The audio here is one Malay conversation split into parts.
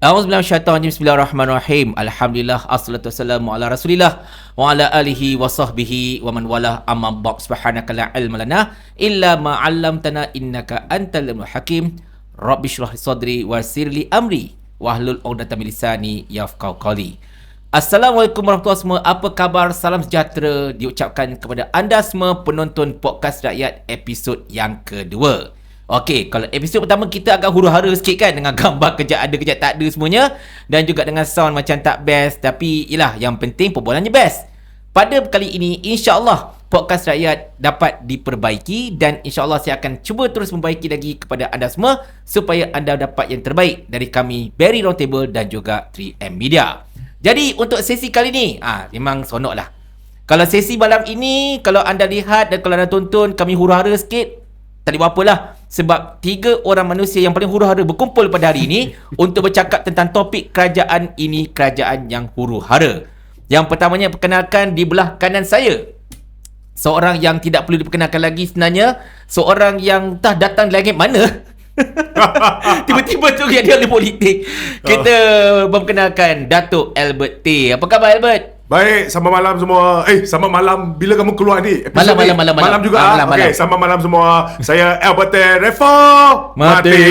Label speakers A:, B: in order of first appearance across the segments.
A: A'udzubillahi Bismillahirrahmanirrahim. Alhamdulillah, assalatu wassalamu ala Rasulillah wa ala alihi wa sahbihi wa man walah, amma ba'd. Subhanaka la ilma lana illa ma 'allamtana innaka antal alimul hakim. Rabbi shrah li sadri wa yassir li amri wahlul 'uqdatam min lisani yafqahu qawli. Assalamualaikum warahmatullahi wabarakatuh. Apa khabar? Salam sejahtera diucapkan kepada anda semua penonton podcast rakyat episod yang kedua. Okey, kalau episod pertama kita agak huru-hara sikit kan, dengan gambar kejap ada kejap tak ada semuanya, dan juga dengan sound macam tak best, tapi ialah yang penting perbualannya best. Pada kali ini insya-Allah podcast rakyat dapat diperbaiki, dan insya-Allah saya akan cuba terus membaiki lagi kepada anda semua supaya anda dapat yang terbaik dari kami Berry Roundtable dan juga 3M Media. Jadi untuk sesi kali ni memang sonok lah. Kalau sesi malam ini, kalau anda lihat dan kalau anda tonton kami huru-hara sikit, tak ada apa-apalah. Sebab 3 orang manusia yang paling huru-hara berkumpul pada hari ini untuk bercakap tentang topik kerajaan ini, kerajaan yang huru-hara. Yang pertamanya, perkenalkan di belah kanan saya, seorang yang tidak perlu diperkenalkan lagi sebenarnya, seorang yang entah datang dari langit mana tiba-tiba tu dia ahli politik. Kita memperkenalkan Datuk Albert T. Apa khabar, Albert?
B: Baik, selamat malam semua. Selamat malam. Bila kamu keluar ni?
A: Malam
B: juga. Okey, selamat malam semua. Saya Albert Revo Mati.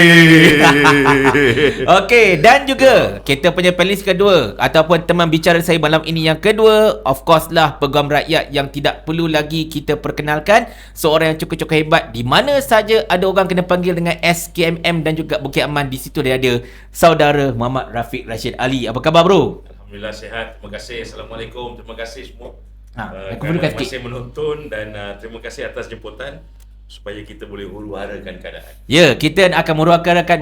A: Okey, dan juga kita punya panelis kedua ataupun teman bicara saya malam ini yang kedua, of course lah, peguam rakyat yang tidak perlu lagi kita perkenalkan, seorang yang cukup-cukup hebat. Di mana saja ada orang kena panggil dengan SKMM dan juga Bukit Aman, di situ dia ada saudara Muhammad Rafiq Rashid Ali. Apa khabar, bro?
C: Alhamdulillah sihat, terima kasih. Assalamualaikum, terima kasih semua
A: kerana
C: masih menonton, dan terima kasih atas jemputan supaya kita boleh huru-harakan keadaan.
A: Ya, kita akan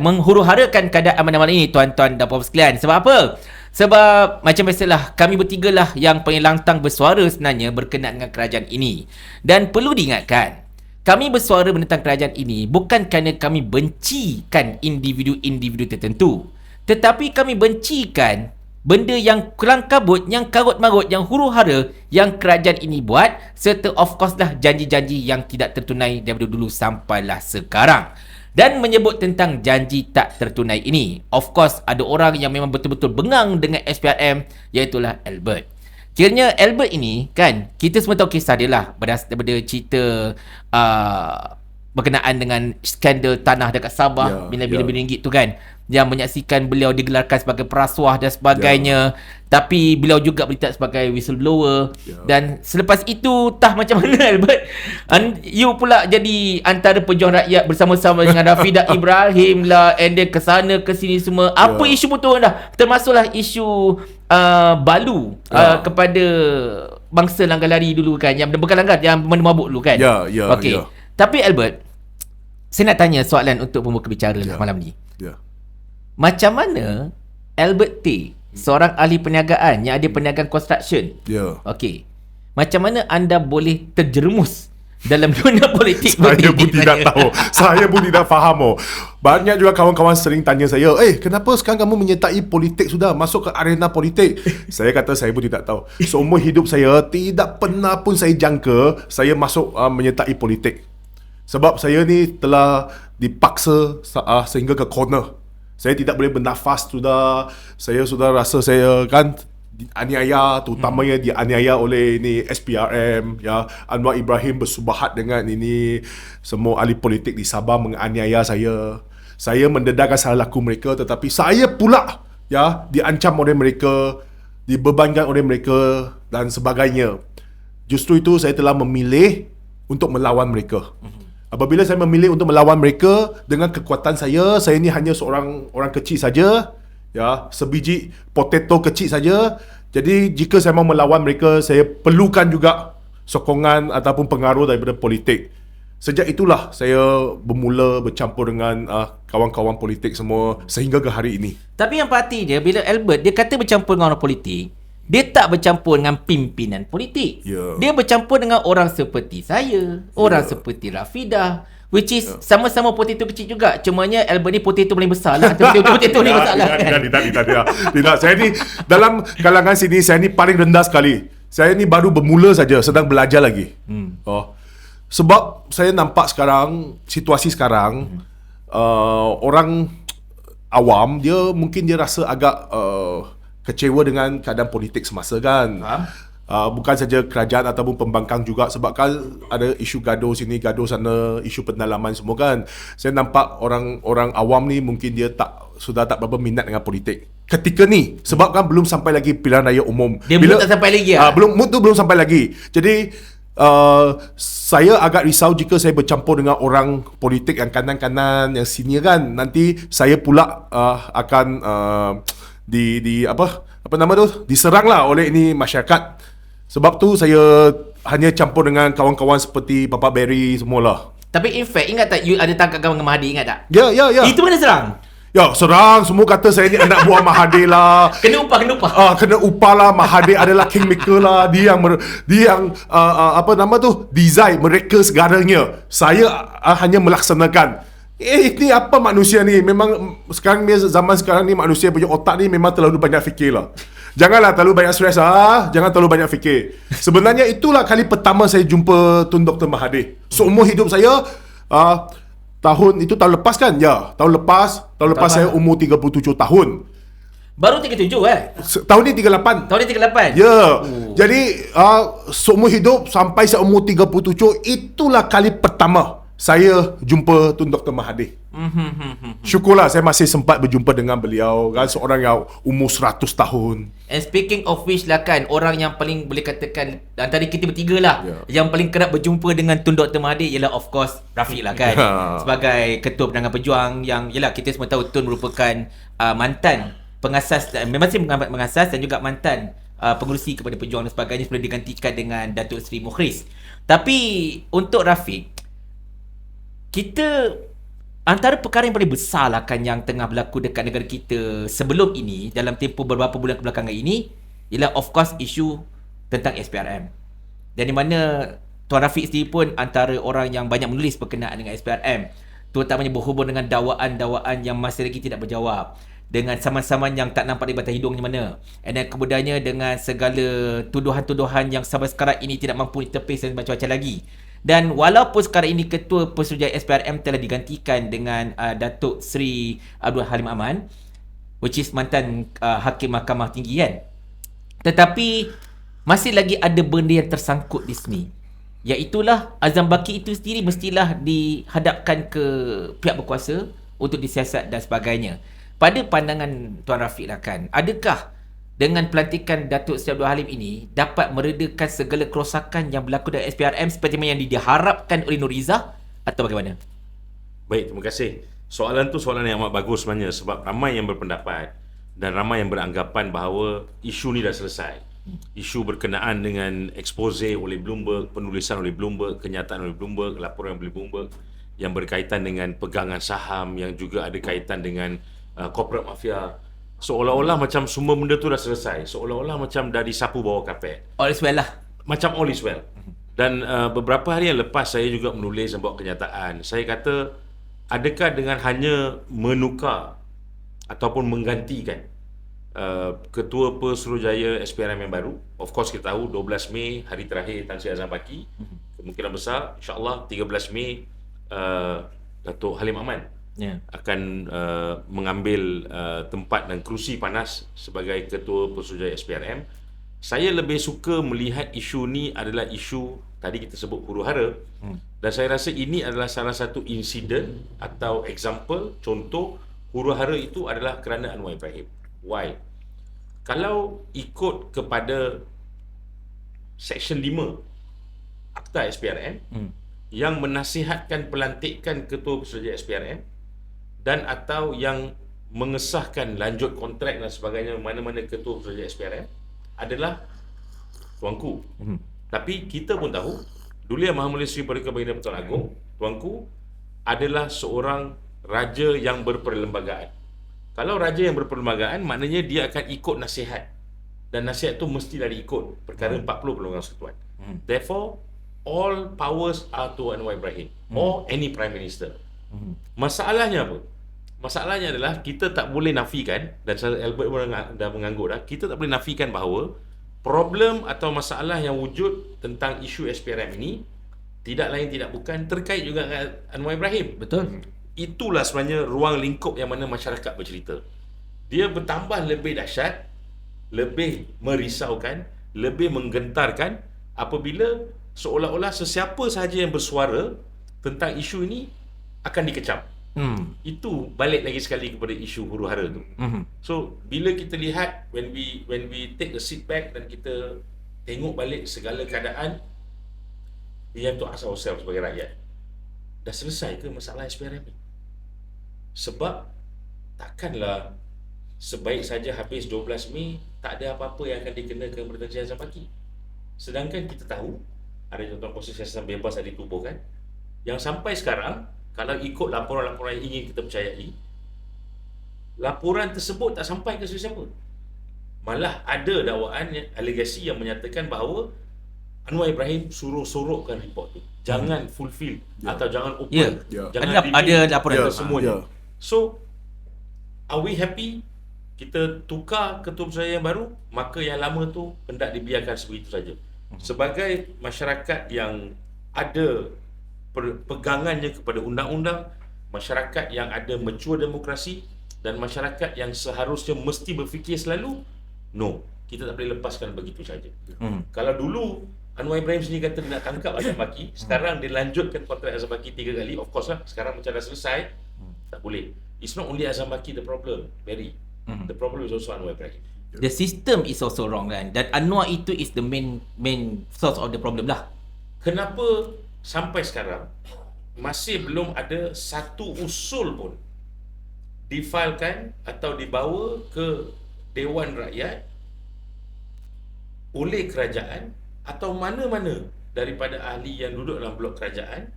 A: menghuru-harakan keadaan malam ini, tuan-tuan dan puan sekalian. Sebab apa? Sebab macam biasalah, kami bertiga lah yang paling lantang bersuara sebenarnya berkenaan dengan kerajaan ini. Dan perlu diingatkan, kami bersuara menentang kerajaan ini bukan kerana kami bencikan individu-individu tertentu, tetapi kami bencikan benda yang kelang kabut, yang karut-marut, yang huru-hara yang kerajaan ini buat, serta of course lah janji-janji yang tidak tertunai daripada dulu sampailah sekarang. Dan menyebut tentang janji tak tertunai ini, of course ada orang yang memang betul-betul bengang dengan SPRM, iaitulah Albert. Kiranya Albert ini kan, kita semua tahu kisah dia lah, daripada cerita berkenaan dengan skandal tanah dekat Sabah, bila-bila ringgit tu kan, yang menyaksikan beliau digelarkan sebagai perasuah dan sebagainya, tapi beliau juga bertindak sebagai whistleblower. Dan selepas itu macam mana, Albert, you pula jadi antara pejuang rakyat bersama-sama dengan Rafidah Ibrahim lah, and then kesana kesini semua. Apa isu betul dah, termasuklah isu balu kepada bangsa Langgar-Lari dulu kan, yang bukan langgar, yang mabuk dulu kan. Okey. Tapi Albert, saya nak tanya soalan untuk pembuka bicara lah malam ni. Macam mana Albert T, seorang ahli perniagaan yang ada perniagaan construction, okey, macam mana anda boleh terjerumus dalam dunia politik?
B: Saya pun tidak tahu. Saya pun tidak faham. Banyak juga kawan-kawan sering tanya saya, kenapa sekarang kamu menyertai politik, sudah masuk ke arena politik? Saya kata saya pun tidak tahu. Seumur hidup saya tidak pernah pun saya jangka saya masuk menyertai politik. Sebab saya ni telah dipaksa sehingga ke corner. Saya tidak boleh bernafas sudah. Saya sudah rasa saya kan dianiaya, terutamanya dianiaya oleh ini SPRM, Anwar Ibrahim bersubahat dengan ini semua ahli politik di Sabah menganiaya saya. Saya mendedahkan salah laku mereka, tetapi saya pula diancam oleh mereka, dibebankan oleh mereka dan sebagainya. Justru itu saya telah memilih untuk melawan mereka. Apabila saya memilih untuk melawan mereka dengan kekuatan saya ni hanya seorang orang kecil saja, sebiji potato kecil saja. Jadi jika saya mau melawan mereka, saya perlukan juga sokongan ataupun pengaruh daripada politik. Sejak itulah saya bermula bercampur dengan kawan-kawan politik semua sehingga ke hari ini.
A: Tapi yang pasti dia, bila Albert dia kata bercampur dengan orang politik, dia tak bercampur dengan pimpinan politik. Dia bercampur dengan orang seperti saya, orang seperti Rafidah, which is sama-sama potato kecil juga. Cumanya Albert ni potato paling besar lah. Potato ni besar lah kan?
B: Tidak. Saya ni dalam kalangan sini, saya ni paling rendah sekali. Saya ni baru bermula saja, sedang belajar lagi. Sebab saya nampak sekarang, situasi sekarang, orang awam, mungkin dia rasa agak kecewa dengan keadaan politik semasa kan.
A: Faham?
B: Bukan saja kerajaan ataupun pembangkang juga, sebab kan ada isu gaduh sini, gaduh sana, isu pendalaman semua kan. Saya nampak orang awam ni mungkin dia sudah tak berapa minat dengan politik ketika ni, sebab kan belum sampai lagi pilihan raya umum.
A: Dia mood tak sampai lagi
B: mood tu belum sampai lagi. Jadi saya agak risau jika saya bercampur dengan orang politik yang kanan-kanan, yang senior kan. Nanti saya pula akan diserang lah oleh ini masyarakat. Sebab tu saya hanya campur dengan kawan-kawan seperti Bapak Barry semualah.
A: Tapi in fact, ingat tak you ada tangkap kawan dengan Mahathir, ingat tak?
B: Ya.
A: Itu mana serang?
B: Ya, serang. Semua kata saya ni anak buah Mahathir lah.
A: Kena upah.
B: Kena upah lah. Mahathir adalah kingmaker lah. Dia yang design, mereka segalanya. Saya hanya melaksanakan. Ini apa manusia ni? Memang zaman sekarang ni manusia punya otak ni memang terlalu banyak fikir lah. Janganlah terlalu banyak stres lah. Jangan terlalu banyak fikir. Sebenarnya itulah kali pertama saya jumpa Tun Dr. Mahathir. Seumur hidup saya, tahun lepas kan? Ya, tahun lepas saya umur 37 tahun.
A: Baru 37
B: Tahun ni 38.
A: Tahun ni 38.
B: Ya. Jadi seumur hidup sampai saya umur 37, itulah kali pertama saya jumpa Tun Dr. Mahathir. Syukurlah saya masih sempat berjumpa dengan beliau kan, seorang yang umur 100 tahun.
A: And speaking of which lah kan, orang yang paling boleh katakan antara kita bertiga lah, yang paling kerap berjumpa dengan Tun Dr. Mahathir ialah of course Rafiq lah kan. Sebagai Ketua Penerangan Pejuang yang yelah kita semua tahu Tun merupakan mantan pengasas, masih mengasas dan juga mantan pengurusi kepada Pejuang dan sebagainya, sebelum digantikan dengan Datuk Seri Mukhriz. Tapi untuk Rafiq, kita antara perkara yang paling besar lah kan yang tengah berlaku dekat negara kita sebelum ini, dalam tempoh beberapa bulan kebelakangan ini, ialah of course isu tentang SPRM. Dan di mana Tuan Rafiq sendiri pun antara orang yang banyak menulis berkenaan dengan SPRM, terutamanya berhubung dengan dakwaan-dakwaan yang masih lagi tidak berjawab, dengan saman-saman yang tak nampak di batang hidungnya mana, dan kemudiannya dengan segala tuduhan-tuduhan yang sampai sekarang ini tidak mampu ditepis dan macam-macam lagi. Dan walaupun sekarang ini Ketua Pesuruhjaya SPRM telah digantikan dengan Datuk Seri Abdul Halim Aman, which is mantan Hakim Mahkamah Tinggi kan, tetapi masih lagi ada benda yang tersangkut di sini, iaitulah Azam Baki itu sendiri mestilah dihadapkan ke pihak berkuasa untuk disiasat dan sebagainya. Pada pandangan Tuan Rafiq lah kan, adakah dengan pelantikan Datuk Seri Abdul Halim ini dapat meredakan segala kerosakan yang berlaku dalam SPRM seperti yang diharapkan oleh Nur Izzah, atau bagaimana?
C: Baik, terima kasih. Soalan tu soalan yang amat bagus sebenarnya, sebab ramai yang berpendapat dan ramai yang beranggapan bahawa isu ni dah selesai. Isu berkenaan dengan expose oleh Bloomberg, penulisan oleh Bloomberg, kenyataan oleh Bloomberg, laporan oleh Bloomberg yang berkaitan dengan pegangan saham, yang juga ada kaitan dengan corporate mafia, seolah-olah macam semua benda tu dah selesai, seolah-olah macam dah disapu bawah kapet.
A: All is well lah.
C: Macam all is well. Dan beberapa hari yang lepas saya juga menulis dan buat kenyataan. Saya kata, adakah dengan hanya menukar ataupun menggantikan Ketua Pesuruhjaya SPRM yang baru, of course kita tahu 12 Mei hari terakhir Tan Sri Azam Baki, kemungkinan besar insya-Allah 13 Mei Datuk Halim Aman akan mengambil tempat dan kerusi panas sebagai Ketua Pesuruhjaya SPRM. Saya lebih suka melihat isu ni adalah isu tadi kita sebut huru-hara, dan saya rasa ini adalah salah satu insiden atau example, contoh huru-hara itu adalah kerana Anwar Ibrahim. Why? Kalau ikut kepada Section 5 Akta SPRM yang menasihatkan pelantikan Ketua Pesuruhjaya SPRM dan atau yang mengesahkan lanjut kontrak dan sebagainya mana-mana Ketua Pesuruhjaya SPRM adalah Tuanku. Tapi kita pun tahu Duli Yang Maha Mulia Sri Paduka Baginda Pertuan Agong, Tuanku adalah seorang raja yang berperlembagaan. Kalau raja yang berperlembagaan, maknanya dia akan ikut nasihat, dan nasihat tu mestilah diikut perkara 40 Perundang Persekutuan. Therefore, all powers are to Anwar Ibrahim or any Prime Minister. Masalahnya apa? Masalahnya adalah kita tak boleh nafikan, dan Albert pun dah mengangguk dah, kita tak boleh nafikan bahawa problem atau masalah yang wujud tentang isu SPRM ini tidak lain tidak bukan terkait juga dengan Anwar Ibrahim.
A: Betul.
C: itulah sebenarnya ruang lingkup yang mana masyarakat bercerita. Dia bertambah lebih dahsyat, lebih merisaukan, lebih menggentarkan apabila seolah-olah sesiapa sahaja yang bersuara tentang isu ini akan dikecam. Itu balik lagi sekali kepada isu huru-hara tu. So bila kita lihat, when we take a sit back dan kita tengok balik segala keadaan, we have to ask ourselves sebagai rakyat, dah selesai ke masalah SPRM ni? Sebab takkanlah sebaik saja habis 12 Mei tak ada apa-apa yang akan dikenakan kepada Tan Sri Azam Baki. Sedangkan kita tahu ada contoh proses siasatan bebas yang ditubuhkan yang sampai sekarang, kalau ikut laporan-laporan yang ingin kita percayai, laporan tersebut tak sampai ke sesiapa. Malah ada dakwaan, alegasi yang menyatakan bahawa Anwar Ibrahim suruh sorokkan report tu, jangan fulfill atau jangan open, jangan
A: ada laporan tu
C: semuanya. So are we happy kita tukar ketua pesuruhjaya yang baru, maka yang lama tu hendak dibiarkan sebegitu saja? Sebagai masyarakat yang ada pegangannya kepada undang-undang, masyarakat yang ada mature demokrasi, dan masyarakat yang seharusnya mesti berfikir selalu, no, kita tak boleh lepaskan begitu saja. Kalau dulu Anwar Ibrahim sendiri kata dia nak tangkap Azam Baki, sekarang dia lanjutkan kontrak Azam Baki 3 kali, of course lah, sekarang macam dah selesai, tak boleh. It's not only Azam Baki the problem, Barry. The problem is also Anwar Ibrahim.
A: The system is also wrong kan, dan Anwar itu is the main source of the problem lah.
C: Kenapa sampai sekarang masih belum ada satu usul pun difailkan atau dibawa ke Dewan Rakyat oleh kerajaan atau mana-mana daripada ahli yang duduk dalam blok kerajaan,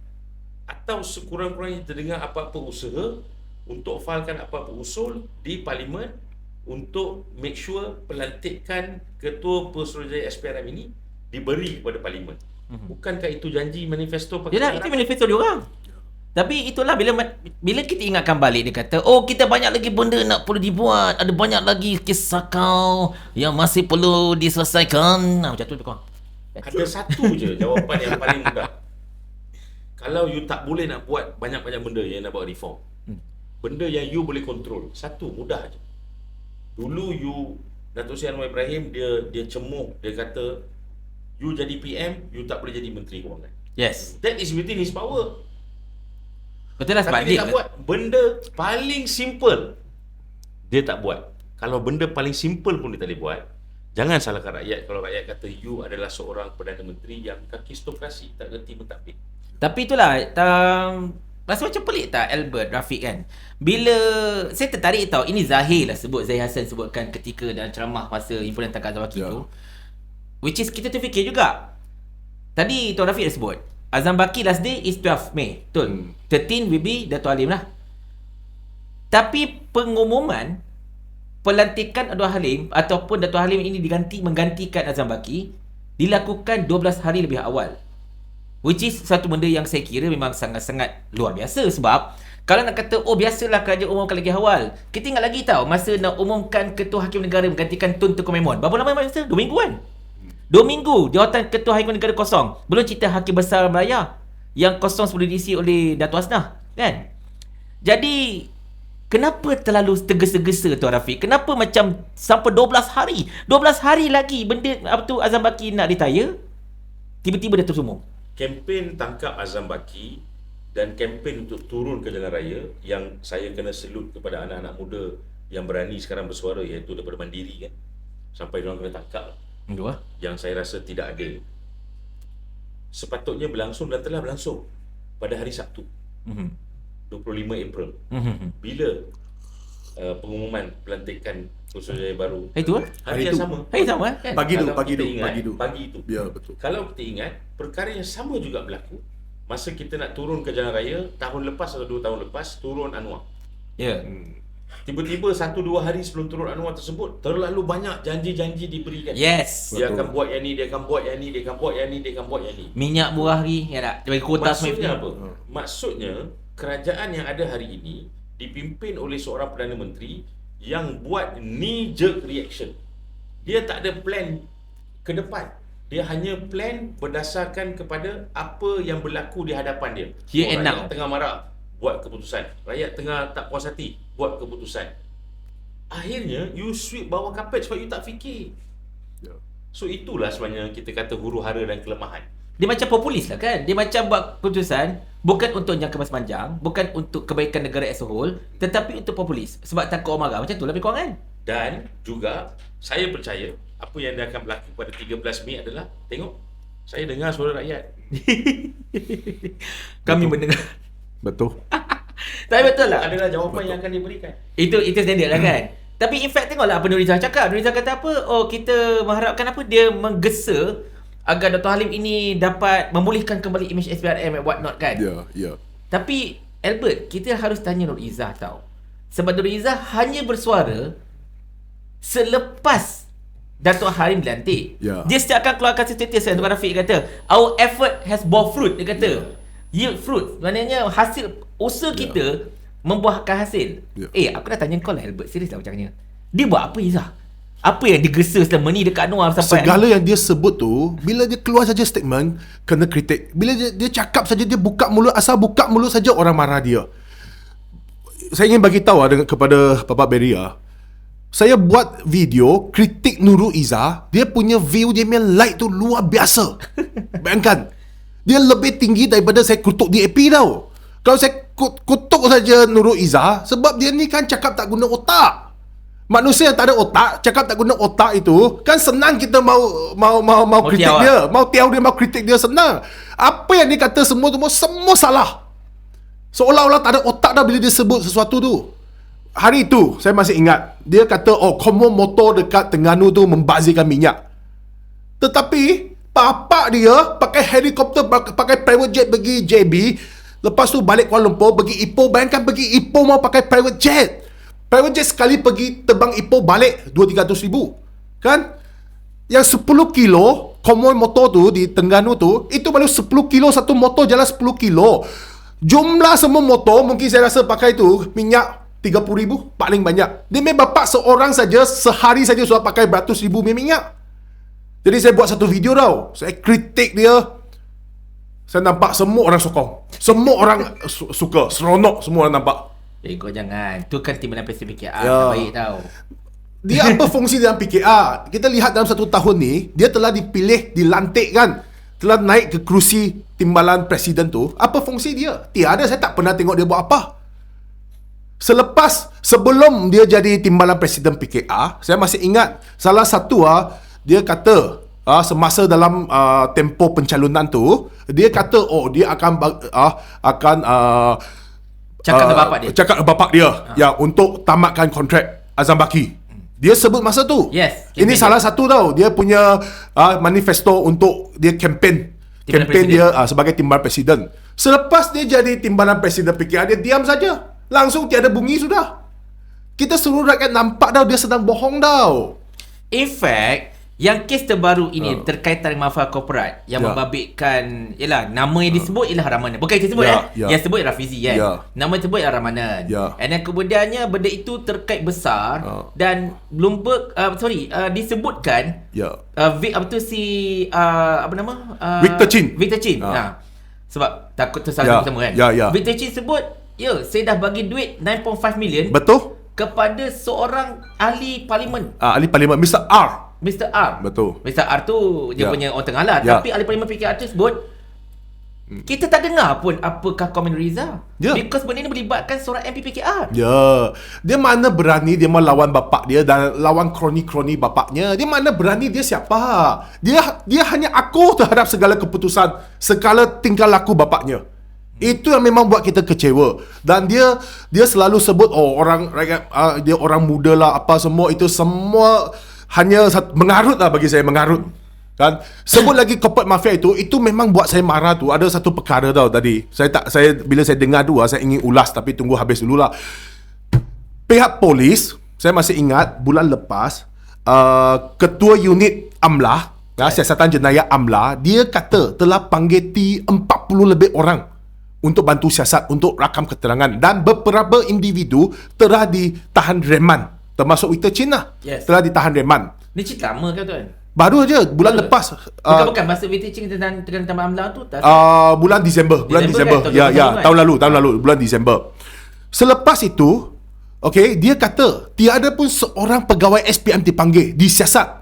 C: atau sekurang-kurangnya terdengar apa-apa usaha untuk failkan apa-apa usul di Parlimen untuk make sure pelantikan ketua Pesuruhjaya SPRM ini diberi kepada Parlimen. Bukankah itu janji manifesto
A: Yalah, itu manifesto dia orang. Tapi itulah bila kita ingatkan balik, dia kata, oh kita banyak lagi benda nak perlu dibuat, ada banyak lagi kes sakau yang masih perlu diselesaikan. Macam tu kau.
C: Ada satu je jawapan yang paling mudah. Kalau you tak boleh nak buat banyak-banyak benda yang nak buat reform, benda yang you boleh control, satu mudah je. Dulu Datuk Seri Anwar Ibrahim dia cemuh, dia kata you jadi PM, you tak boleh jadi Menteri Kewangan.
A: Yes.
C: That is within his power.
A: Betul lah, sebab
C: Tapi dia tak buat benda paling simple. Dia tak buat. Kalau benda paling simple pun dia tak boleh buat, jangan salahkan rakyat kalau rakyat kata you adalah seorang Perdana Menteri yang kakistokrasi, tak reti mentapik.
A: Tapi itulah, rasa macam pelik tak Albert Rafiq kan, bila saya tertarik tahu, ini Zahir lah sebut, Zahir Hassan sebutkan ketika dalam ceramah masa himpunan tangkap Azam Baki tu, which is kita terfikir juga. Tadi Tuan Rafiq dah sebut Azam Baki last day is 12 Mei, betul? 13 will be Dato' Halim lah. Tapi pengumuman pelantikan Dato' Halim ataupun Dato' Halim ini menggantikan Azam Baki dilakukan 12 hari lebih awal, which is satu benda yang saya kira memang sangat-sangat luar biasa. Sebab kalau nak kata oh biasalah kerajaan umumkan lagi awal, kita ingat lagi tahu masa nak umumkan Ketua Hakim Negara menggantikan Tun Tengku Maimon, berapa lama masa? 2 minggu kan? 2 minggu jawatan Ketua Hakim Negara kosong. Belum cerita Hakim Besar Melaya yang kosong sebelum diisi oleh Dato' Hasnah kan? Jadi kenapa terlalu tergesa-gesa Tuan Rafiq? Kenapa macam sampai 12 hari? 12 hari lagi benda apa tu Azam Baki nak retire, tiba-tiba dia terus umum. Kempen
C: tangkap Azam Baki dan kempen untuk turun ke jalan raya, yang saya kena salute kepada anak-anak muda yang berani sekarang bersuara, iaitu daripada Mandiri kan, sampai diorang kena tangkap. Yang saya rasa tidak adil. Sepatutnya berlangsung dan telah berlangsung pada hari Sabtu, 25 April. Bila pengumuman pelantikan Pesuruhjaya baru? Hari yang sama. Hari sama kan? Pagi itu.
B: Ya, betul.
C: Kalau kita ingat, perkara yang sama juga berlaku masa kita nak turun ke jalan raya tahun lepas atau 2 tahun lepas, turun Anwar.
A: Ya.
C: Tiba-tiba 1-2 hari sebelum turun Anwar tersebut, terlalu banyak janji-janji diberikan.
A: Yes.
C: Dia akan buat yang ni, dia akan buat yang ni, dia akan buat yang ni, dia akan buat yang ni.
A: Minyak murah lagi, ya tak? Dia bagi kuota
C: maksudnya apa? Maksudnya kerajaan yang ada hari ini dipimpin oleh seorang Perdana Menteri yang buat knee jerk reaction. Dia tak ada plan ke depan. Dia hanya plan berdasarkan kepada apa yang berlaku di hadapan dia.
A: Here and now.
C: Tengah marah, buat keputusan. Rakyat tengah tak puas hati, buat keputusan. Akhirnya you sweep bawah kapet sebab you tak fikir. So itulah sebenarnya kita kata huru-hara dan kelemahan.
A: Dia macam populis lah kan. Dia macam buat keputusan bukan untuk jangka masa panjang, bukan untuk kebaikan negara as a whole, tetapi untuk populis. Sebab takut orang marah. Macam tu lah lebih kurang kan.
C: Dan juga saya percaya apa yang dia akan berlaku pada 13 Mei adalah tengok, saya dengar suara rakyat.
A: Kami mendengar.
B: Betul.
A: Tapi betul lah.
C: Adalah jawapan yang akan diberikan.
A: Itu standard lah kan. Tapi in fact tengoklah apa Nur Izzah cakap. Nur Izzah kata apa? Oh, kita mengharapkan apa? Dia menggesa agar Dr. Halim ini dapat memulihkan kembali image SPRM and what not kan.
B: Ya.
A: Tapi Albert, kita harus tanya Nur Izzah tau. Sebab Nur Izzah hanya bersuara selepas Datuk Halim dilantik.
B: Ya.
A: Dia setiap akan keluarkan status kan. Tuan Rafiq kata, our effort has bore fruit. Dia kata, yield fruit. Maknanya hasil usaha kita membuahkan hasil.
B: Ya.
A: Aku dah tanya kau lah Albert, serius lah macamnya. Dia buat apa Izzah? Apa yang digesa selama ni dekat Anwar sampai
B: Segala yang dia sebut tu, bila dia keluar saja statement, kena kritik. Bila dia cakap saja, dia buka mulut, asal buka mulut saja orang marah dia. Saya ingin bagi tahu kepada Bapak Beria, saya buat video kritik Nurul Izzah, dia punya view, dia punya like tu luar biasa. Bayangkan, dia lebih tinggi daripada saya kutuk DAP tau. Kalau saya kutuk saja Nurul Izzah, sebab dia ni kan cakap tak guna otak. Manusia yang tak ada otak, cakap tak guna otak itu, kan senang kita mau kritik dia. Mau tiaw dia, mau kritik dia, senang. Apa yang dia kata semua salah. Seolah-olah tak ada otak dah bila dia sebut sesuatu tu. Hari itu, saya masih ingat, dia kata, komo motor dekat Terengganu tu membazirkan minyak. Tetapi, bapak dia pakai helikopter, pakai private jet pergi JB, lepas tu balik Kuala Lumpur, pergi Ipoh. Bayangkan pergi Ipoh mau pakai private jet. Private jet sekali pergi terbang Ipoh balik 200-300 ribu. Kan? Yang 10 kilo konvoi motor tu di Terengganu tu, itu baru 10 kilo satu motor jalan 10 kilo. Jumlah semua motor mungkin saya rasa pakai tu minyak 30 ribu paling banyak. Dia memang bapak seorang saja sehari saja sudah pakai beratus ribu minyak. Jadi saya buat satu video tau. Saya kritik dia. Saya nampak semua orang sokong. Semua orang suka, seronok semua orang nampak.
A: kau jangan. Tu kan timbalan presiden PKR
B: Ya.
A: baik tau.
B: Dia apa fungsi dalam PKR? Kita lihat dalam 1 tahun ni, dia telah dipilih, dilantik kan, telah naik ke kerusi timbalan presiden tu. Apa fungsi dia? Tiada, saya tak pernah tengok dia buat apa. Sebelum dia jadi timbalan presiden PKR, saya masih ingat salah satu dia kata semasa dalam tempoh pencalonan tu, dia kata dia akan
A: Cakap dengan bapak dia.
B: Cakap dengan bapak dia ya, untuk tamatkan kontrak Azam Baki. Dia sebut masa tu.
A: Yes.
B: Ini salah satu tau. Dia punya manifesto untuk dia kempen dia sebagai timbalan presiden. Selepas dia jadi timbalan presiden PKR, dia diam saja. Langsung tiada bunyi sudah. Kita seluruh rakyat nampak dah dia sedang bohong tau.
A: In fact, yang kes terbaru ini terkaitan dengan mafia korporat yang membabitkan, yalah, nama yang disebut ialah Ramanan. Bukan yang disebut yang sebut Rafizi kan. Nama yang disebut ialah Ramanan. And then kemudiannya benda itu terkait besar dan Bloomberg disebutkan apa tu si apa nama? Victor Chin. Sebab takut tersalah sama kan. Victor Chin sebut, saya dah bagi duit 9.5 million.
B: Betul.
A: Kepada seorang ahli parlimen.
B: Ahli parlimen Mr. R. Betul.
A: Mr. R tu dia punya orang tengah lah. Tapi ahli parlimen PKR tu sebut, kita tak dengar pun apakah komen Riza. Because benda ni melibatkan seorang MP PKR. Dia mana berani dia melawan bapak dia dan lawan kroni-kroni bapaknya. Dia mana berani, dia siapa? Dia hanya aku terhadap segala keputusan, segala tingkah laku bapaknya. Itu yang memang buat kita kecewa. Dan dia selalu sebut orang rakyat dia orang muda lah apa semua, itu semua hanya mengarut lah bagi saya, mengarut. Kan? Sebut lagi corporate mafia itu memang buat saya marah tu. Ada satu perkara tau tadi. Bila saya dengar tu saya ingin ulas, tapi tunggu habis dululah. Pihak polis, saya masih ingat bulan lepas ketua unit AMLA, siasatan jenayah AMLA, dia kata telah panggil 40 lebih orang untuk bantu siasat, untuk rakam keterangan, dan beberapa individu telah ditahan reman, termasuk Victor Chin lah. Telah ditahan reman. Ni cerita lama ke tuan?
B: Baru aja bulan lepas.
A: Bukan masuk VT Ching tentang Tambah AMLA tu tak?
B: Bulan Disember.
A: Disember kan?
B: Ya, tahun lalu bulan Disember. Selepas itu, okey, dia kata tiada pun seorang pegawai SPM dipanggil, disiasat.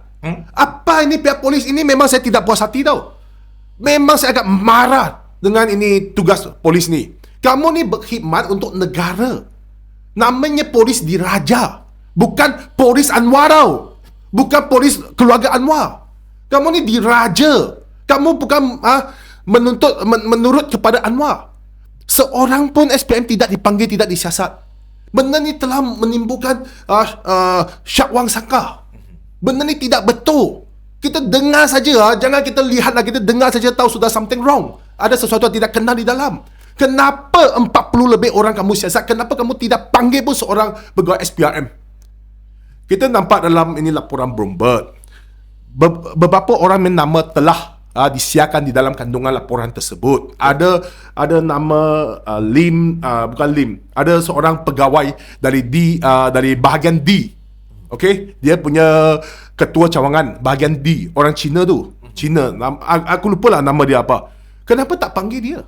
B: Apa ini pihak polis ini? Memang saya tidak puas hati tau. Memang saya agak marah dengan ini tugas polis ni. Kamu ni berkhidmat untuk negara. Namanya polis diraja, bukan polis Anwar tau. Bukan polis keluarga Anwar. Kamu ni diraja. Kamu bukan menurut kepada Anwar. Seorang pun SPM tidak dipanggil, tidak disiasat. Benda ni telah menimbulkan syak wang sangka. Benda ni tidak betul. Kita dengar saja, jangan kita lihatlah, kita dengar saja tahu sudah something wrong. Ada sesuatu yang tidak kena di dalam. Kenapa 40 lebih orang kamu siasat? Kenapa kamu tidak panggil pun seorang pegawai SPRM? Kita nampak dalam ini laporan Bloomberg, beberapa orang nama telah disiarkan di dalam kandungan laporan tersebut. Ada nama bukan Lim. Ada seorang pegawai dari bahagian D. Okey, dia punya ketua cawangan bahagian D, orang Cina tu. Cina. Aku lupalah nama dia apa. Kenapa tak panggil dia?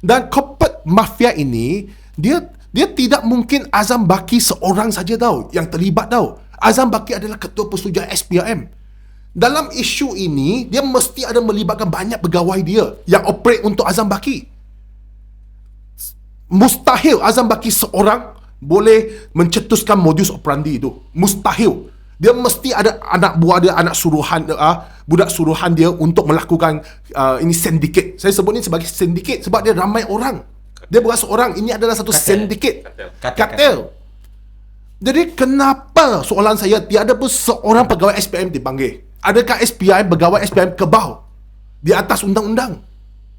B: Dan corporate mafia ini, dia tidak mungkin Azam Baki seorang saja tau yang terlibat tau. Azam Baki adalah ketua persuruhan SPRM. Dalam isu ini, dia mesti ada melibatkan banyak pegawai dia yang operate untuk Azam Baki. Mustahil Azam Baki seorang boleh mencetuskan modus operandi itu. Mustahil. Dia mesti ada anak buah dia, anak suruhan, budak suruhan dia untuk melakukan ini syndicate. Saya sebut ini sebagai syndicate sebab dia ramai orang. Dia bukan seorang, ini adalah satu syndicate. Kartel. Jadi kenapa, soalan saya, tiada pun seorang pegawai SPM dipanggil? Adakah SPM, pegawai SPM kebal di atas undang-undang?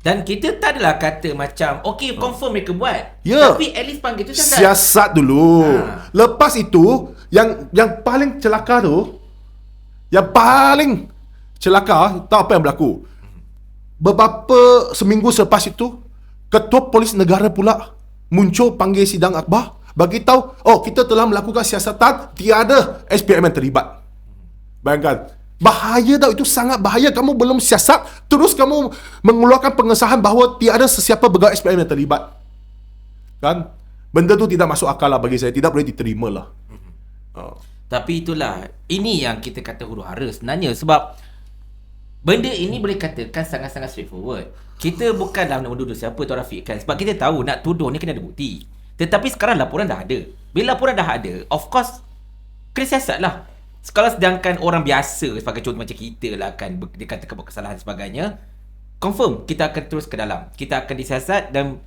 A: Dan kita tak adalah kata macam okey, confirm mereka buat.
B: Ya.
A: Tapi at least panggil tu
B: siasat dulu. Lepas itu, yang paling celaka tu, tahu apa yang berlaku? Seminggu selepas itu, Ketua Polis Negara pula muncul panggil sidang akhbar, bagi tahu, kita telah melakukan siasatan, tiada SPM yang terlibat. Bayangkan, bahaya tau, itu sangat bahaya. Kamu belum siasat, terus kamu mengeluarkan pengesahan bahawa tiada sesiapa pegawai SPM yang terlibat. Kan? Benda tu tidak masuk akal lah bagi saya, tidak boleh diterima lah.
A: Tapi itulah, ini yang kita kata huru-hara sebenarnya. Sebab benda ini boleh katakan sangat-sangat straightforward. Kita bukanlah nak menuduh siapa tu Rafiq kan. Sebab kita tahu nak tuduh ni kena ada bukti. Tetapi sekarang laporan dah ada. Bila laporan dah ada, of course, kena siasat lah. Kalau sedangkan orang biasa, sebagai contoh macam kita lah kan, dia katakan buat kesalahan sebagainya, confirm kita akan terus ke dalam. Kita akan disiasat dan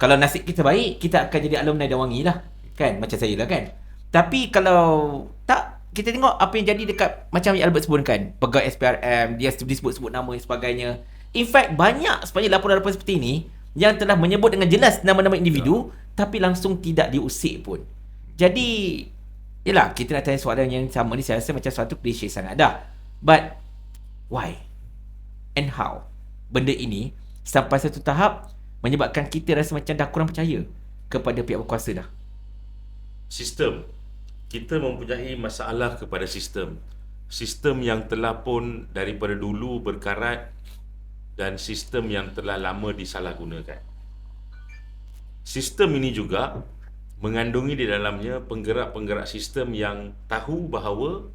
A: kalau nasib kita baik, kita akan jadi alumni dan wangi lah. Kan? Macam saya lah kan. Tapi kalau tak, kita tengok apa yang jadi dekat, macam yang Albert sebutkan, pegawai SPRM, dia disebut-sebut nama dan sebagainya. In fact, banyak sebenarnya laporan-laporan seperti ini yang telah menyebut dengan jelas nama-nama individu, tapi langsung tidak diusik pun. Jadi, yelah, kita nak tanya soalan yang sama ni, saya rasa macam suatu klise sangat dah. But, why? And how? Benda ini sampai satu tahap menyebabkan kita rasa macam dah kurang percaya kepada pihak berkuasa dah.
C: Sistem. Kita mempunyai masalah kepada sistem. Sistem yang telah pun daripada dulu berkarat dan sistem yang telah lama disalahgunakan. Sistem ini juga mengandungi di dalamnya penggerak-penggerak sistem yang tahu bahawa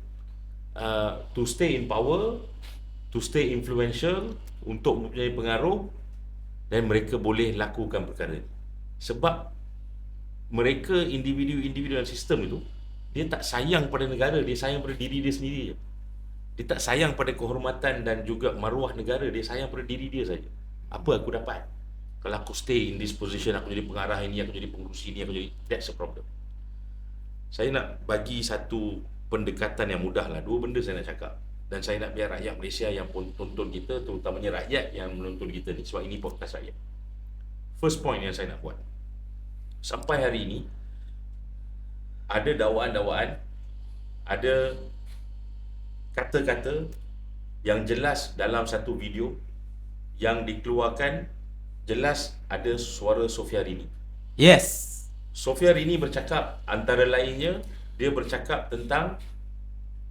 C: to stay in power, to stay influential, untuk mempunyai pengaruh, dan mereka boleh lakukan perkara ini. Sebab mereka, individu-individu dalam sistem itu, dia tak sayang pada negara, dia sayang pada diri dia sendiri je. Dia tak sayang pada kehormatan dan juga maruah negara, dia sayang pada diri dia saja. Apa aku dapat kalau aku stay in this position, aku jadi pengarah ini, aku jadi pengurusi ini, aku jadi, that's a problem. Saya nak bagi satu pendekatan yang mudah lah. Dua benda saya nak cakap, dan saya nak biar rakyat Malaysia yang pun tonton kita, terutamanya rakyat yang menonton kita ni, sebab ini podcast rakyat. First point yang saya nak buat, sampai hari ini ada dakwaan-dakwaan, ada kata-kata yang jelas dalam satu video yang dikeluarkan, jelas ada suara Sofia Rini.
A: Yes.
C: Sofia Rini bercakap, antara lainnya dia bercakap tentang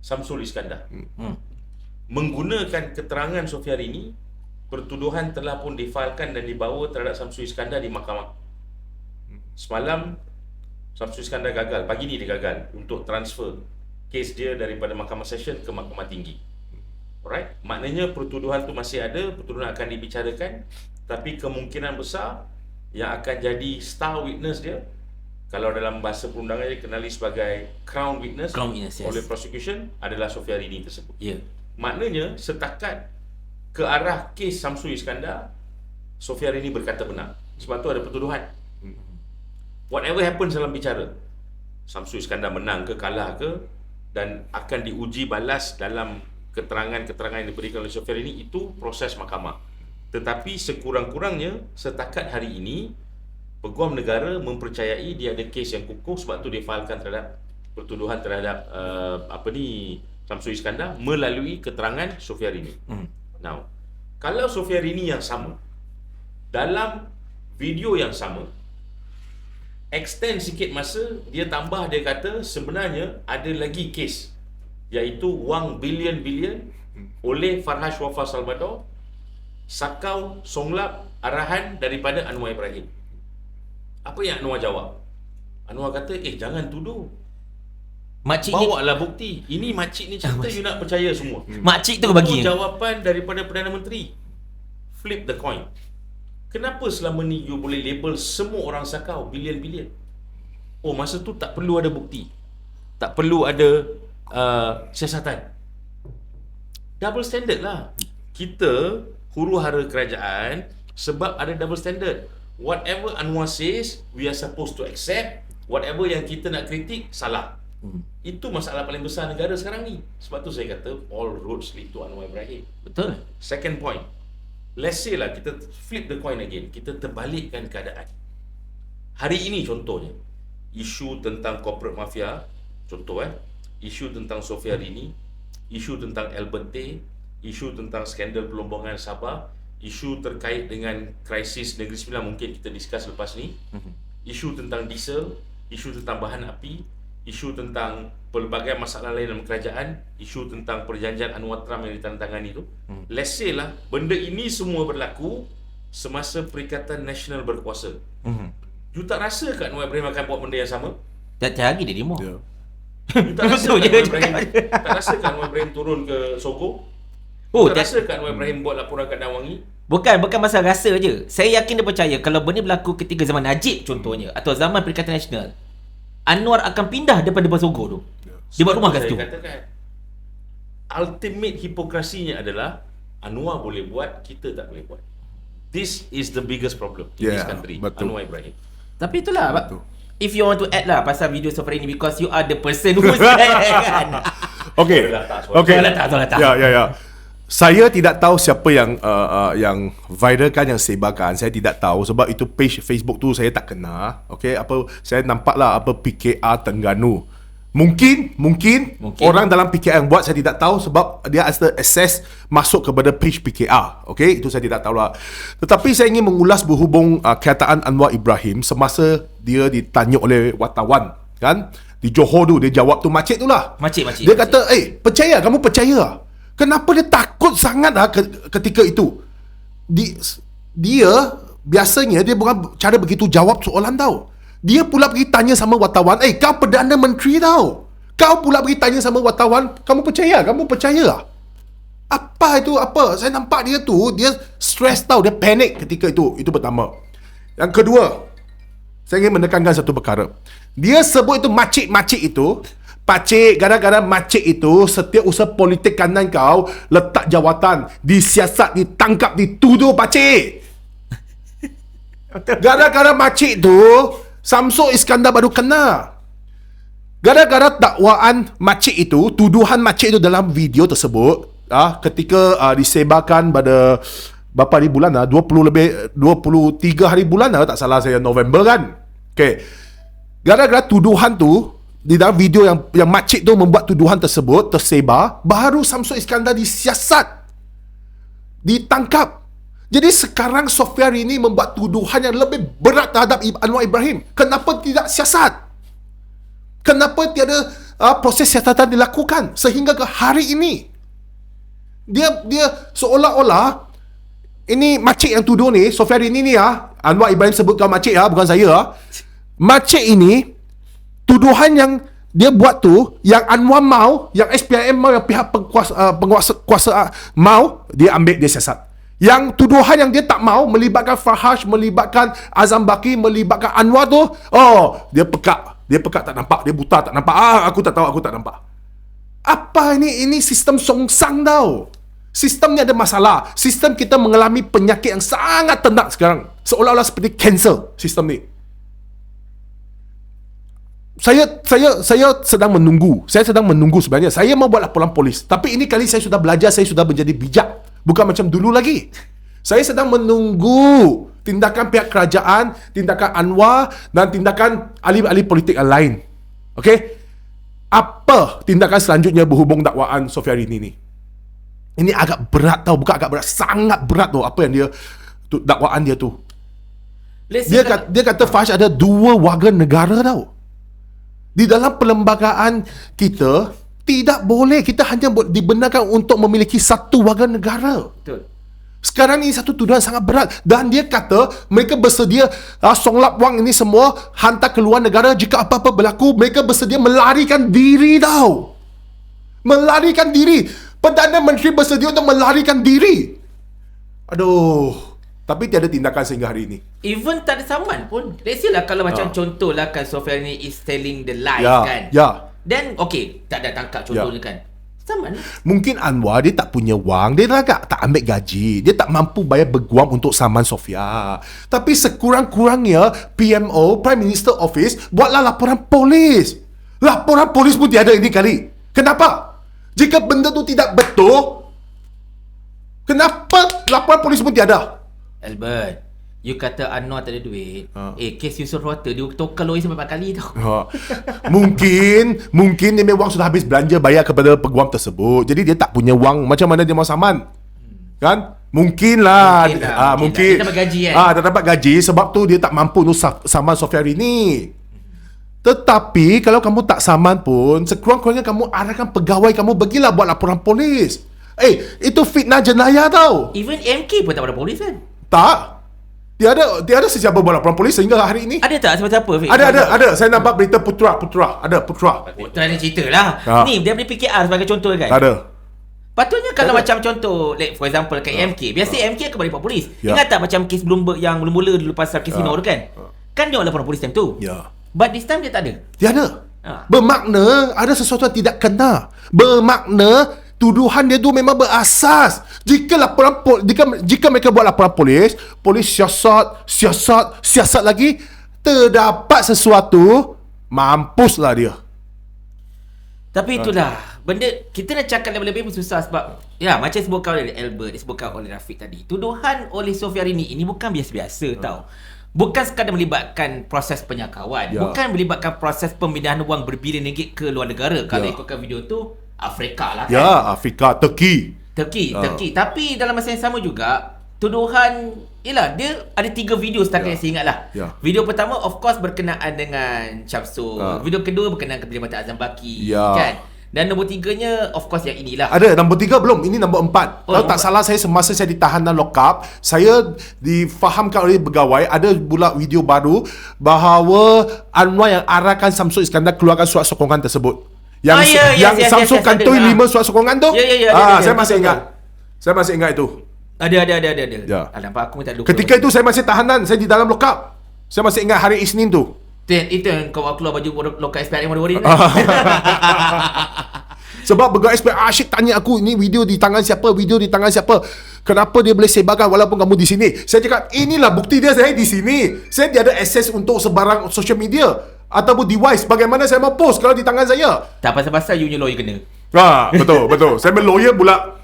C: Samsul Iskandar. menggunakan keterangan Sofiarini, pertuduhan telah pun difailkan dan dibawa terhadap Samsul Iskandar di mahkamah. Semalam Samsul Iskandar gagal, pagi ni dia gagal untuk transfer kes dia daripada mahkamah session ke mahkamah tinggi. Alright, maknanya pertuduhan tu masih ada, pertuduhan akan dibicarakan, tapi kemungkinan besar yang akan jadi star witness dia, kalau dalam bahasa perundangan dia kenali sebagai crown witness,
A: Yes.
C: oleh prosecution, adalah Sofiarini tersebut.
A: Ya.
C: Maknanya setakat ke arah kes Samsul Iskandar, Sofiarini berkata benar. Sebab tu ada pertuduhan. Whatever happens dalam bicara, Samsul Iskandar menang ke kalah ke, dan akan diuji balas dalam keterangan-keterangan yang diberikan oleh Sofiarini, itu proses mahkamah. Tetapi sekurang-kurangnya setakat hari ini, Peguam Negara mempercayai dia ada kes yang kukuh, sebab tu dia failkan terhadap pertuduhan terhadap Samsul Iskandar melalui keterangan Sofiarini. Now, kalau Sofiarini yang sama, dalam video yang sama, extend sikit masa, dia tambah, dia kata sebenarnya ada lagi kes, iaitu wang bilion-bilion oleh Farhaj Wafa Salvador, sakau songlap arahan daripada Anwar Ibrahim. Apa yang Anwar jawab? Anwar kata, jangan tuduh,
A: Makcik ni,
C: bawa lah bukti. Ini makcik ni cerita, you nak percaya semua.
A: makcik tu bagi.
C: Jawapan daripada Perdana Menteri. Flip the coin. Kenapa selama ni you boleh label semua orang sakau bilion-bilion? Oh, masa tu tak perlu ada bukti, tak perlu ada siasatan. Double standard lah. Kita huru-hara kerajaan sebab ada double standard. Whatever Anwar says, we are supposed to accept. Whatever yang kita nak kritik, salah. Itu masalah paling besar negara sekarang ni. Sebab tu saya kata all roads lead to Anwar Ibrahim.
A: Betul.
C: Second point, let's say lah kita flip the coin again, kita terbalikkan keadaan. Hari ini contohnya, isu tentang corporate mafia, contoh isu tentang Sofiarini, isu tentang Albert Tay, isu tentang skandal pelombongan Sabah, isu terkait dengan krisis Negeri Sembilan, mungkin kita discuss lepas ni, isu tentang diesel, isu tentang bahan api, isu tentang pelbagai masalah lain dalam kerajaan, isu tentang perjanjian Anwar Trump yang ditandatangani itu. Let's say lah, benda ini semua berlaku semasa Perikatan Nasional berkuasa. You tak rasa ke Anwar Ibrahim akan buat benda yang sama?
A: Tiap-tiap hari dia demo.
B: Ya.
C: You tak rasa
A: Betul
C: ke
A: je.
C: Anwar Ibrahim, tak rasa ke Anwar Ibrahim turun ke Sogo?
A: Oh,
C: Tak rasa ke Anwar Ibrahim buat laporan kat Dawangi?
A: Bukan masalah rasa je. Saya yakin dia percaya kalau benda berlaku ketika zaman Najib contohnya, atau zaman Perikatan Nasional, Anwar akan pindah daripada Basogo tu. Dia buat rumah kat situ.
C: Saya katakan, ultimate hipokrasinya adalah Anwar boleh buat, kita tak boleh buat. This is the biggest problem in this country.
B: Betul.
C: Anwar Ibrahim.
A: Tapi itulah,
B: Betul.
A: if you want to add lah pasal video Sofiarini, because you are the person who said kan.
B: Okay.
A: Soalan tak.
B: Ya. Saya tidak tahu siapa yang viralkan, yang sebarkan. Saya tidak tahu sebab itu page Facebook tu saya tak kenal. Okay, saya nampaklah PKR Terengganu. Mungkin orang dalam PKR yang buat, saya tidak tahu sebab dia ada access masuk kepada page PKR. Okay, itu saya tidak tahu lah. Tetapi saya ingin mengulas berhubung kataan Anwar Ibrahim semasa dia ditanya oleh wartawan, kan? Di Johor tu, dia jawab tu makcik tu lah.
A: Makcik.
B: Dia kata, kamu percaya? Kenapa dia takut sangat ketika itu? Dia biasanya dia bukan cara begitu jawab soalan tau. Dia pula pergi tanya sama wartawan, kau Perdana Menteri tau. Kau pula pergi tanya sama wartawan, kamu percaya? Apa itu? Saya nampak dia stress tau, dia panik ketika itu. Itu pertama. Yang kedua, saya ingin menekankan satu perkara. Dia sebut itu makcik itu, pakcik, gara-gara makcik itu setiap usaha politik kanan kau letak jawatan, disiasat, ditangkap, dituduh pakcik. Gara-gara makcik tu Samsul Iskandar baru kena. Gara-gara dakwaan makcik itu, tuduhan makcik itu dalam video tersebut, ketika disebarkan pada berapa hari bulan 23 hari bulan tak salah saya, November kan. Okay. Gara-gara tuduhan tu, di dalam video yang makcik tu membuat tuduhan tersebut tersebar, baru Samsul Iskandar disiasat, ditangkap. Jadi sekarang Sofiarini membuat tuduhan yang lebih berat terhadap Anwar Ibrahim. Kenapa tidak siasat? Kenapa tiada proses siasatan dilakukan sehingga ke hari ini? Dia seolah-olah ini makcik yang tuduh ni, Sofiarini ni Anwar Ibrahim sebut kau makcik bukan saya Makcik ini tuduhan yang dia buat tu, yang Anwar mau, yang SPIM mau, yang pihak penguasa mau, dia ambil, dia siasat. Yang tuduhan yang dia tak mau, melibatkan Farhash, melibatkan Azam Baki, melibatkan Anwar tu, dia pekak tak nampak, dia buta tak nampak. Aku tak tahu, aku tak nampak. Apa ini? Ini sistem songsang tau. Sistem ni ada masalah. Sistem kita mengalami penyakit yang sangat tenat sekarang. Seolah-olah seperti kanser sistem ni. Saya sedang menunggu. Saya sedang menunggu sebenarnya. Saya mau buat laporan polis. Tapi ini kali saya sudah belajar, saya sudah menjadi bijak. Bukan macam dulu lagi. Saya sedang menunggu tindakan pihak kerajaan, tindakan Anwar dan tindakan ahli-ahli politik yang lain. Okey? Apa tindakan selanjutnya berhubung dakwaan Sofiarini ni? Ini agak berat tau. Bukan agak berat, sangat berat tau apa yang dia dakwaan dia tu. Dia kata Farhash ada 2 warga negara tau. Di dalam perlembagaan kita tidak boleh, kita hanya dibenarkan untuk memiliki 1 warga negara.
A: Betul.
B: Sekarang ini satu tuduhan sangat berat. Dan dia kata mereka bersedia, Song Lap Wang ini semua hantar ke luar negara. Jika apa-apa berlaku, mereka bersedia melarikan diri tau. Melarikan diri. Perdana Menteri bersedia untuk melarikan diri. Aduh. Tapi tiada tindakan sehingga hari ini.
A: Even tak ada saman pun. Let's say lah kalau macam contohlah kan Sofiarini is telling the lies kan. Then okay, tak ada tangkap contohnya kan. Saman lah.
B: Mungkin Anwar dia tak punya wang, dia tak ambil gaji, dia tak mampu bayar berguam untuk saman Sofia. Tapi sekurang-kurangnya PMO, Prime Minister Office, buatlah laporan polis. Laporan polis pun tiada ini kali. Kenapa? Jika benda tu tidak betul, kenapa laporan polis pun tiada?
A: Albert, you kata Anwar tak ada duit. Kes Yusof Water dia tukar lawyer sampai 4 kali tau. Mungkin dia memang sudah habis belanja bayar kepada peguam tersebut. Jadi dia tak punya wang. Macam mana dia mau saman? Kan? Mungkin lah. Mungkin. Dia dapat gaji kan?
B: Dia dapat gaji sebab tu dia tak mampu untuk saman Sofiarini. Tetapi kalau kamu tak saman pun, sekurang-kurangnya kamu arahkan pegawai kamu, bagilah buat laporan polis. Itu fitnah jenayah tau.
A: Even MK pun tak pada polis kan?
B: Tak. Tiada sesiapa buat laporan polis sehingga hari ini.
A: Ada tak siapa-siapa?
B: Ada. Saya nampak berita Putra. Ada Putra.
A: Putra ni cerita lah. Ni dia beri PKR sebagai contoh kan?
B: Ada.
A: Patutnya kalau macam contoh, like for example kat MK, biasa MK akan bagi report polis. Ingat tak macam kes Bloomberg yang mula-mula dulu pasal kasino tu kan? Kan dia orang laporan polis time tu. But this time dia tak ada.
B: Tiada. Bermakna ada sesuatu yang tidak kena. Bermakna tuduhan dia tu memang berasas. Jika mereka buat laporan polis siasat lagi, terdapat sesuatu, mampuslah dia.
A: Tapi itulah benda kita nak cakap lebih-lebih pun susah sebab macam disebutkan oleh Albert, disebutkan oleh Rafiq tadi. Tuduhan oleh Sofiarini ini bukan biasa-biasa tau. Bukan sekadar melibatkan proses penyakawan, bukan melibatkan proses pemindahan wang berbilion ringgit ke luar negara. Kalau ikutkan video tu Afrika lah kan.
B: Afrika, Turki.
A: Tapi dalam masa yang sama juga tuduhan, dia ada 3 video setakat yang saya ingat lah. Video pertama of course berkenaan dengan Syamsul. Video kedua berkenaan keterlibatan Azam Baki kan. Dan nombor 3-nya of course yang inilah.
B: Ada nombor 3 belum? Ini nombor 4. Kalau tak salah saya, semasa saya ditahan dan lock up, saya difahamkan oleh pegawai ada pula video baru bahawa Anwar yang arahkan Syamsul Iskandar keluarkan surat sokongan tersebut. Yang Syamsul kantoi 5 surat sokongan tu. Saya masih ingat. Saya masih ingat itu.
A: Ada. Nampak aku tak lupa.
B: Ketika itu saya masih tahanan, saya di dalam lock up. Saya masih ingat hari Isnin tu.
A: Itu yang kau keluar baju lokal SPRM warna-warni ni.
B: Sebab pegawai SPRM asyik tanya aku, ini video di tangan siapa, kenapa dia boleh sebarkan walaupun kamu di sini. Saya cakap, inilah bukti dia, saya di sini. Saya tiada akses untuk sebarang social media ataupun device. Bagaimana saya mau post kalau di tangan saya?
A: Tak pasal-pasal you punya lawyer kena.
B: Betul. Saya punya lawyer pula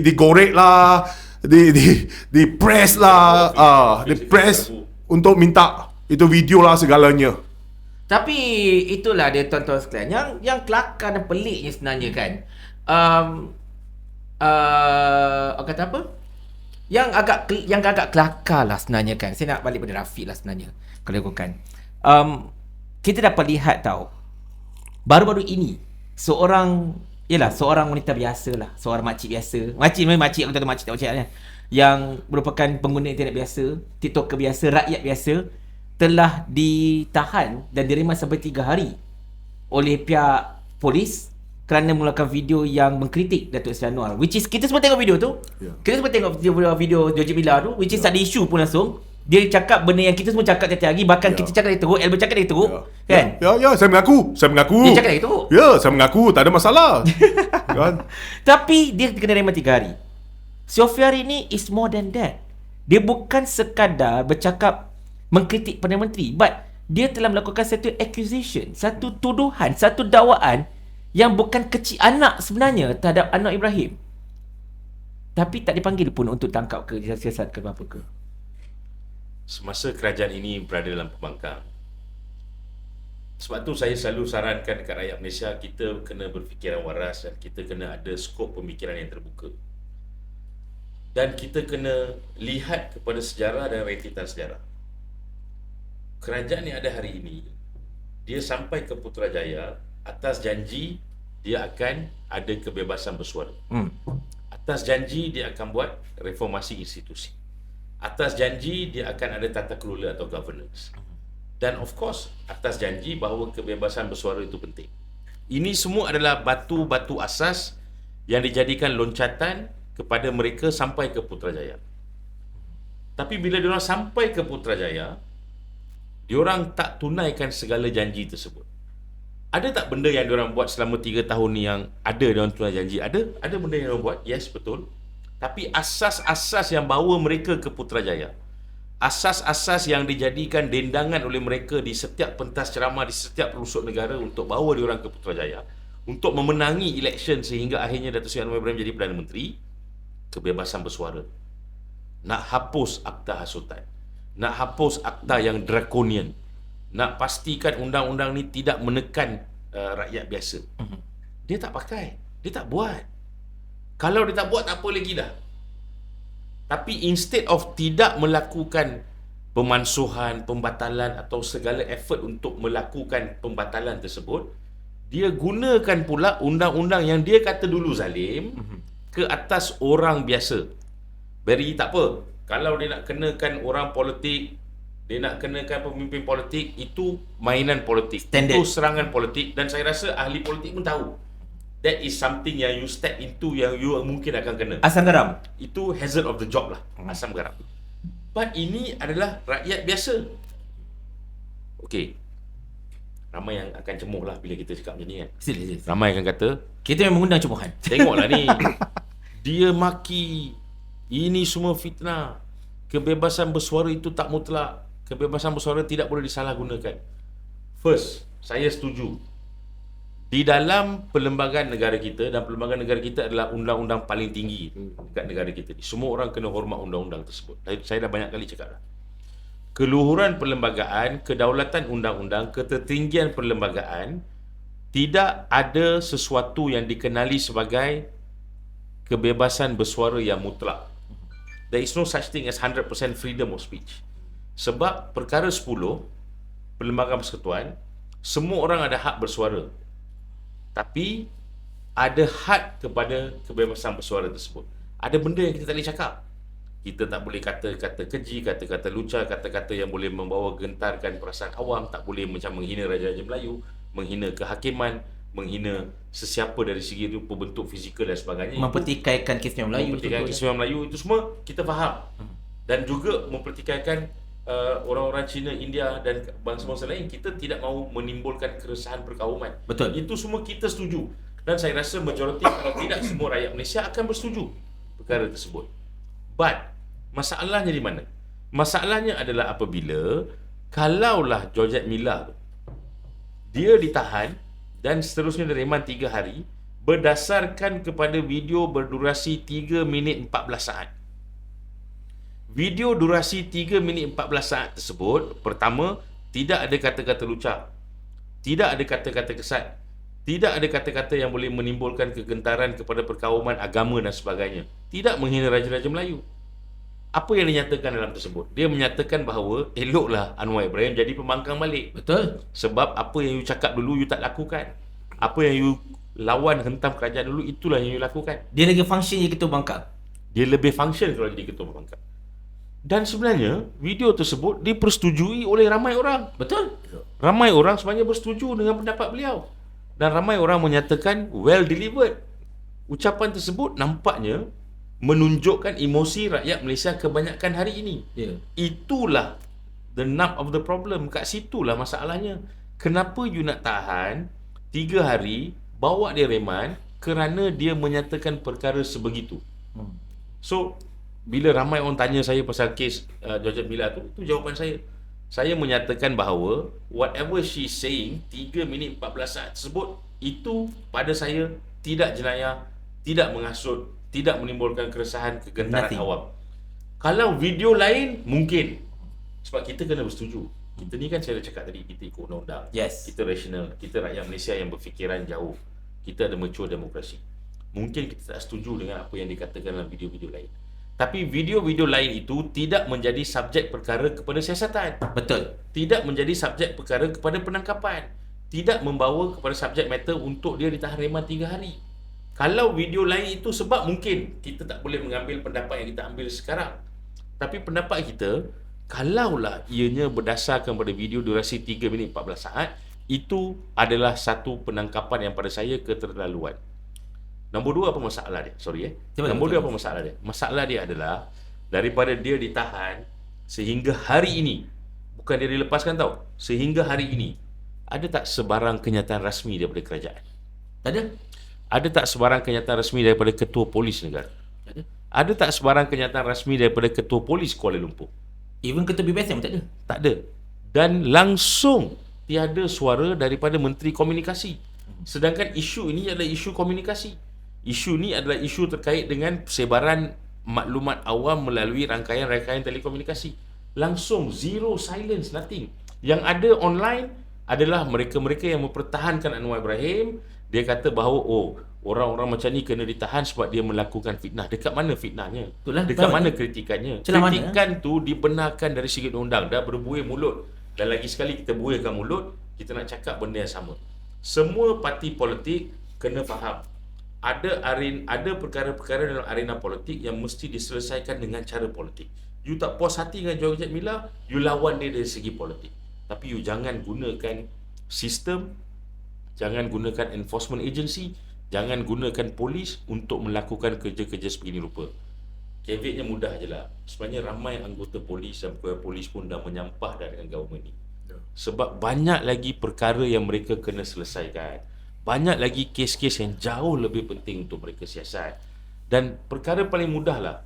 B: digorek lah, di press lah, di press untuk minta itu video lah segalanya.
A: Tapi itulah dia tuan-tuan sekalian. Yang kelakar dan peliknya sebenarnya kan. Kata apa? Yang agak kelakar lah sebenarnya kan. Saya nak balik pada Rafiq lah sebenarnya. Kalau ikutkan. Kita dapat lihat tau. Baru-baru ini seorang Yelah, seorang wanita biasa lah, seorang makcik biasa. Makcik aku tak tahu makcik tak makcik kan. Yang merupakan pengguna internet biasa, TikToker biasa, rakyat biasa, telah ditahan dan direman sampai 3 hari oleh pihak polis kerana mengeluarkan video yang mengkritik Datuk Seri Anwar. Which is, kita semua tengok video tu.
B: Yeah.
A: Kita semua tengok video George Milla tu, which is tak ada isu pun langsung. Dia cakap benda yang kita semua cakap tiap-tiap hari. Bahkan kita cakap dia teruk, Albert cakap dia teruk. Kan?
B: Ya, saya mengaku.
A: Dia cakap dia teruk.
B: Ya, saya mengaku, tak ada masalah. Kan?
A: Tapi dia kena reman 3 hari. Sofia ni is more than that. Dia bukan sekadar bercakap mengkritik Perdana Menteri, but dia telah melakukan satu accusation, satu tuduhan, satu dakwaan yang bukan kecil anak sebenarnya terhadap Anwar Ibrahim. Tapi tak dipanggil pun untuk tangkap ke siasat ke apa ke.
C: Semasa kerajaan ini berada dalam pembangkang. Sebab tu saya selalu sarankan dekat rakyat Malaysia, kita kena berfikiran waras dan kita kena ada skop pemikiran yang terbuka. Dan kita kena lihat kepada sejarah dan rentetan sejarah. Kerajaan yang ada hari ini, dia sampai ke Putrajaya atas janji dia akan ada kebebasan bersuara. Atas janji dia akan buat reformasi institusi. Atas janji dia akan ada tata kelola atau governance. Dan of course, atas janji bahawa kebebasan bersuara itu penting. Ini semua adalah batu-batu asas yang dijadikan loncatan kepada mereka sampai ke Putrajaya. Tapi bila diorang sampai ke Putrajaya, diorang tak tunaikan segala janji tersebut. Ada tak benda yang diorang buat selama 3 tahun ni yang ada diorang tunai janji? Ada benda yang diorang buat, yes, betul. Tapi asas-asas yang bawa mereka ke Putrajaya, asas-asas yang dijadikan dendangan oleh mereka di setiap pentas ceramah, di setiap pelosok negara untuk bawa diorang ke Putrajaya, untuk memenangi election sehingga akhirnya Datuk Seri Anwar Ibrahim jadi Perdana Menteri, kebebasan bersuara. Nak hapus akta hasutan, nak hapus akta yang drakonian, nak pastikan undang-undang ni tidak menekan rakyat biasa. Dia tak pakai, dia tak buat. Kalau dia tak buat, tak apa lagi dah. Tapi instead of tidak melakukan pemansuhan, pembatalan atau segala effort untuk melakukan pembatalan tersebut, dia gunakan pula undang-undang yang dia kata dulu zalim ke atas orang biasa. Beri tak apa. Kalau dia nak kenakan orang politik, dia nak kenakan pemimpin politik, itu mainan politik.
A: Standard.
C: Itu serangan politik, dan saya rasa ahli politik pun tahu. That is something yang you step into yang you mungkin akan kena.
A: Asam garam.
C: Itu hazard of the job lah. Asam garam. But ini adalah rakyat biasa. Okey. Ramai yang akan cemuh lah bila kita cakap macam ni kan.
A: Sila.
C: Ramai akan kata,
A: Kita memang mengundang cemuhan.
C: tengoklah ni, dia maki, ini semua fitnah. Kebebasan bersuara itu tak mutlak. Kebebasan bersuara tidak boleh disalahgunakan. First, saya setuju. Di dalam perlembagaan negara kita, dan perlembagaan negara kita adalah undang-undang paling tinggi dekat negara kita ni. Semua orang kena hormat undang-undang tersebut. Saya dah banyak kali cakap dah. Keluhuran perlembagaan, kedaulatan undang-undang, ketertinggian perlembagaan, tidak ada sesuatu yang dikenali sebagai kebebasan bersuara yang mutlak. There is no such thing as 100% freedom of speech. Sebab perkara 10 Perlembagaan Persekutuan, semua orang ada hak bersuara. Tapi ada had kepada kebebasan bersuara tersebut. Ada benda yang kita tak boleh cakap. Kita tak boleh kata-kata keji, kata-kata lucah, kata-kata yang boleh membawa gentarkan perasaan awam. Tak boleh macam menghina Raja-Raja Melayu, menghina kehakiman, menghina sesiapa dari segi rupa bentuk fizikal dan sebagainya.
A: Mempertikaikan kisah Melayu.
C: Mempertikaikan kisah Melayu, itu semua kita faham. Dan juga mempertikaikan orang-orang Cina, India dan bangsa-bangsa lain. Kita tidak mahu menimbulkan keresahan perkauman.
A: Betul.
C: Itu semua kita setuju. Dan saya rasa majoriti, kalau tidak semua rakyat Malaysia akan bersetuju perkara tersebut. But masalahnya di mana? Masalahnya adalah apabila kalaulah George Milla tu, dia ditahan dan seterusnya direman 3 hari berdasarkan kepada video berdurasi 3 minit 14 saat. Video durasi 3 minit 14 saat tersebut, pertama, tidak ada kata-kata lucah, tidak ada kata-kata kesat, tidak ada kata-kata yang boleh menimbulkan kegentaran kepada perkauman agama dan sebagainya, tidak menghina Raja-Raja Melayu. Apa yang dinyatakan dalam tersebut? Dia menyatakan bahawa eloklah Anwar Ibrahim jadi pembangkang balik.
A: Betul.
C: Sebab apa yang you cakap dulu you tak lakukan. Apa yang you lawan hentam kerajaan dulu, itulah yang you lakukan.
A: Dia lagi function je ketua bangkang.
C: Dia lebih function kalau jadi ketua pembangkang. Dan sebenarnya video tersebut dipersetujui oleh ramai orang.
A: Betul?
C: Ramai orang sebenarnya bersetuju dengan pendapat beliau. Dan ramai orang menyatakan well delivered. Ucapan tersebut nampaknya menunjukkan emosi rakyat Malaysia kebanyakan hari ini.
A: Ya.
C: Itulah the nub of the problem. Kat situlah masalahnya. Kenapa you nak tahan 3 hari, bawa dia reman kerana dia menyatakan perkara sebegitu. So, bila ramai orang tanya saya pasal kes Georgette Milla tu, itu jawapan saya. Saya menyatakan bahawa whatever she saying 3 minit 14 saat tersebut, itu pada saya tidak jenayah, tidak menghasut, tidak menimbulkan keresahan, kegentaran
A: Nothing.
C: awam. Kalau video lain, mungkin. Sebab kita kena bersetuju. Kita ni kan saya dah cakap tadi, kita ikut undang-undang.
A: Yes.
C: Kita rasional. Kita rakyat Malaysia yang berfikiran jauh. Kita ada mature demokrasi. Mungkin kita tak setuju dengan apa yang dikatakan dalam video-video lain. Tapi video-video lain itu tidak menjadi subjek perkara kepada siasatan.
A: Betul.
C: Tidak menjadi subjek perkara kepada penangkapan. Tidak membawa kepada subjek matter untuk dia ditahan reman 3 hari. Kalau video lain itu, sebab mungkin kita tak boleh mengambil pendapat yang kita ambil sekarang. Tapi pendapat kita, kalaulah ianya berdasarkan pada video durasi 3 minit 14 saat, itu adalah satu penangkapan yang pada saya keterlaluan. Nombor 2 apa masalah dia? Nombor 2 apa masalah dia? Masalah dia adalah daripada dia ditahan sehingga hari ini, bukan dia dilepaskan tau, sehingga hari ini, ada tak sebarang kenyataan rasmi daripada kerajaan?
A: Tak ada?
C: Ada tak sebarang kenyataan rasmi daripada ketua polis negara?
A: Tak ada.
C: Ada tak sebarang kenyataan rasmi daripada ketua polis Kuala Lumpur?
A: Even ketua BBSM pun tak ada.
C: Tak ada. Dan langsung tiada suara daripada Menteri Komunikasi. Sedangkan isu ini adalah isu komunikasi. Isu ni adalah isu terkait dengan persebaran maklumat awam melalui rangkaian-rangkaian telekomunikasi. Langsung zero silence, nothing. Yang ada online adalah mereka-mereka yang mempertahankan Anwar Ibrahim. Dia kata bahawa orang-orang macam ni kena ditahan sebab dia melakukan fitnah. Dekat mana fitnahnya?
A: Itulah,
C: Dekat
A: tahu
C: mana
A: tak?
C: kritikannya?
A: Celah mana?
C: Kritikan tu dibenarkan dari segi undang. Dah berbuih mulut. Dan lagi sekali kita buihkan mulut, kita nak cakap benda yang sama. Semua parti politik kena faham. Ada perkara-perkara dalam arena politik yang mesti diselesaikan dengan cara politik. You tak puas hati dengan Georgette Milla, you lawan dia dari segi politik. Tapi you jangan gunakan sistem, jangan gunakan enforcement agency, jangan gunakan polis untuk melakukan kerja-kerja sebegini rupa. Caveatnya mudah je lah. Sebenarnya ramai anggota polis dan pegawai polis pun dah menyampah dah dengan government ni. Sebab banyak lagi perkara yang mereka kena selesaikan. Banyak lagi kes-kes yang jauh lebih penting untuk mereka siasat. Dan perkara paling mudah lah,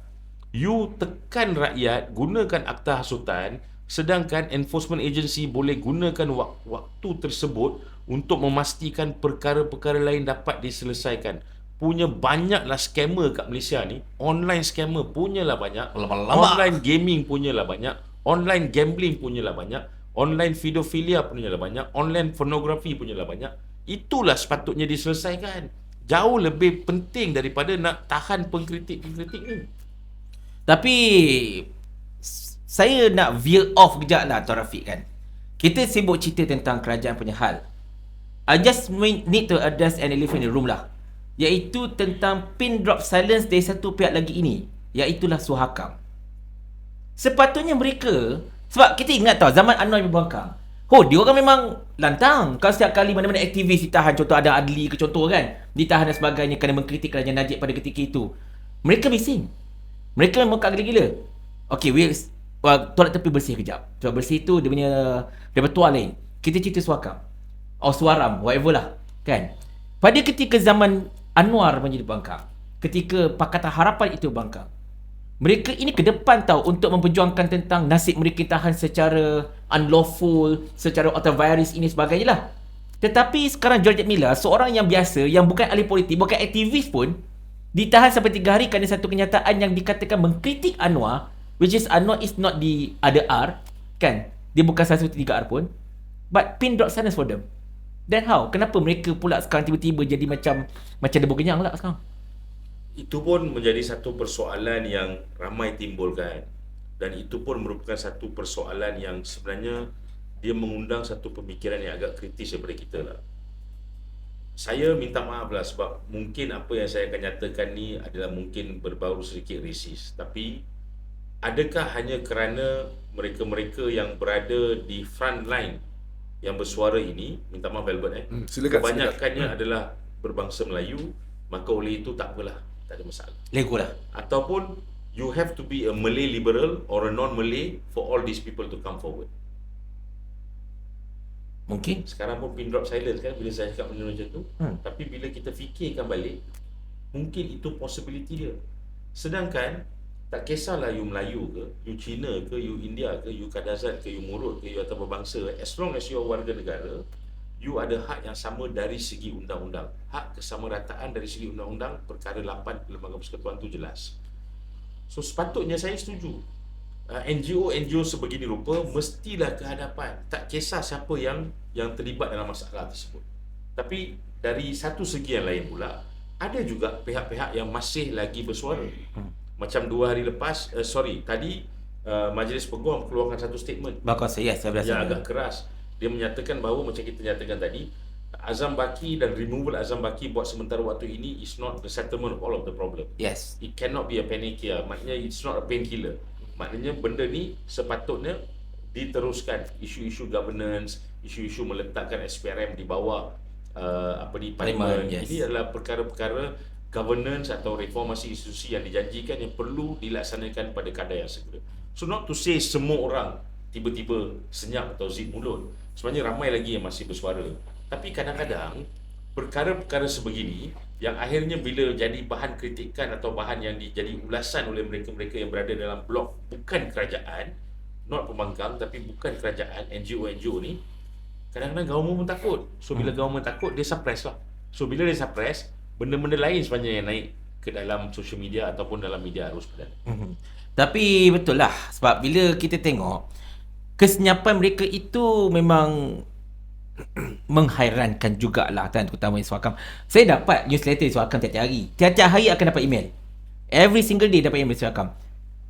C: you tekan rakyat gunakan akta hasutan, sedangkan enforcement agency boleh gunakan waktu tersebut untuk memastikan perkara-perkara lain dapat diselesaikan. Punya banyaklah scammer kat Malaysia ni. Online scammer punyalah banyak.
A: Lama-lama.
C: Online gaming punyalah banyak. Online gambling punyalah banyak. Online pedophilia punyalah banyak. Online pornografi punyalah banyak. Itulah sepatutnya diselesaikan. Jauh lebih penting daripada nak tahan pengkritik-pengkritik ni.
A: Tapi saya nak veer off kejap lah Tuan Rafiq kan. Kita sibuk cerita tentang kerajaan punya hal. I just need to address an elephant in the room lah. Iaitu tentang pin drop silence dari satu pihak lagi ini. Iaitulah Suhakam. Sepatutnya mereka, sebab kita ingat tau zaman Anwar Ibrahim, dia orang memang lantang. Kalau setiap kali mana-mana aktivis ditahan, contoh ada Adli ke contoh kan, ditahan dan sebagainya kerana mengkritik kerajaan Najib pada ketika itu, mereka bising. Mereka memang muka gila-gila. Okay, tolak tepi bersih kejap. Sebab bersih tu dia punya repertoire lain. Kita cerita Suhakam, Suaram, whatever lah kan. Pada ketika zaman Anwar menjadi bangkang, ketika Pakatan Harapan itu bangkang, mereka ini ke depan tau untuk memperjuangkan tentang nasib mereka tahan secara unlawful, secara autovirus ini sebagainya lah. Tetapi sekarang Georgette Milla, seorang yang biasa, yang bukan ahli politik, bukan aktivis pun, ditahan sampai 3 hari kerana satu kenyataan yang dikatakan mengkritik Anwar, which is Anwar is not the other R, kan? Dia bukan salah satu 3R pun. But pin drop silence for them. Then how? Kenapa mereka pula sekarang tiba-tiba jadi macam debu kenyang lah sekarang?
C: Itu pun menjadi satu persoalan yang ramai timbulkan. Dan itu pun merupakan satu persoalan yang sebenarnya dia mengundang satu pemikiran yang agak kritis daripada kita lah. saya minta maaf lah sebab mungkin apa yang saya akan nyatakan ni adalah mungkin berbau sedikit resis, tapi adakah hanya kerana mereka-mereka yang berada di front line yang bersuara ini, minta maaf Albert
B: silakan,
C: kebanyakannya adalah berbangsa Melayu, maka oleh itu tak apalah, tak ada masalah.
A: Lego lah.
C: Ataupun you have to be a Malay liberal or a non-Malay for all these people to come forward.
A: Mungkin.
C: Sekarang pun pin drop silence kan bila saya cakap benda macam tu. Tapi bila kita fikirkan balik, mungkin itu possibility dia. Sedangkan tak kisahlah you Melayu ke, you Cina ke, you India ke, you Kadazan ke, you Murut ke, you atau berbangsa, as long as you are warga negara, you ada hak yang sama dari segi undang-undang. Hak kesamarataan dari segi undang-undang, perkara 8 Lembaga Persekutuan tu jelas. So sepatutnya saya setuju. NGO sebegini rupa mestilah ke hadapan, tak kisah siapa yang terlibat dalam masalah tersebut. Tapi dari satu segi yang lain pula, ada juga pihak-pihak yang masih lagi bersuara. Macam 2 hari lepas, tadi Majlis Peguam keluarkan satu statement
A: Bakal saya
C: yang agak keras. Dia menyatakan bahawa macam kita nyatakan tadi, Azam Baki dan removal Azam Baki buat sementara waktu ini is not the settlement of all of the problem.
A: Yes.
C: It cannot be a painkiller. Maknanya it's not a painkiller. Maknanya benda ni sepatutnya diteruskan. Isu-isu governance, isu-isu meletakkan SPRM di bawah parlimen.
A: Yes.
C: Ini adalah perkara-perkara governance atau reformasi institusi yang dijanjikan yang perlu dilaksanakan pada kadar yang segera. So not to say semua orang tiba-tiba senyap atau zip mulut. Sebenarnya ramai lagi yang masih bersuara. Tapi kadang-kadang perkara-perkara sebegini yang akhirnya bila jadi bahan kritikan atau bahan yang jadi ulasan oleh mereka-mereka yang berada dalam blok bukan kerajaan, not pembangkang tapi bukan kerajaan, NGO ni, kadang-kadang government pun takut. So bila government takut, dia suppress lah. So bila dia suppress, benda-benda lain sebenarnya yang naik ke dalam social media ataupun dalam media arus perdana.
A: Tapi betul lah, sebab bila kita tengok kesenyapan mereka itu memang menghairankan jugalah kan, terutama Iswakam. Saya dapat newsletter Iswakam tiap-tiap hari. Tiap-tiap hari akan dapat email. Every single day dapat email Iswakam.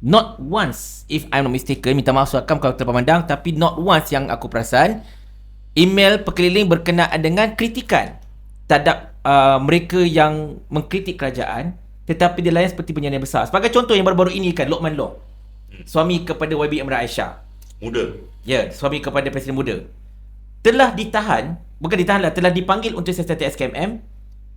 A: Not once, if I'm not mistaken, minta maaf Iswakam kalau terpandang, tapi not once yang aku perasan email perkeliling berkenaan dengan kritikan terhadap mereka yang mengkritik kerajaan, tetapi dia lain seperti penyanyi besar. Sebagai contoh yang baru-baru ini kan, Lokman Law, suami kepada YB Emrah Aisyah.
C: Muda.
A: Ya, suami kepada Presiden muda. Telah ditahan, bukan ditahan lah, telah dipanggil untuk siasatan SKMM.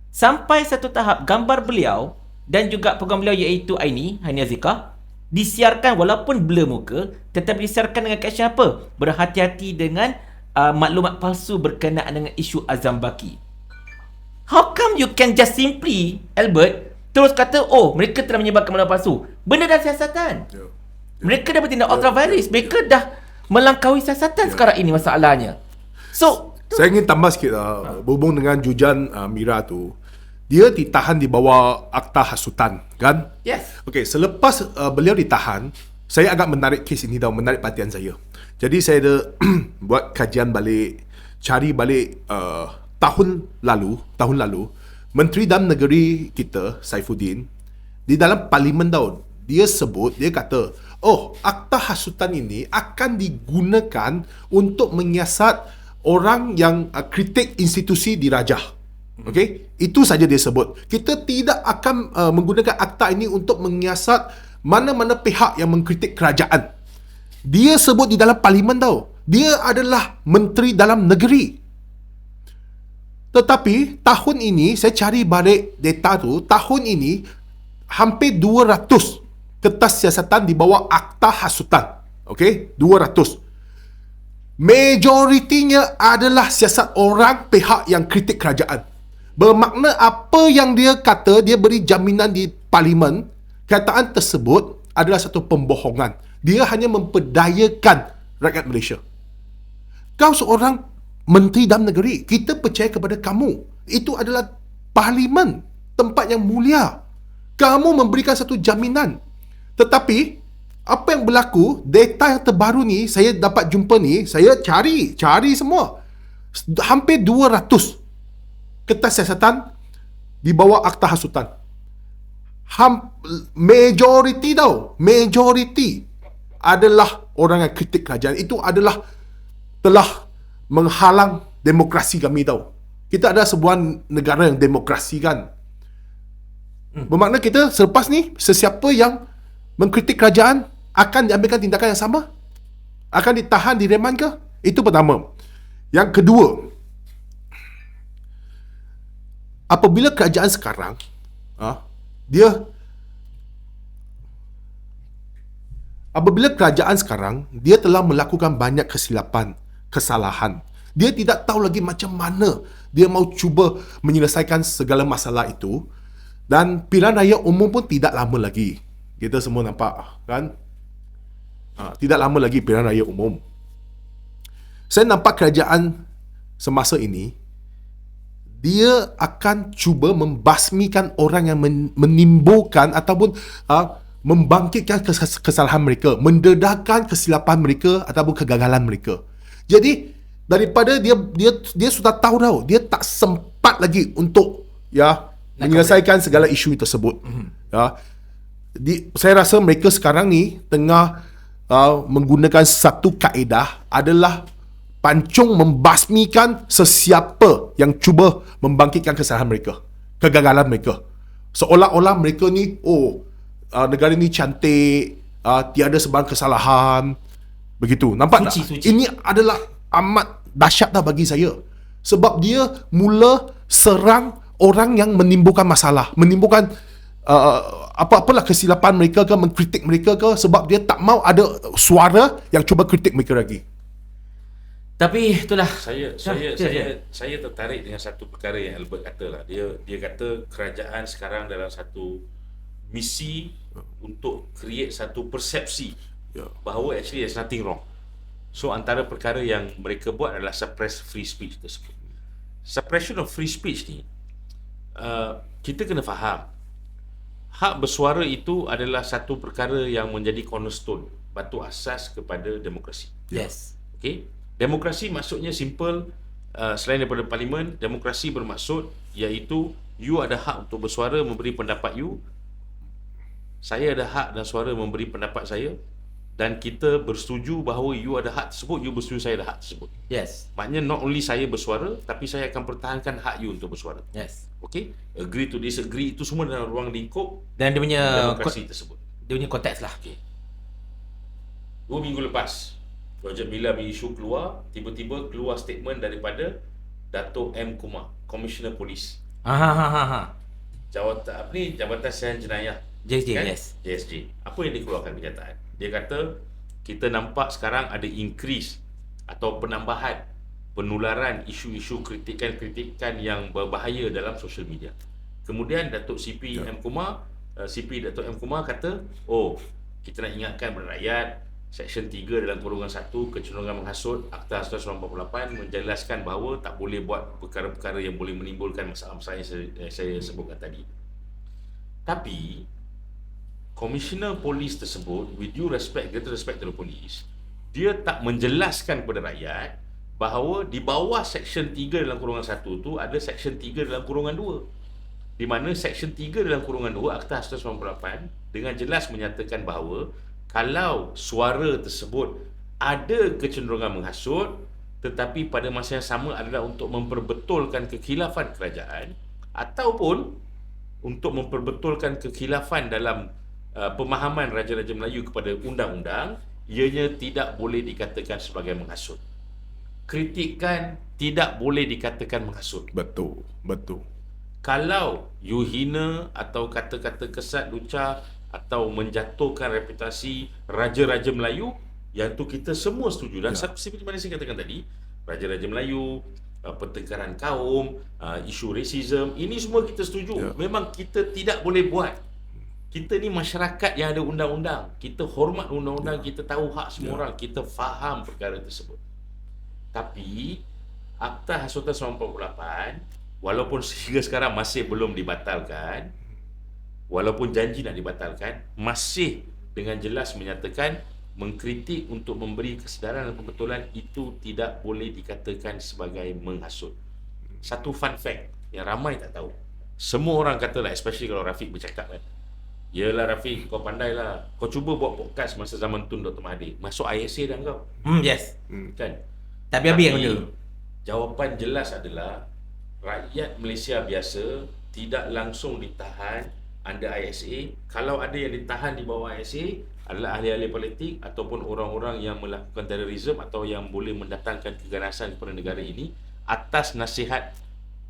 A: Sampai satu tahap gambar beliau dan juga program beliau iaitu Aini, Haini Azikah, disiarkan walaupun blur muka, tetapi disiarkan dengan caption apa? Berhati-hati dengan maklumat palsu berkenaan dengan isu Azam Baki. How come you can just simply, Albert, terus kata, oh, mereka telah menyebarkan maklumat palsu? Benda dah siasatan. Mereka dah bertindak ultra virus. Mereka dah melangkaui siasatan sekarang ini masalahnya. So,
B: saya ingin tambah sikit berhubung dengan Jujan Mira tu. Dia ditahan di bawah akta hasutan, kan?
A: yes.
B: Okey, selepas beliau ditahan, saya agak menarik kes ini dah, menarik perhatian saya. Jadi saya ada buat kajian balik, cari balik tahun lalu, Menteri Dalam Negeri kita, Saifuddin, di dalam parlimen tau, dia kata, oh, akta hasutan ini akan digunakan untuk menyiasat orang yang kritik institusi dirajah. Okey, itu saja dia sebut. Kita tidak akan menggunakan akta ini untuk menyiasat mana-mana pihak yang mengkritik kerajaan. Dia sebut di dalam parlimen tau. Dia adalah Menteri Dalam Negeri. Tetapi tahun ini saya cari balik data tu, tahun ini hampir 200 kertas siasatan di bawah akta hasutan. Okey, 200. Majoritinya adalah siasat orang pihak yang kritik kerajaan. Bermakna apa yang dia kata, dia beri jaminan di parlimen, kataan tersebut adalah satu pembohongan. Dia hanya memperdayakan rakyat Malaysia. Kau seorang Menteri Dalam Negeri, kita percaya kepada kamu. Itu adalah parlimen, tempat yang mulia. Kamu memberikan satu jaminan. Tetapi apa yang berlaku, data yang terbaru ni, saya dapat jumpa ni, saya cari semua. Hampir 200 kertas siasatan di bawah akta hasutan. Majority adalah orang yang kritik kerajaan. Itu adalah telah menghalang demokrasi kami tau. Kita ada sebuah negara yang demokrasi kan. Bermakna kita selepas ni, sesiapa yang mengkritik kerajaan akan diambilkan tindakan yang sama? Akan ditahan, direman ke? Itu pertama. Yang kedua, apabila kerajaan sekarang dia telah melakukan banyak kesalahan. Dia tidak tahu lagi macam mana dia mau cuba menyelesaikan segala masalah itu, dan pilihan raya umum pun tidak lama lagi. Kita semua nampak kan? Tidak lama lagi pilihan raya umum. Saya nampak kerajaan semasa ini dia akan cuba membasmikan orang yang menimbulkan ataupun membangkitkan kesalahan mereka, mendedahkan kesilapan mereka ataupun kegagalan mereka. Jadi daripada dia sudah tahu dia tak sempat lagi untuk menyelesaikan segala isu tersebut. Saya rasa mereka sekarang ni tengah menggunakan satu kaedah adalah pancung membasmikan sesiapa yang cuba membangkitkan kesalahan mereka, kegagalan mereka. Seolah-olah mereka ni negara ni cantik, tiada sebarang kesalahan. Begitu. Nampak tak? Ini adalah amat dahsyat bagi saya. Sebab dia mula serang orang yang menimbulkan masalah, menimbulkan apa-apalah kesilapan mereka ke, mengkritik mereka ke, sebab dia tak mau ada suara yang cuba kritik mereka lagi.
A: Tapi itulah
C: Saya tertarik dengan satu perkara yang Albert kata lah. Dia kata kerajaan sekarang dalam satu misi untuk create satu persepsi bahawa actually there's nothing wrong. So antara perkara yang mereka buat adalah suppress free speech tersebut. Suppression of free speech ni, kita kena faham, hak bersuara itu adalah satu perkara yang menjadi cornerstone, batu asas kepada demokrasi.
A: Yes.
C: Okay? Demokrasi maksudnya simple, selain daripada parlimen, demokrasi bermaksud iaitu you ada hak untuk bersuara, memberi pendapat you. Saya ada hak dan suara memberi pendapat saya, dan kita bersetuju bahawa you ada hak tersebut, you bersetuju saya ada hak tersebut.
A: Yes.
C: Maknanya not only saya bersuara, tapi saya akan pertahankan hak you untuk bersuara.
A: Yes.
C: Okay? Agree to disagree, itu semua dalam ruang lingkup
A: Dan dia punya
C: demokrasi tersebut.
A: Dia punya konteks lah.
C: Okay. 2 minggu lepas, Projek Bila isu keluar, tiba-tiba keluar statement daripada Dato' M. Kumar, Komisioner Polis. Jabatan Siaran Jenayah.
A: JSJ,
C: kan?
A: yes.
C: JSJ. Apa yang dikeluarkan kenyataan? Dia kata, kita nampak sekarang ada increase atau penambahan penularan isu-isu kritikan-kritikan yang berbahaya dalam social media. Kemudian Datuk CP M. Kumar, Datuk M. Kumar kata, kita nak ingatkan kepada rakyat, Seksyen 3 dalam kurungan 1 kecenderungan menghasut Akta 1998 menjelaskan bahawa tak boleh buat perkara-perkara yang boleh menimbulkan masalah-masalah yang saya sebutkan tadi. Tapi Komisioner Polis tersebut, with due respect, greater respect to the police, dia tak menjelaskan kepada rakyat bahawa di bawah Seksyen 3 dalam kurungan 1 tu ada Seksyen 3 dalam kurungan 2, di mana Seksyen 3 dalam kurungan 2 Akta 1998 dengan jelas menyatakan bahawa kalau suara tersebut ada kecenderungan menghasut, tetapi pada masa yang sama adalah untuk memperbetulkan kekhilafan kerajaan ataupun untuk memperbetulkan kekhilafan dalam pemahaman Raja-Raja Melayu kepada undang-undang, ianya tidak boleh dikatakan sebagai menghasut. Kritikan tidak boleh dikatakan menghasut.
B: Betul.
C: Kalau you hina atau kata-kata kesat, lucah atau menjatuhkan reputasi Raja-Raja Melayu, yang tu kita semua setuju. Dan seperti mana saya katakan tadi, Raja-Raja Melayu, pertengkaran kaum, isu rasism, ini semua kita setuju. Memang kita tidak boleh buat. Kita ni masyarakat yang ada undang-undang, kita hormat undang-undang, kita tahu hak semua orang, kita faham perkara tersebut. Tapi Akta Hasutan 1998 walaupun sehingga sekarang masih belum dibatalkan, walaupun janji nak dibatalkan, masih dengan jelas menyatakan mengkritik untuk memberi kesedaran dan kebetulan itu tidak boleh dikatakan sebagai menghasut. Satu fun fact yang ramai tak tahu, semua orang katalah, especially kalau Rafiq bercakap kan, yelah Rafiq, kau pandai lah, kau cuba buat podcast masa zaman Tun Dr. Mahathir, masuk ISA dah kau.
A: Yes.
C: Kan?
A: Tapi habis yang benda.
C: Jawapan jelas adalah rakyat Malaysia biasa tidak langsung ditahan under ISA. Kalau ada yang ditahan di bawah ISA adalah ahli-ahli politik ataupun orang-orang yang melakukan terorisme atau yang boleh mendatangkan keganasan kepada negara ini atas nasihat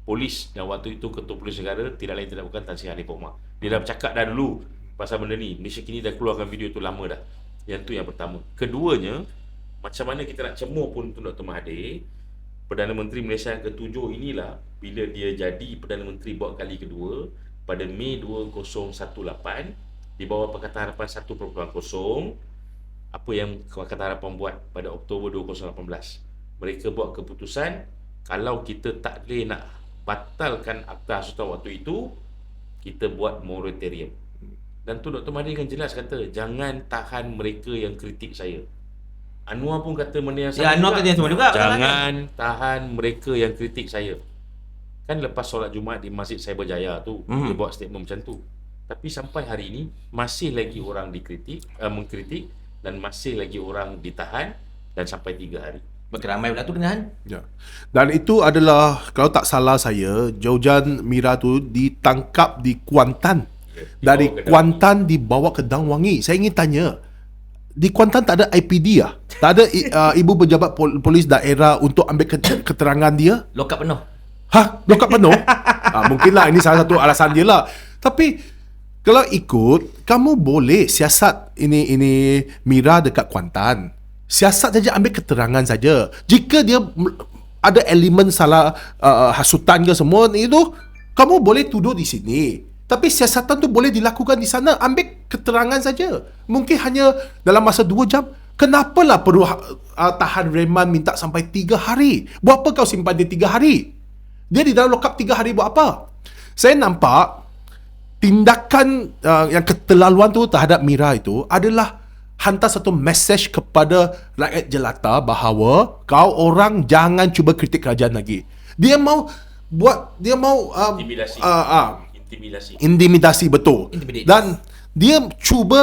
C: polis, dan waktu itu Ketua Polis Negara tidak lain tidak bukan Tan Sri Harifah Umar. Dia dah bercakap dah dulu pasal benda ni. Malaysia kini dah keluarkan video tu lama dah. Yang tu yang pertama. Keduanya, macam mana kita nak cemur pun untuk Dr. Mahathir, Perdana Menteri Malaysia yang ke-7 inilah bila dia jadi Perdana Menteri buat kali kedua pada Mei 2018 di bawah Pakatan Harapan 1.0, apa yang Pakatan Harapan buat pada Oktober 2018. Mereka buat keputusan kalau kita tak boleh nak batalkan Akta Sultan waktu itu, kita buat moratorium. Dan tu Dr. Mahathir kan jelas kata, jangan tahan mereka yang kritik saya. Anwar pun kata benda yang sama.
A: Ya, Anwar kata yang sama juga.
C: Jangan tahan mereka yang kritik saya. Kan lepas solat Jumaat di Masjid Cyberjaya tu, dia buat statement macam tu. Tapi sampai hari ini masih lagi orang dikritik, mengkritik, dan masih lagi orang ditahan, dan sampai 3 hari.
A: Berkeramai pula tu dengan.
B: Ya. Dan itu adalah, kalau tak salah saya, Jaujan Mira tu ditangkap di Kuantan.
C: Ya,
B: Dari
C: dibawa ke
B: Kuantan dibawa ke Dangwangi. Saya ingin tanya, di Kuantan tak ada IPD ah? Tak ada ibu pejabat polis daerah untuk ambil keterangan dia?
A: Lokap penuh.
B: Hah? Lokap penuh? Mungkinlah ini salah satu alasan dia lah. Tapi kalau ikut, kamu boleh siasat ini Mira dekat Kuantan. Siasat saja, ambil keterangan saja. Jika dia ada elemen salah hasutan ke semua itu, kamu boleh tuduh di sini. Tapi siasatan tu boleh dilakukan di sana. Ambil keterangan saja. Mungkin hanya dalam masa 2 jam. Kenapalah perlu tahan reman minta sampai 3 hari? Buat apa kau simpan dia 3 hari? Dia di dalam lokap 3 hari buat apa? Saya nampak tindakan yang keterlaluan tu terhadap Mira itu adalah hantar satu mesej kepada rakyat jelata bahawa kau orang jangan cuba kritik kerajaan lagi. Dia mau
C: Intimidasi.
B: Intimidasi, betul.
A: Intimidate.
B: Dan dia cuba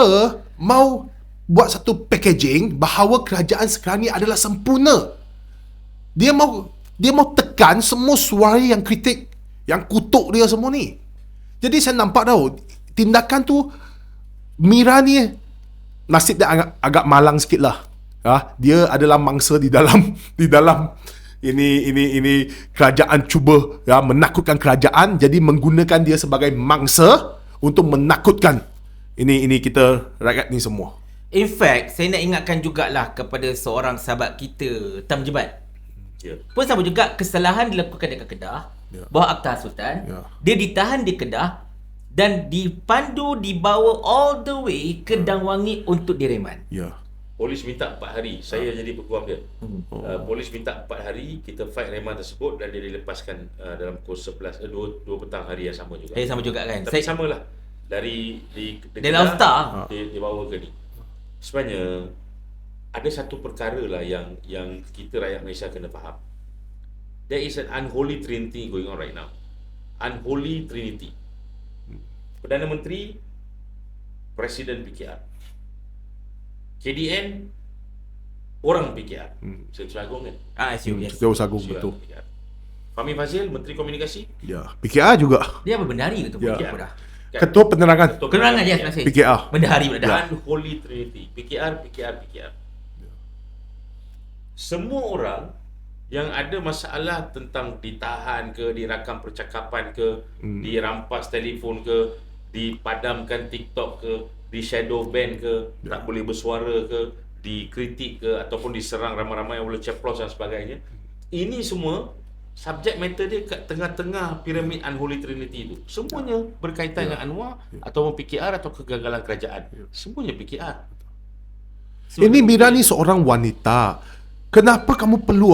B: mau buat satu packaging bahawa kerajaan sekarang ni adalah sempurna. Dia mau tekan semua suara yang kritik, yang kutuk dia semua ni. Jadi saya nampak tau, tindakan tu Mira ni nasib dia agak malang sikit lah. Dia adalah mangsa di dalam ini kerajaan cuba menakutkan kerajaan, jadi menggunakan dia sebagai mangsa untuk menakutkan ini kita rakyat ni semua.
A: In fact, saya nak ingatkan jugalah kepada seorang sahabat kita, Tam Jebat.
C: Ya.
A: Pun sama juga kesalahan dilakukan dekat Kedah, bawah Akta Sultan. Dia ditahan di Kedah dan dipandu, dibawa all the way ke Dangwangi untuk direman.
B: Ya.
C: Polis minta 4 hari. Saya jadi peguam dia. Polis minta 4 hari, kita fight reman tersebut dan dia dilepaskan dalam pukul 11 2 petang hari yang sama juga.
A: Sama juga kan.
C: Tapi samalah. Dari
A: Dalam Star
C: dia bawa ke ni. Sebenarnya ada satu perkara lah yang kita rakyat Malaysia kena faham. There is an unholy trinity going on right now. Unholy trinity. Perdana Menteri, Presiden PKR. KDN, orang PKR. Ketua Agung kan?
A: SU, yes.
B: Ketua Agung, betul.
C: PKR. Fahmi Fazil, Menteri Komunikasi.
B: Ya, PKR juga.
A: Dia apa bendahari ke tu?
B: Ya.
A: PKR dah.
B: Ketua Penerangan.
A: Kenerangan, yes, masih.
B: PKR.
A: Bendahari pula dah.
C: Unholy trinity. PKR. Semua orang yang ada masalah tentang ditahan ke, dirakam percakapan ke, dirampas telefon ke, dipadamkan TikTok ke, di shadow ban ke, tak boleh bersuara ke, dikritik ke, ataupun diserang ramai-ramai yang boleh ceplos dan sebagainya. Ini semua subject matter dia kat tengah-tengah piramid unholy trinity itu. Semuanya berkaitan dengan Anwar ataupun PKR atau kegagalan kerajaan. Semuanya PKR.
B: Ini Mira ni seorang wanita. Kenapa kamu perlu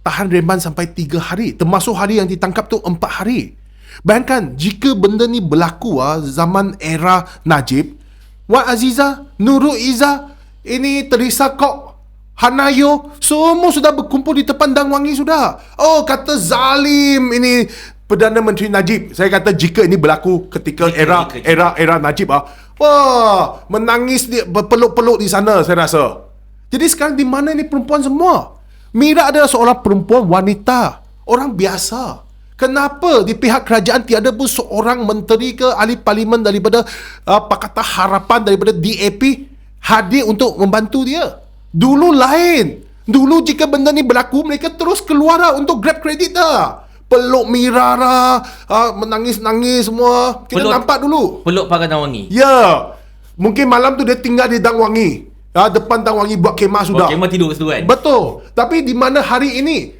B: tahan reman sampai 3 hari? Termasuk hari yang ditangkap tu 4 hari. Bayangkan jika benda ni berlaku zaman era Najib, Wan Aziza, Nurul Izzah, ini Teresa Kok, Hanayo, semua sudah berkumpul di depan Dangwangi sudah. Oh, kata zalim ini Perdana Menteri Najib. Saya kata jika ini berlaku ketika era Najib wah, menangis dia berpeluk-peluk di sana saya rasa. Jadi sekarang di mana ni perempuan semua? Mira adalah seorang perempuan wanita, orang biasa. Kenapa di pihak kerajaan tiada pun seorang menteri ke ahli parlimen daripada Pakatan Harapan, daripada DAP hadir untuk membantu dia? Dulu lain. Dulu jika benda ni berlaku, mereka terus keluar untuk grab kredit dah. Peluk Mira lah, menangis-nangis semua. Kita nampak dulu.
A: Peluk Pagar Dangwangi.
B: Ya. Mungkin malam tu dia tinggal di Dangwangi. Depan Dangwangi buat kemah sudah.
A: Kemah tidur kat situ kan?
B: Betul. Tapi di mana hari ini?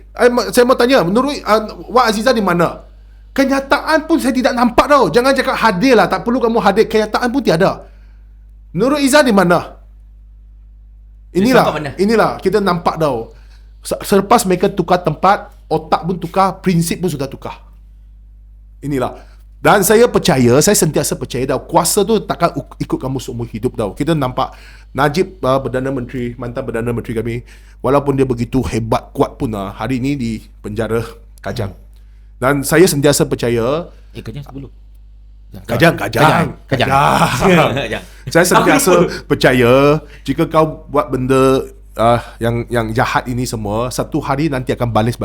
B: Saya mau tanya, menurut Wak Aziza di mana? Kenyataan pun saya tidak nampak tau. Jangan cakap hadir lah, tak perlu kamu hadir. Kenyataan pun tiada. Menurut Izzah di mana? Inilah kita nampak tau. Selepas mereka tukar tempat, otak pun tukar, prinsip pun sudah tukar. Inilah. Dan saya sentiasa percaya tau, kuasa tu takkan ikut kamu seumur hidup tau. Kita nampak Najib, mantan Perdana Menteri kami, walaupun dia begitu hebat, kuat pun hari ini di penjara Kajang. Dan saya sentiasa percaya
A: Kajang sebelum
B: Kajang. Saya sentiasa percaya jika kau buat benda yang jahat ini semua, satu hari nanti akan balik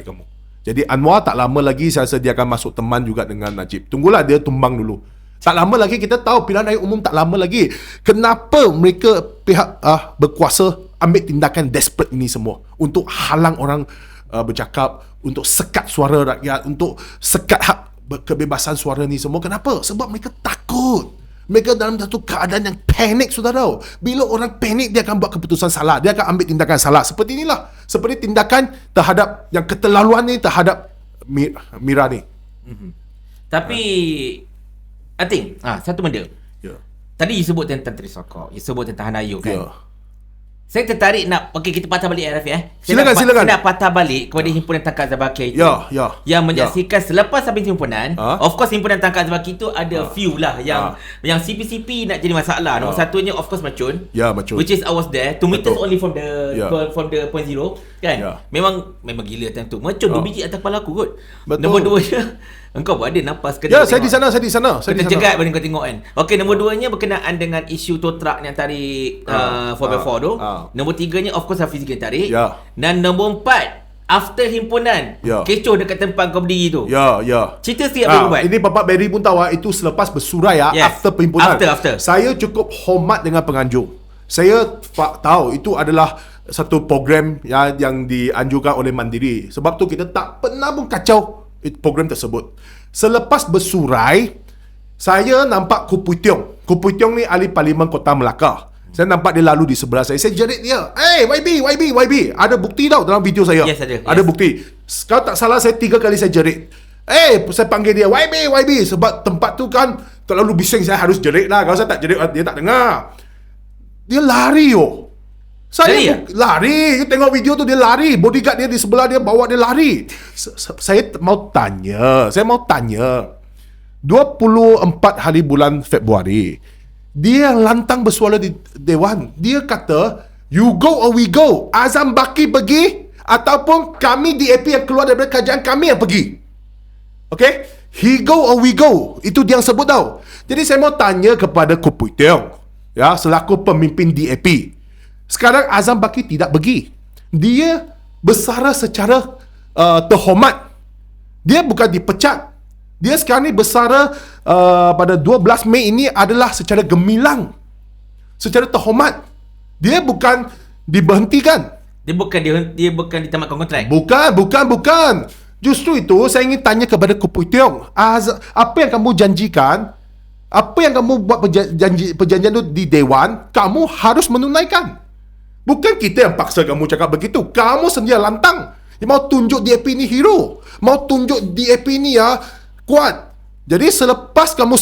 B: kamu. Jadi Anwar tak lama lagi saya rasa dia akan masuk teman juga dengan Najib. Tunggulah dia tumbang dulu. Tak lama lagi kita tahu pilihan raya umum, tak lama lagi. Kenapa mereka pihak berkuasa ambil tindakan desperate ini semua untuk halang orang bercakap, untuk sekat suara rakyat, untuk sekat hak kebebasan suara ni semua. Kenapa? Sebab mereka takut. Mereka dalam satu keadaan yang panik, sudah tahu. Bila orang panik, dia akan buat keputusan salah. Dia akan ambil tindakan salah. Seperti inilah. Seperti tindakan terhadap yang keterlaluan ni terhadap Mira ni.
A: Tapi Ating, satu benda. Tadi you sebut tentang Trisakok, you sebut tentang Hanayo kan. Saya tertarik nak kita patah balik Rafi.
B: Silakan.
A: Saya nak patah balik kepada himpunan Tangkap Zabaki itu. Yang menyaksikan selepas habis himpunan, of course himpunan Tangkap Zabaki itu ada few lah yang CP-CP nak jadi masalah. Nombor satunya of course Macun.
B: Macun.
A: Which is I was there. 2 meters only from the point zero kan. Memang gila time tu. Macun 2 biji atas kepala aku kot. Nombor 2 engkau buat ada napas ke?
B: Saya di sana.
A: Kena cegat baru kau tengok kan. Okey, nombor 2-nya berkenaan dengan isu tow truck yang tarik 4x4 tu. Nombor 3-nya of course Hafiz yang tarik. Dan nombor 4, after himpunan, kecoh dekat tempat kau berdiri tu. Cerita sikit apa kau buat?
B: Ini Bapak Berry pun tahu itu selepas bersurai after perhimpunan.
A: After.
B: Saya cukup hormat dengan penganjur. Saya tahu itu adalah satu program yang dianjurkan oleh Mandiri. Sebab tu kita tak pernah pun kacau program tersebut. Selepas bersurai, saya nampak Kupui Tiong ni ahli parlimen Kota Melaka. Saya nampak dia lalu di sebelah saya. Saya jerit dia. YB. Ada bukti tau dalam video saya. Ada bukti. Kalau tak salah saya 3 kali saya jerit. Saya panggil dia YB. Sebab tempat tu kan terlalu bising, saya harus jerit lah. Kalau saya tak jerit, dia tak dengar. Dia lari Saya lari. You tengok video tu, dia lari. Bodyguard dia di sebelah dia, bawa dia lari. Saya mau tanya 24 hari bulan Februari, dia lantang bersuara di Dewan. Dia kata, you go or we go. Azam Baki pergi, ataupun kami DAP yang keluar daripada kerajaan kami yang pergi. Okay? He go or we go. Itu dia yang sebut tau. Jadi saya mau tanya kepada Kupui Tiong, selaku pemimpin DAP. Sekarang Azam Baki tidak pergi. Dia bersara secara terhormat. Dia bukan dipecat. Dia sekarang ni bersara pada 12 Mei ini adalah secara gemilang, secara terhormat. Dia bukan diberhentikan. Dia bukan ditamatkan kontrak. Bukan. Justru itu saya ingin tanya kepada Kupui Tiong. Apa yang kamu janjikan, apa yang kamu buat perjanjian itu di Dewan, kamu harus menunaikan. Bukan kita yang paksa kamu cakap begitu. Kamu sendiri lantang. Dia mau tunjuk DAP ni hero. Mau tunjuk DAP ni kuat. Jadi selepas kamu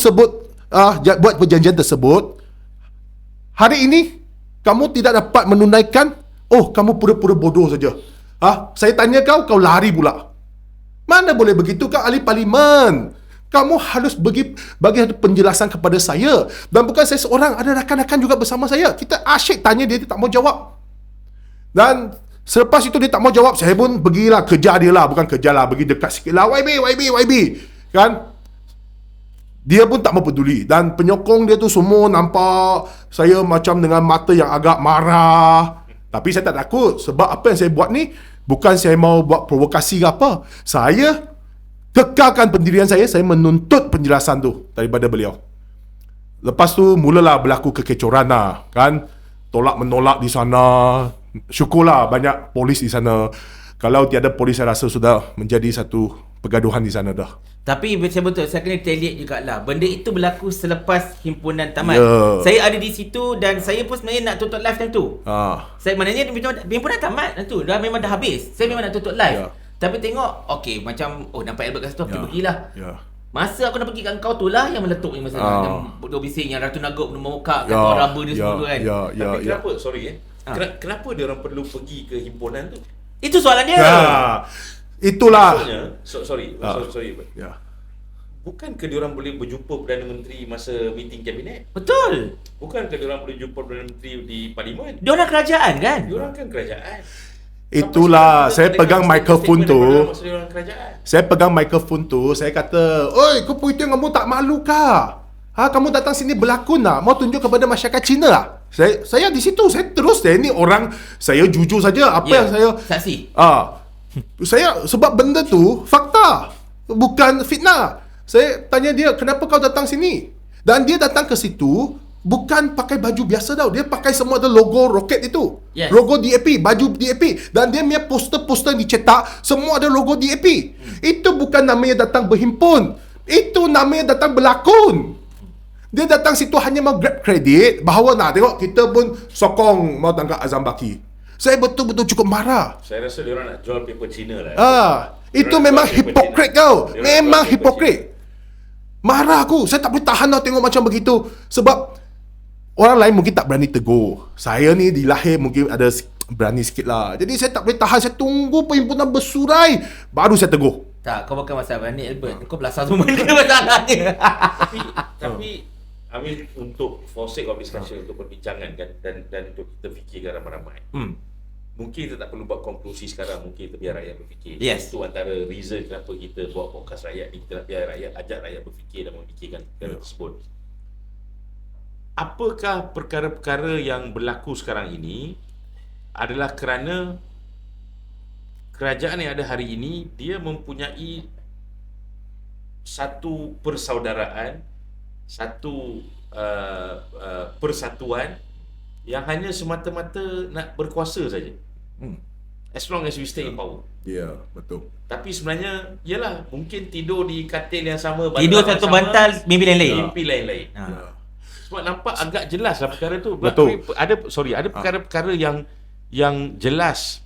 B: buat perjanjian tersebut, hari ini kamu tidak dapat menunaikan. Kamu pura-pura bodoh saja. Saya tanya kau lari pula. Mana boleh begitu, kau ahli parlimen. Kamu harus bagi satu penjelasan kepada saya. Dan bukan saya seorang, ada rakan-rakan juga bersama saya. Kita asyik tanya dia tak mau jawab. Dan selepas itu dia tak mau jawab, saya pun pergilah kejar dia lah. Bukan kejar lah, pergi dekat sikit lah. YB. Kan? Dia pun tak mau peduli. Dan penyokong dia tu semua nampak saya macam dengan mata yang agak marah. Tapi saya tak takut. Sebab apa yang saya buat ni, bukan saya mau buat provokasi ke apa. Saya kekalkan pendirian saya menuntut penjelasan tu daripada beliau. Lepas tu mulalah berlaku kekecoran lah, kan. Tolak-menolak di sana. Syukurlah banyak polis di sana. Kalau tiada polis, saya rasa sudah menjadi satu pergaduhan di sana dah.
A: Tapi betul-betul saya kena retaliate jugalah. Benda itu berlaku selepas himpunan tamat. Saya ada di situ dan saya pun sebenarnya nak tutup live time tu. Saya maknanya himpunan tamat tu dah memang dah habis. Saya memang nak tutup live. Tapi tengok, okey, macam nampak Albert kat situ, kita pergilah. Masa aku nak pergi kat kau tu lah yang meletup ni masa yang bodoh bising yang Ratu Nagok memuka kata raba dia semua tu kan.
C: Tapi kenapa, sorry kenapa dia orang perlu pergi ke himpunan tu?
A: Itu soalan dia.
B: Itulah.
C: Maksudnya, sorry. Bukankah dia orang boleh berjumpa Perdana Menteri masa meeting kabinet?
A: Betul.
C: Bukankah dia orang boleh jumpa Perdana Menteri di parlimen?
A: Dia orang kerajaan kan?
C: Dia orang kan kerajaan.
B: Itulah, saya pegang mikrofon tu.
C: Saya
B: pegang mikrofon tu, saya kata, "Oi, kau puitu kamu tak malu kah? Kamu datang sini berlakon lah, mau tunjuk kepada masyarakat Cina lah." Saya di situ, saya terus ni orang, saya jujur saja apa yang saya
A: saksi.
B: Saya sebab benda tu fakta, bukan fitnah. Saya tanya dia, "Kenapa kau datang sini?" Dan dia datang ke situ bukan pakai baju biasa tau. Dia pakai semua ada logo roket itu. Logo DAP, baju DAP. Dan dia punya poster-poster yang dicetak, semua ada logo DAP. Itu bukan namanya datang berhimpun. Itu namanya datang berlakon. Dia datang situ hanya mau grab kredit bahawa nak tengok kita pun sokong mau tangkap Azam Baki. Saya betul-betul cukup marah.
C: Saya rasa dia orang nak jual paper Cina lah.
B: Itu memang hipokrit kau. Memang hipokrit. Marah aku. Saya tak boleh tahan lah tengok macam begitu. Sebab orang lain mungkin tak berani tegur. Saya ni di lahir mungkin ada berani sikit lah. Jadi saya tak boleh tahan. Saya tunggu perhimpunan bersurai, baru saya tegur.
A: Tak, kau bukan masalah berani Albert. Kau belasah semua benda masalahnya.
C: Tapi I mean, untuk for sake of discussion, untuk perbincangan kan, dan untuk kita fikirkan ramai-ramai. Mungkin kita tak perlu buat konklusi sekarang, mungkin kita biar rakyat berfikir. Itu antara reason kenapa kita buat podcast rakyat ni. Kita nak biar rakyat, ajak rakyat berfikir dan memikirkan perkara tersebut. Apakah perkara-perkara yang berlaku sekarang ini adalah kerana kerajaan yang ada hari ini dia mempunyai satu persaudaraan, satu persatuan yang hanya semata-mata nak berkuasa saja. As long as we stay in power.
B: Ya, betul.
C: Tapi sebenarnya yalah, mungkin tidur di katil yang sama,
A: tidur satu bantal, mimpi lain-lain.
C: Mimpi lain-lain. Sebab nampak agak jelas lah perkara tu.
B: Betul.
C: Ada perkara-perkara yang jelas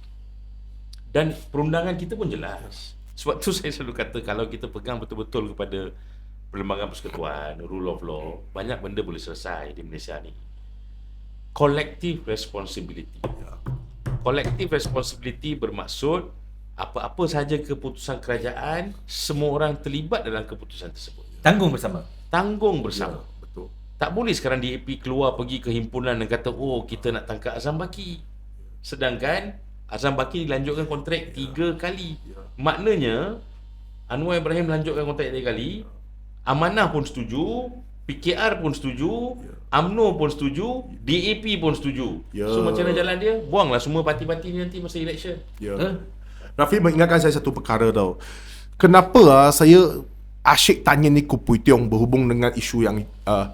C: dan perundangan kita pun jelas. Sebab tu saya selalu kata, kalau kita pegang betul-betul kepada perlembagaan persekutuan, rule of law, banyak benda boleh selesai di Malaysia ni. Collective responsibility. Collective responsibility bermaksud apa-apa sahaja keputusan kerajaan, semua orang terlibat dalam keputusan tersebut.
A: Tanggung bersama.
B: Ya, betul.
C: Tak boleh sekarang DAP keluar pergi ke himpunan dan kata, "Oh, kita nak tangkap Azam Baki." Sedangkan Azam Baki dilanjutkan kontrak 3 kali. Maknanya Anwar Ibrahim lanjutkan kontrak 3 kali, Amanah pun setuju, PKR pun setuju, UMNO pun setuju, DAP pun setuju. So macam mana jalan dia? Buanglah semua parti-parti ni nanti masa election.
B: Rafi mengingatkan saya satu perkara tau. Kenapa saya asyik tanya ni Kupui Tiong berhubung dengan isu yang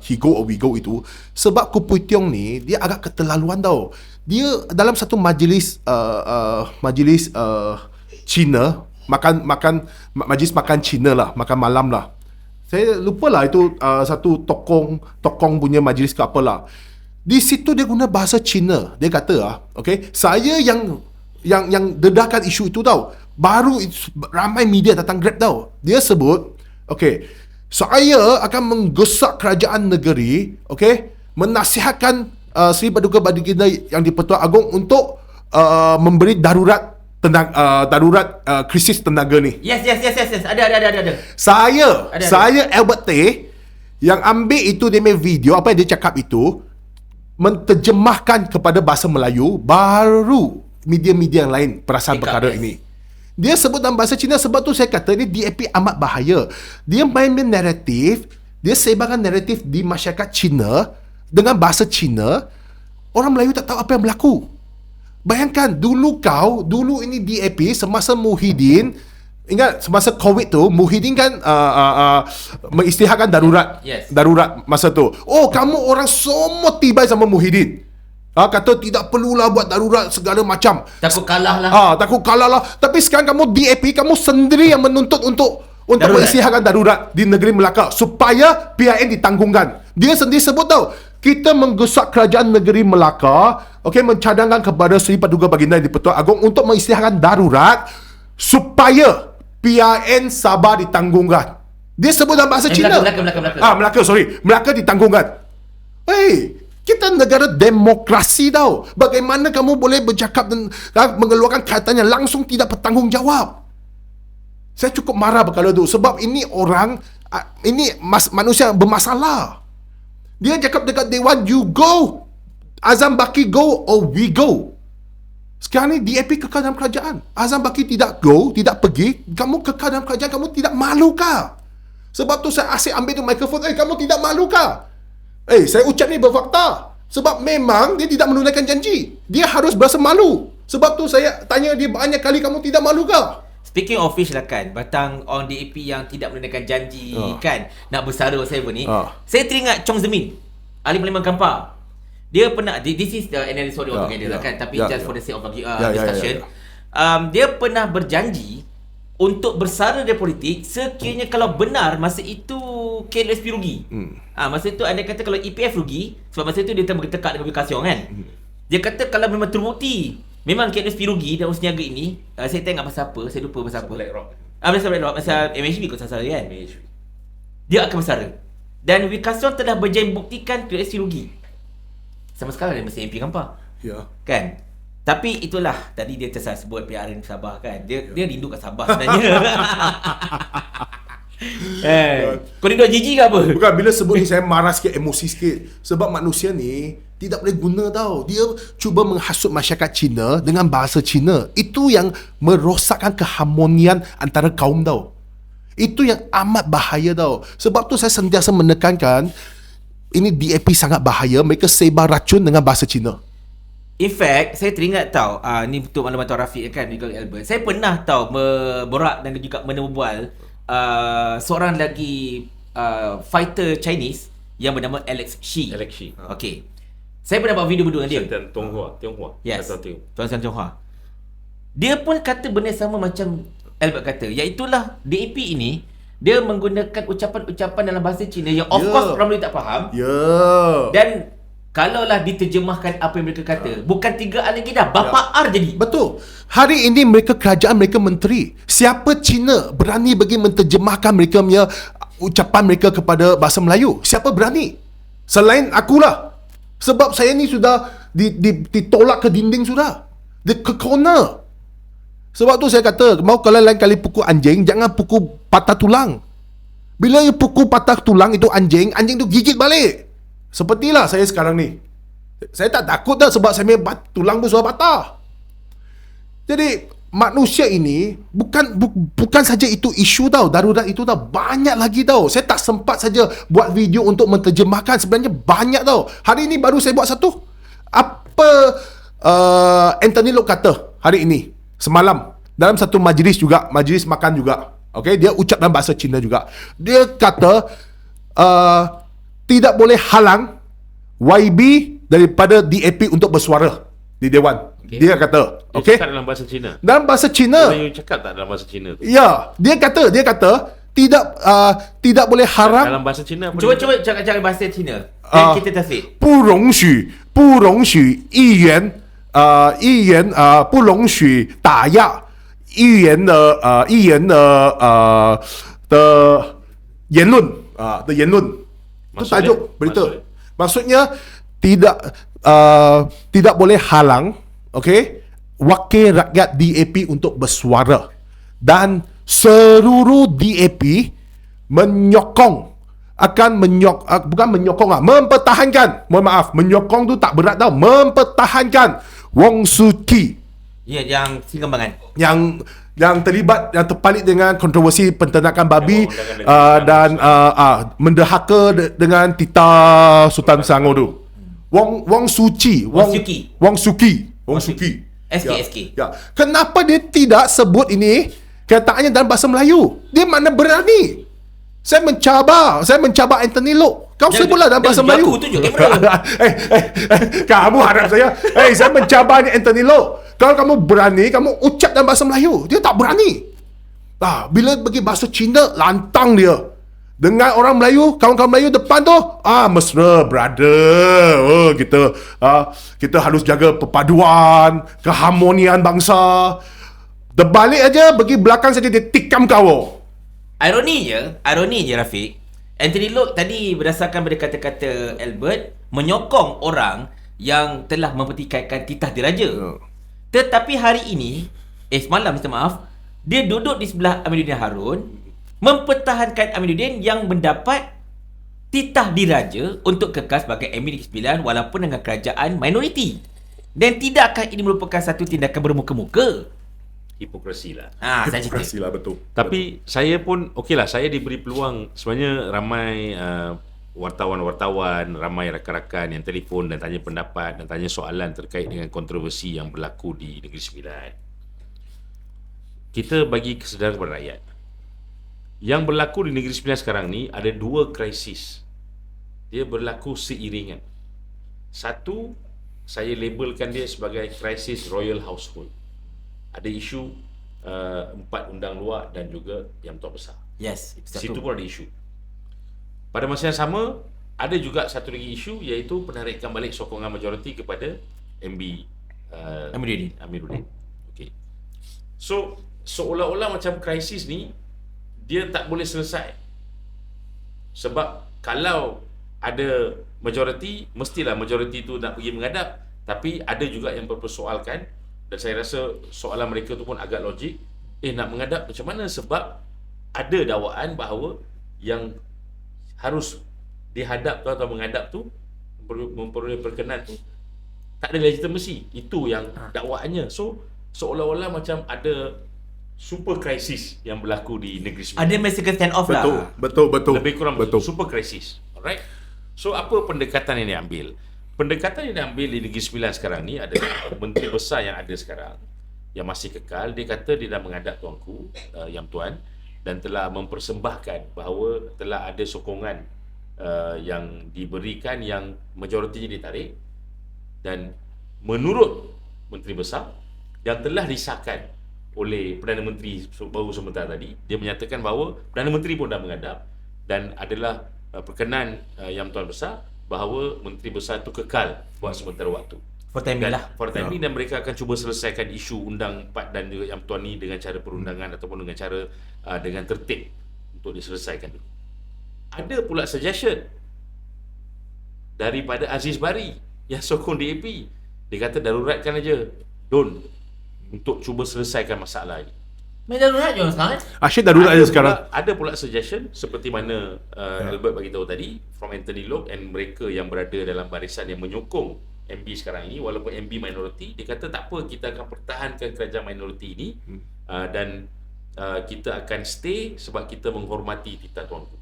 B: he go or we go itu? Sebab Kupui Tiong ni dia agak keterlaluan tau. Dia dalam satu majlis Cina, majlis makan Cina lah, makan malam lah. Saya lupa lah itu satu tokong punya majlis ke apalah. Di situ dia guna bahasa Cina. Dia kata saya yang dedahkan isu itu tau. Baru ramai media datang grab tau. Dia sebut, saya akan menggesak kerajaan negeri, menasihatkan Seri Paduka Baginda yang di-Pertuan Agong untuk memberi darurat krisis tenaga ni.
A: Yes. Ada.
B: Saya Albert Tay yang ambil itu dia punya video, apa yang dia cakap itu, menterjemahkan kepada bahasa Melayu, baru media-media yang lain perasan perkara ini. Dia sebut dalam bahasa Cina. Sebab tu saya kata ni DAP amat bahaya. Dia main naratif, dia sebarkan naratif di masyarakat Cina dengan bahasa Cina. Orang Melayu tak tahu apa yang berlaku. Bayangkan dulu ini DAP semasa Muhyiddin Ingat semasa COVID tu Muhyiddin kan mengisytiharkan darurat.
A: Yes.
B: Darurat masa tu. Oh, kamu orang semua tibai sama Muhyiddin. Kata tidak perlulah buat darurat segala macam.
A: Takut kalah lah.
B: Takut kalah lah. Tapi sekarang kamu DAP, kamu sendiri yang menuntut untuk
A: Darurat.
B: mengisytiharkan darurat di negeri Melaka supaya PIN ditanggungkan. Dia sendiri sebut tau, kita menggesak kerajaan negeri Melaka, mencadangkan kepada Seri Paduka Baginda yang di-Pertuan Agong untuk mengisytiharkan darurat supaya PIN Sabah ditanggungkan. Dia sebut dalam bahasa Cina.
A: Melaka.
B: Melaka ditanggungkan. Kita negara demokrasi tau. Bagaimana kamu boleh bercakap dan mengeluarkan katanya langsung tidak bertanggungjawab? Saya cukup marah perkara tu sebab ini orang, manusia bermasalah. Dia cakap dekat Dewan, you go, Azam Baki go or we go. Sekarang ni DAP kekal dalam kerajaan. Azam Baki tidak go, tidak pergi. Kamu kekal dalam kerajaan, kamu tidak malu kah? Sebab tu saya asyik ambil tu mikrofon. Kamu tidak malu kah? Saya ucap ni berfakta. Sebab memang dia tidak menunaikan janji. Dia harus berasa malu. Sebab tu saya tanya dia banyak kali, kamu tidak malu kah?
A: Speaking of which lah kan, batang on DAP yang tidak menunaikan janji kan, nak bersara whatever ni. Saya teringat Chong Zemin, ahli Parlimen Kampar. Dia pernah, this is the analysis story altogether lah kan, tapi just for the sake of discussion. Dia pernah berjanji untuk bersara dari politik sekiranya kalau benar masa itu KLSP rugi. Masa itu anda kata kalau EPF rugi, sebab masa itu dia bertekak dengan Bukasiong kan. Dia kata kalau memang terbukti memang KLSP rugi dan usaha niaga ini, saya tengok pasal apa, saya lupa pasal apa. BlackRock. Pasal MHB kot salah kan. Dia akan bersara. Dan Bukasiong telah berjanji buktikan KLSP rugi. Sama sekali dia mesti MP Kampar. Ya. Kan? Tapi itulah tadi dia tersalah sebut PRN Sabah kan. Dia rindu kat Sabah sebenarnya. Kau rindu Gigi ke apa?
B: Bukan, bila sebut ni saya marah sikit, emosi sikit. Sebab manusia ni tidak boleh guna tau. Dia cuba menghasut masyarakat Cina dengan bahasa Cina. Itu yang merosakkan keharmonian antara kaum tau. Itu yang amat bahaya tau. Sebab tu saya sentiasa menekankan, ini DAP sangat bahaya. Mereka sebar racun dengan bahasa Cina.
A: In fact, saya teringat tau, ni untuk maklumat Tuan Rafiq kan, Miguel Albert. Saya pernah tau berborak dan juga menemubual seorang lagi fighter Chinese yang bernama Alex Shi. Okay. Saya pernah buat video berdua dengan dia.
C: Tionghoa.
A: Yes. Tuan San Tionghoa. Dia pun kata benda sama macam Albert kata. Iaitulah DAP ini, dia menggunakan ucapan-ucapan dalam bahasa Cina yang of course orang boleh tak faham. Dan kalaulah diterjemahkan apa yang mereka kata, bukan 3 lagi dah, bapa R jadi.
B: Betul. Hari ini mereka kerajaan, mereka menteri. Siapa Cina berani bagi menterjemahkan mereka punya ucapan mereka kepada bahasa Melayu? Siapa berani? Selain akulah. Sebab saya ni sudah ditolak ke dinding sudah. Ke corner. Sebab tu saya kata, mau kalau lain kali pukul anjing, jangan pukul patah tulang. Bila you pukul patah tulang itu anjing tu gigit balik. Sepertilah saya sekarang ni. Saya tak takut dah sebab saya punya tulang pun sudah patah. Jadi manusia ini bukan saja itu isu tau, darurat itu tau, banyak lagi tau. Saya tak sempat saja buat video untuk menterjemahkan, sebenarnya banyak tau. Hari ini baru saya buat satu. Apa Anthony Loke kata hari ini, semalam dalam satu majlis juga, majlis makan juga. Okay, dia ucap dalam bahasa Cina juga. Dia kata tidak boleh halang YB daripada DAP untuk bersuara di Dewan. Dia kata,
C: dia cakap dalam bahasa Cina.
B: Dalam bahasa Cina.
C: Dia cakap tak dalam bahasa Cina?
B: Ya, dia kata tidak boleh halang.
C: Dalam bahasa Cina apa?
A: Cuba cakap bahasa Cina. Dan kita tafsir.
B: 不容许议员不容许打压议员的言论的言论。Itu tajuk berita. Maksudnya tidak boleh halang, okey, wakil rakyat DAP untuk bersuara, dan seluruh DAP mempertahankan, mohon maaf, menyokong tu tak berat tau, mempertahankan Wong Suu Kyi.
A: Ya, yang Singambangan.
B: Yang terlibat, yang terpalit dengan kontroversi penternakan babi dan mendahaka dengan Tita Sultan Selangor tu. Wong Suu Kyi. SK.
A: Ya.
B: Kenapa dia tidak sebut ini? kenyataannya dalam bahasa Melayu. Dia mana berani. Saya mencabar Anthony Loke. Kau sebutlah dalam bahasa Melayu.
A: Aku tunjuk kamera.
B: Kamu harap saya saya mencabar ni Anthony Loke. Kalau kamu berani, kamu ucap dalam bahasa Melayu. Dia tak berani. Bila bagi bahasa Cina, lantang dia. Dengan orang Melayu, kawan-kawan Melayu depan tu, mesra, brother. Kita harus jaga perpaduan, keharmonian bangsa. Terbalik aja, bagi belakang saja dia tikam kau.
A: Ironinya Rafiq, Anthony Loke tadi berdasarkan pada kata-kata Albert menyokong orang yang telah mempertikaikan titah diraja. Tetapi hari ini, semalam minta maaf, dia duduk di sebelah Amiruddin Harun mempertahankan Amiruddin yang mendapat titah diraja untuk kekal sebagai Emir ke-9 walaupun dengan kerajaan minoriti. Dan tidakkah ini merupakan satu tindakan bermuka-muka?
C: Hipokrasi lah.
A: Saya cerita.
B: Hipokrasi lah, betul.
C: Tapi saya pun okeylah, saya diberi peluang. Sebenarnya ramai wartawan-wartawan, ramai rakan-rakan yang telefon dan tanya pendapat dan tanya soalan terkait dengan kontroversi yang berlaku di Negeri Sembilan. Kita bagi kesedaran kepada rakyat. Yang berlaku di Negeri Sembilan sekarang ni ada dua krisis. Dia berlaku seiringan. Satu, saya labelkan dia sebagai krisis Royal Household. Ada isu 4 undang luar dan juga Yang Tuan Besar.
A: Yes,
C: Situ pun ada isu. Pada masa yang sama, ada juga satu lagi isu, iaitu penarikan balik sokongan majoriti kepada MB Amiruddin. Okay. So, seolah-olah macam krisis ni dia tak boleh selesai. Sebab kalau ada majoriti, mestilah majoriti tu nak pergi menghadap, tapi ada juga yang mempersoalkan. Dan saya rasa soalan mereka tu pun agak logik. Nak menghadap macam mana? Sebab ada dakwaan bahawa yang harus dihadap tu atau menghadap tu, memperoleh perkenan tu, tak ada legitimasi. Itu yang dakwaannya. So, seolah-olah macam ada super krisis yang berlaku di Negeri Sembilan.
A: Ada message stand off lah.
B: Betul.
C: Lebih kurang betul. Super krisis. Alright. So, apa pendekatan yang diambil? Pendekatan yang diambil di Negeri Sembilan sekarang ni adalah menteri besar yang ada sekarang yang masih kekal. Dia kata dia dah menghadap tuanku, Yang Tuan, dan telah mempersembahkan bahawa telah ada sokongan yang diberikan yang majoritinya ditarik. Dan menurut menteri besar yang telah disahkan oleh Perdana Menteri baru sebentar tadi, dia menyatakan bahawa Perdana Menteri pun dah menghadap dan adalah perkenan Yang Tuan Besar bahawa Menteri Besar itu kekal buat sementara waktu.
A: For time being lah.
C: For time being, dan mereka akan cuba selesaikan isu Undang 4 dan juga Yang Tuan ni dengan cara perundangan ataupun dengan cara dengan tertib untuk diselesaikan dulu. Ada pula suggestion daripada Aziz Bari yang sokong DAP. Dia kata daruratkan aja Don untuk cuba selesaikan masalah ini.
A: Main darurat je sekarang.
B: Asyik darurat aja sekarang.
C: Ada pula suggestion seperti mana Albert bagi tahu tadi from Anthony Loke and mereka yang berada dalam barisan yang menyokong MB sekarang ini, walaupun MB minoriti, dia kata tak apa, kita akan pertahankan kerajaan minoriti ini dan kita akan stay sebab kita menghormati titah tuanku.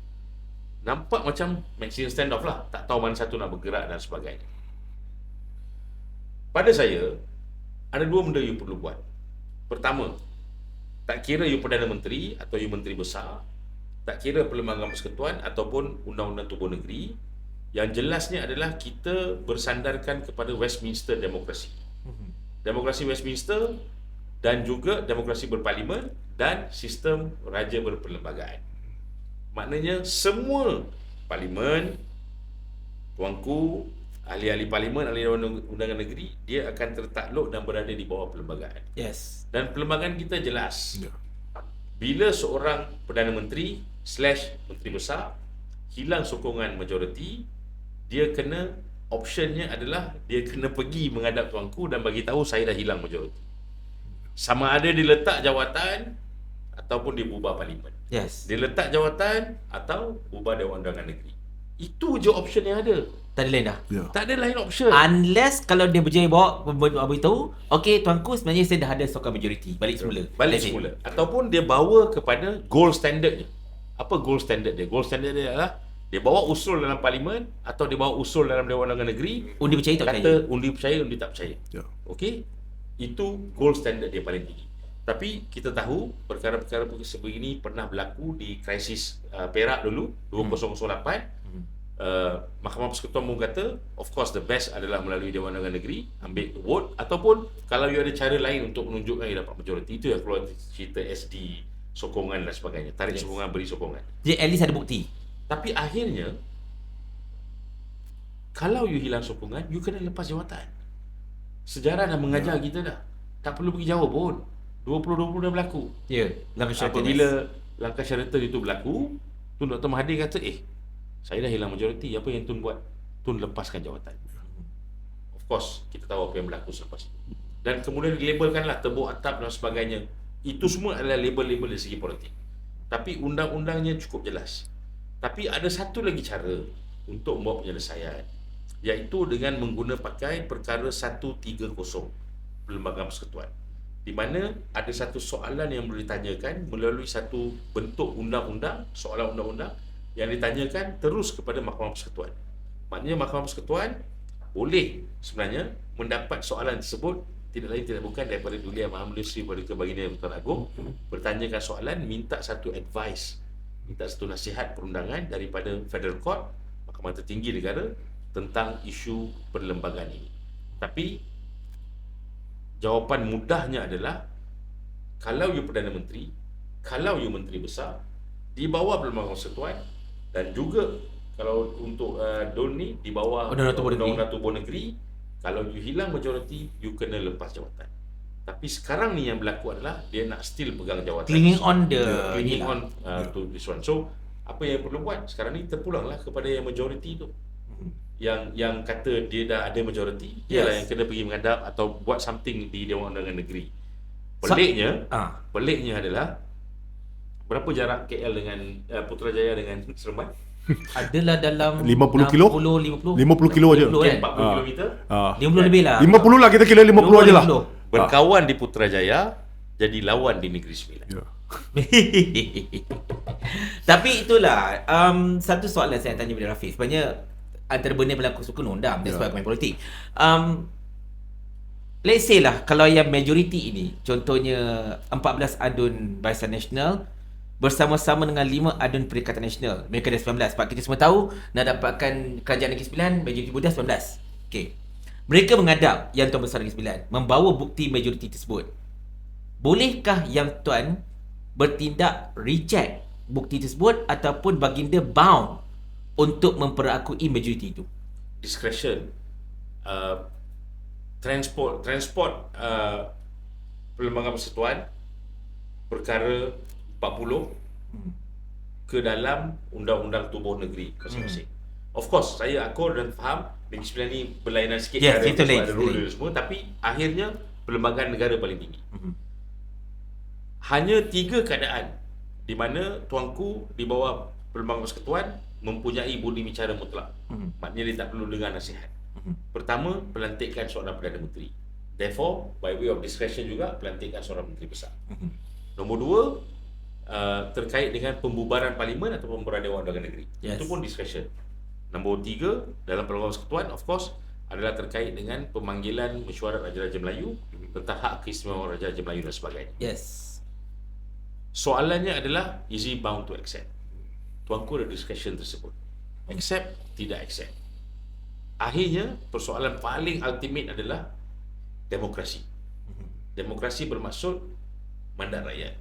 C: Nampak macam Mexican standoff lah, tak tahu mana satu nak bergerak dan sebagainya. Pada saya ada dua benda you perlu buat. Pertama, tak kira you Perdana Menteri atau you Menteri Besar, tak kira Perlembagaan Persekutuan ataupun Undang-Undang Tubuh Negeri, yang jelasnya adalah kita bersandarkan kepada Westminster demokrasi. Demokrasi Westminster dan juga demokrasi berparlimen dan sistem raja berperlembagaan. Maknanya semua parlimen, tuanku, ahli-ahli parlimen, ahli undangan negeri, dia akan tertakluk dan berada di bawah perlembagaan.
A: Yes.
C: Dan perlembagaan kita jelas. Bila seorang Perdana Menteri / Menteri Besar hilang sokongan majoriti, dia kena, optionnya adalah dia kena pergi menghadap tuanku dan bagi tahu saya dah hilang majoriti. Sama ada dia letak jawatan ataupun dia bubar parlimen.
A: Yes.
C: Dia letak jawatan atau bubar Dewan Undangan Negeri. Itu je option yang ada.
A: Tak ada lain dah.
C: Tak ada lain option.
A: Unless kalau dia berjaya bawa beritahu, okey tuanku, sebenarnya saya dah ada sokongan majoriti. Balik semula.
C: Balik semula. Ataupun dia bawa kepada gold standardnya. Apa gold standard dia? Gold standard dia adalah dia bawa usul dalam parlimen atau dia bawa usul dalam Dewan Undangan Negeri.
A: Undi percaya tak percaya?
C: Kata undi percaya, undi tak percaya.
B: Ya.
C: Okey? Itu gold standard dia paling tinggi. Tapi kita tahu perkara-perkara sebegini pernah berlaku di krisis Perak dulu 2008. Mahkamah Persekutuan pun kata of course the best adalah melalui Dewan Undangan Negeri, ambil vote, ataupun kalau you ada cara lain untuk menunjukkan you dapat majoriti, itu yang keluar cerita SD, sokongan dan sebagainya, tarik sokongan, beri sokongan.
A: Jadi at least ada bukti.
C: Tapi akhirnya kalau you hilang sokongan, you kena lepas jawatan. Sejarah dah mengajar kita dah, tak perlu pergi jauh pun. 2020 dah berlaku.
A: Ya, langkah syarikat.
C: Apabila langkah syarikat itu berlaku, Tun Dr. Mahathir kata, saya dah hilang majoriti, apa yang Tun buat? Tun lepaskan jawatan. Of course, kita tahu apa yang berlaku selepas itu. Dan kemudian dilabelkanlah tebuk atap dan sebagainya. Itu semua adalah label-label dari segi politik. Tapi undang-undangnya cukup jelas. Tapi ada satu lagi cara untuk membuat penyelesaian, iaitu dengan pakai perkara 130 Perlembagaan Persekutuan, di mana ada satu soalan yang boleh ditanyakan melalui satu bentuk undang-undang, soalan undang-undang yang ditanyakan terus kepada Mahkamah Persekutuan. Maknanya Mahkamah Persekutuan boleh sebenarnya mendapat soalan tersebut tidak lain tidak bukan daripada Duli Yang Maha Mulia Sri Baginda Yang Tuan Agong, bertanyakan soalan, minta satu advice, minta satu nasihat perundangan daripada Federal Court, Mahkamah Tertinggi Negara, tentang isu perlembagaan ini. Tapi jawapan mudahnya adalah kalau you Perdana Menteri, kalau you Menteri Besar di bawah Perlembagaan Persekutuan, dan juga kalau untuk DUN ni di bawah Undang-Undang Tubuh Negeri, kalau you hilang majoriti, you kena lepas jawatan. Tapi sekarang ni yang berlaku adalah dia nak still pegang jawatan,
A: Clinging on
C: to this one. So apa yang perlu buat sekarang ni, terpulanglah kepada yang majoriti tu, yang kata dia dah ada majoriti, ialah yang kena pergi menghadap atau buat something di Dewan Undangan Negeri. Peliknya adalah berapa jarak KL dengan Putrajaya dengan Seremban?
A: Adalah dalam
B: 50 kilo?
A: 50
B: kilo aja.
C: 40 kilometer.
A: 50 lebih lah.
B: 50 lah, kita kira 50 aje lah.
C: Berkawan di Putrajaya, jadi lawan di Negeri Sembilan.
A: Tapi itulah satu soalan saya tanya kepada Rafiq. Sebenarnya antara benda yang berlaku sukan undang dan sebab main politik. Let's say lah kalau yang majoriti ini, contohnya 14 adun Barisan Nasional bersama-sama dengan 5 adun Perikatan Nasional, mereka ada 19. Sebab kita semua tahu nak dapatkan Kerajaan Negeri Sembilan, majoriti mudah 19. Okey. Mereka menghadap Yang Tuan Besar Negeri Sembilan, membawa bukti majoriti tersebut. Bolehkah Yang Tuan bertindak reject bukti tersebut ataupun baginda bound untuk memperakui majoriti itu?
C: Discretion. Transport Perlembagaan Persekutuan perkara 40 ke dalam Undang-Undang Tubuh Negeri masing-masing. Of course, saya akur dan faham Negeri Sembilan ni berlainan sikit, ada rule semua, tapi akhirnya perlembagaan negara paling tinggi. Hanya 3 keadaan di mana tuanku di bawah Perlembagaan Persekutuan mempunyai budi bicara mutlak. Maknanya dia tak perlu dengar nasihat. Pertama, pelantikan seorang Perdana Menteri. Therefore, by way of discretion juga, pelantikan seorang Menteri Besar. Nombor 2, terkait dengan pembubaran Parlimen atau pembubaran Dewan Undangan Negeri. Itu pun discretion. Nombor 3, dalam Perlembagaan Persekutuan, of course, adalah terkait dengan pemanggilan mesyuarat Raja-Raja Melayu tentang hak keistimewaan Raja-Raja Melayu dan sebagainya. Soalannya adalah, is he bound to accept? Tuanku ada discretion tersebut. Accept, tidak accept. Akhirnya, persoalan paling ultimate adalah demokrasi. Demokrasi bermaksud mandat rakyat.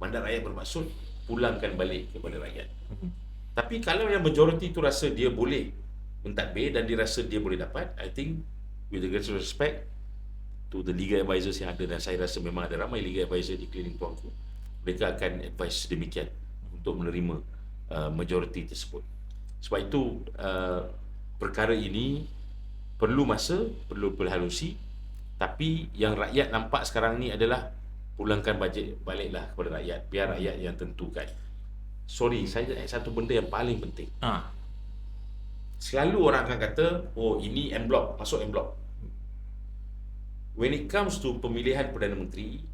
C: Mandat rakyat bermaksud pulangkan balik kepada rakyat. Tapi kalau yang majoriti itu rasa dia boleh mentadbir dan dia rasa dia boleh dapat, I think with the greatest respect to the legal advisors yang ada, dan saya rasa memang ada ramai legal advisor di keliling tuanku, mereka akan advise demikian untuk menerima majoriti tersebut. Sebab itu perkara ini perlu masa, perlu berhalusi. Tapi yang rakyat nampak sekarang ni adalah pulangkan bajet baliklah kepada rakyat, biar rakyat yang tentukan. Sorry, saya ada satu benda yang paling penting. Selalu orang akan kata, oh ini en bloc, masuk en bloc. When it comes to pemilihan Perdana Menteri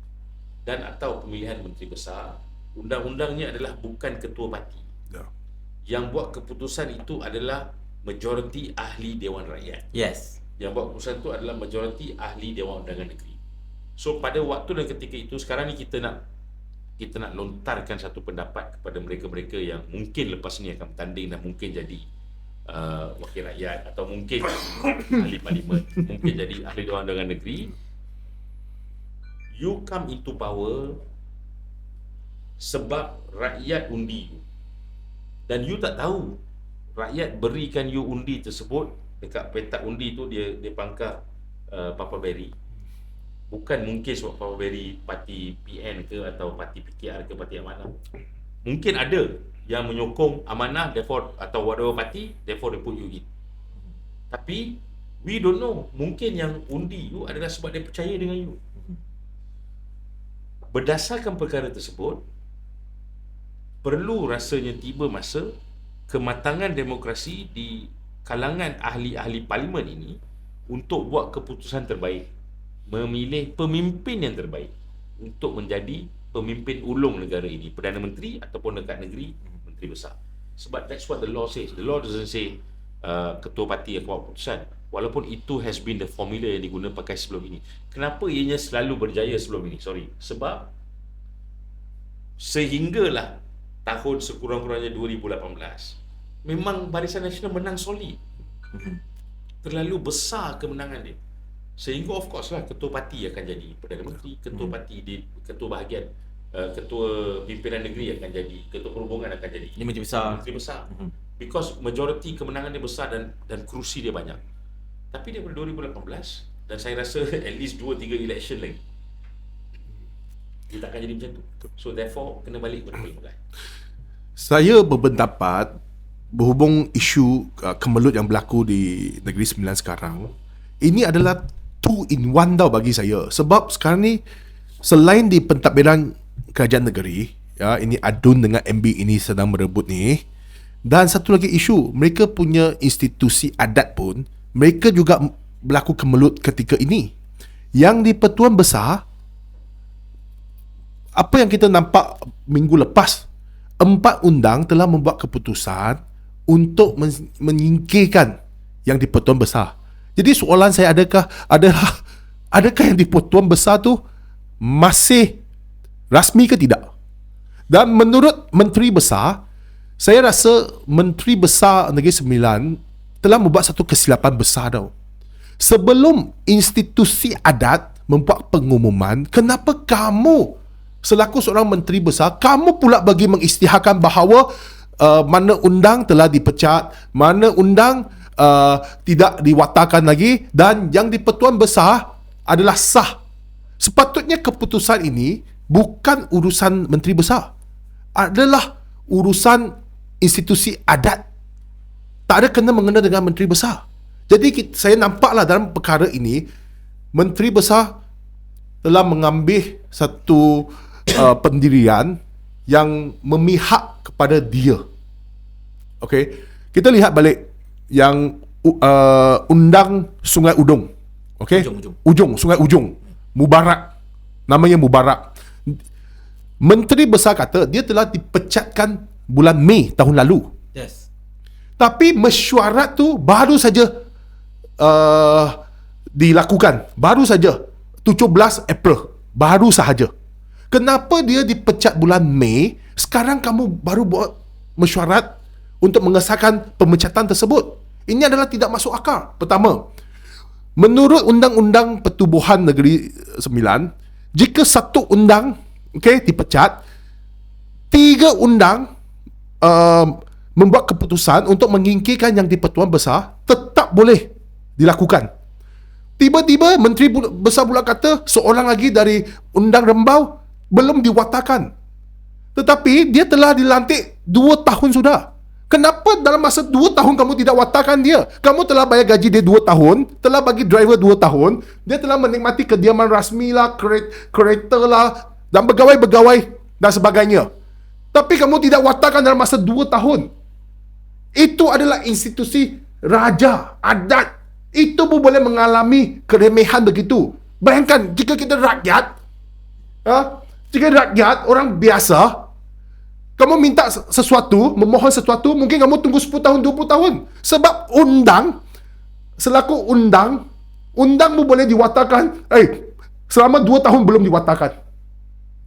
C: dan atau pemilihan Menteri Besar, undang-undangnya adalah bukan ketua parti. Yang buat keputusan itu adalah majoriti ahli Dewan Rakyat. Yang buat keputusan itu adalah majoriti ahli Dewan Undangan Negeri. So pada waktu dan ketika itu, sekarang ni kita nak lontarkan satu pendapat kepada mereka-mereka yang mungkin lepas ni akan bertanding dan mungkin jadi wakil rakyat atau mungkin ahli parlimen, mungkin jadi ahli dewan undangan negeri. You come into power sebab rakyat undi you, dan you tak tahu rakyat berikan you undi tersebut. Dekat petak undi tu dia pangkah Papa Berry. Bukan mungkin sebab Papa Berry parti PN ke atau parti PKR ke parti Amanah. Mungkin ada yang menyokong Amanah, therefore, atau whatever party, therefore they put you in. Tapi we don't know, mungkin yang undi you adalah sebab dia percaya dengan you. Berdasarkan perkara tersebut, perlu rasanya tiba masa kematangan demokrasi di kalangan ahli-ahli parlimen ini untuk buat keputusan terbaik, memilih pemimpin yang terbaik untuk menjadi pemimpin ulung negara ini, Perdana Menteri ataupun dekat negeri, Menteri Besar. Sebab that's what the law says. The law doesn't say ketua parti yang buat keputusan, walaupun itu has been the formula yang digunakan pakai sebelum ini. Kenapa ianya selalu berjaya sebelum ini? Sebab sehinggalah tahun sekurang-kurangnya 2018 memang Barisan Nasional menang solid. Terlalu besar kemenangan dia, sehingga of course lah ketua parti akan jadi Perdana Menteri, ketua parti di ketua bahagian ketua pimpinan negeri akan jadi, ketua perhubungan akan jadi
A: Menteri Besar.
C: Menteri Besar. Because majority kemenangan dia besar dan kerusi dia banyak. Tapi daripada 2018, dan saya rasa at least 2-3 election lagi dia takkan jadi macam tu. So therefore kena balik kepada perlembagaan.
B: Saya berpendapat berhubung isu kemelut yang berlaku di Negeri Sembilan sekarang, ini adalah 2-in-1 tau bagi saya. Sebab sekarang ni selain di pentadbiran kerajaan negeri, ya, ini ADUN dengan MB ini sedang merebut ni, dan satu lagi isu, mereka punya institusi adat pun mereka juga berlaku kemelut ketika ini. Yang di Pertuan Besar, apa yang kita nampak minggu lepas, 4 undang telah membuat keputusan untuk menyingkirkan yang di Pertuan Besar. Jadi soalan saya adakah yang di Pertuan Besar tu masih rasmi ke tidak? Dan menurut Menteri Besar, saya rasa Menteri Besar Negeri Sembilan telah membuat satu kesilapan besar tau. Sebelum institusi adat membuat pengumuman, kenapa kamu selaku seorang Menteri Besar, kamu pula bagi mengisytiharkan bahawa mana undang telah dipecat, mana undang tidak diwatakan lagi, dan yang di Pertuan Besar adalah sah. Sepatutnya keputusan ini bukan urusan Menteri Besar, adalah urusan institusi adat. Tak ada kena-mengena dengan Menteri Besar. Jadi saya nampaklah dalam perkara ini Menteri Besar telah mengambil satu pendirian yang memihak kepada dia. Okey, kita lihat balik yang undang Sungai Udung. Okey, Ujung, Sungai Ujung, Mubarak, namanya Mubarak. Menteri Besar kata dia telah dipecatkan bulan Mei tahun lalu.
A: Yes.
B: Tapi mesyuarat tu baru saja dilakukan, baru saja 17 April, baru sahaja. Kenapa dia dipecat bulan Mei? Sekarang kamu baru buat mesyuarat untuk mengesahkan pemecatan tersebut. Ini adalah tidak masuk akal. Pertama, menurut Undang-Undang Pertubuhan Negeri Sembilan, jika satu undang dipecat, 3 undang membuat keputusan untuk menyingkirkan yang di Pertuan Besar tetap boleh dilakukan. Tiba-tiba Menteri Besar pula kata seorang lagi dari Undang Rembau belum diwatakan. Tetapi dia telah dilantik 2 tahun sudah. Kenapa dalam masa 2 tahun kamu tidak watakkan dia? Kamu telah bayar gaji dia 2 tahun, telah bagi driver 2 tahun, dia telah menikmati kediaman rasmi lah, kereta lah, dan pegawai-pegawai dan sebagainya. Tapi kamu tidak watakkan dalam masa 2 tahun. Itu adalah institusi raja, adat. Itu pun boleh mengalami keremehan begitu. Bayangkan jika kita rakyat, jika rakyat, orang biasa, kamu minta sesuatu, memohon sesuatu, mungkin kamu tunggu 10 tahun, 20 tahun. Sebab undang, selaku undang pun boleh diwatakan, Selama 2 tahun belum diwatakan.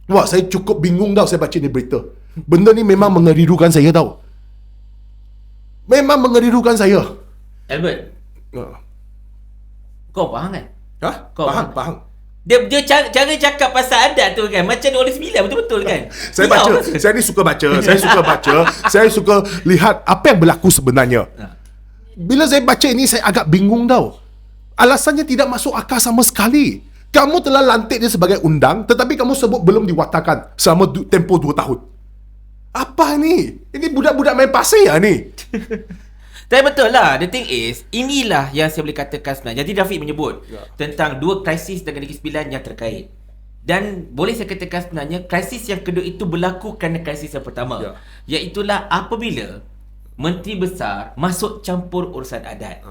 B: Wah, saya cukup bingung tau saya baca ni berita. Benda ni memang mengerirukan saya tau. Memang mengerirukan saya.
A: Albert, kau faham kan? Kau
B: Faham.
A: Dia cara cakap pasal adat tu kan macam 29 betul-betul kan?
B: Saya baca. Saya ni suka baca. Saya suka lihat apa yang berlaku sebenarnya. Bila saya baca ini, saya agak bingung tau. Alasannya tidak masuk akal sama sekali. Kamu telah lantik dia sebagai undang, tetapi kamu sebut belum diwatakan selama tempoh 2 tahun. Apa ni? Ini budak-budak main pasir lah ni.
A: Tapi betul lah. The thing is, inilah yang saya boleh katakan sebenarnya. Jadi Rafiq menyebut tentang 2 krisis dengan Negeri Sembilan yang terkait. Dan boleh saya katakan sebenarnya krisis yang kedua itu berlaku kerana krisis yang pertama. Iaitulah apabila Menteri Besar masuk campur urusan adat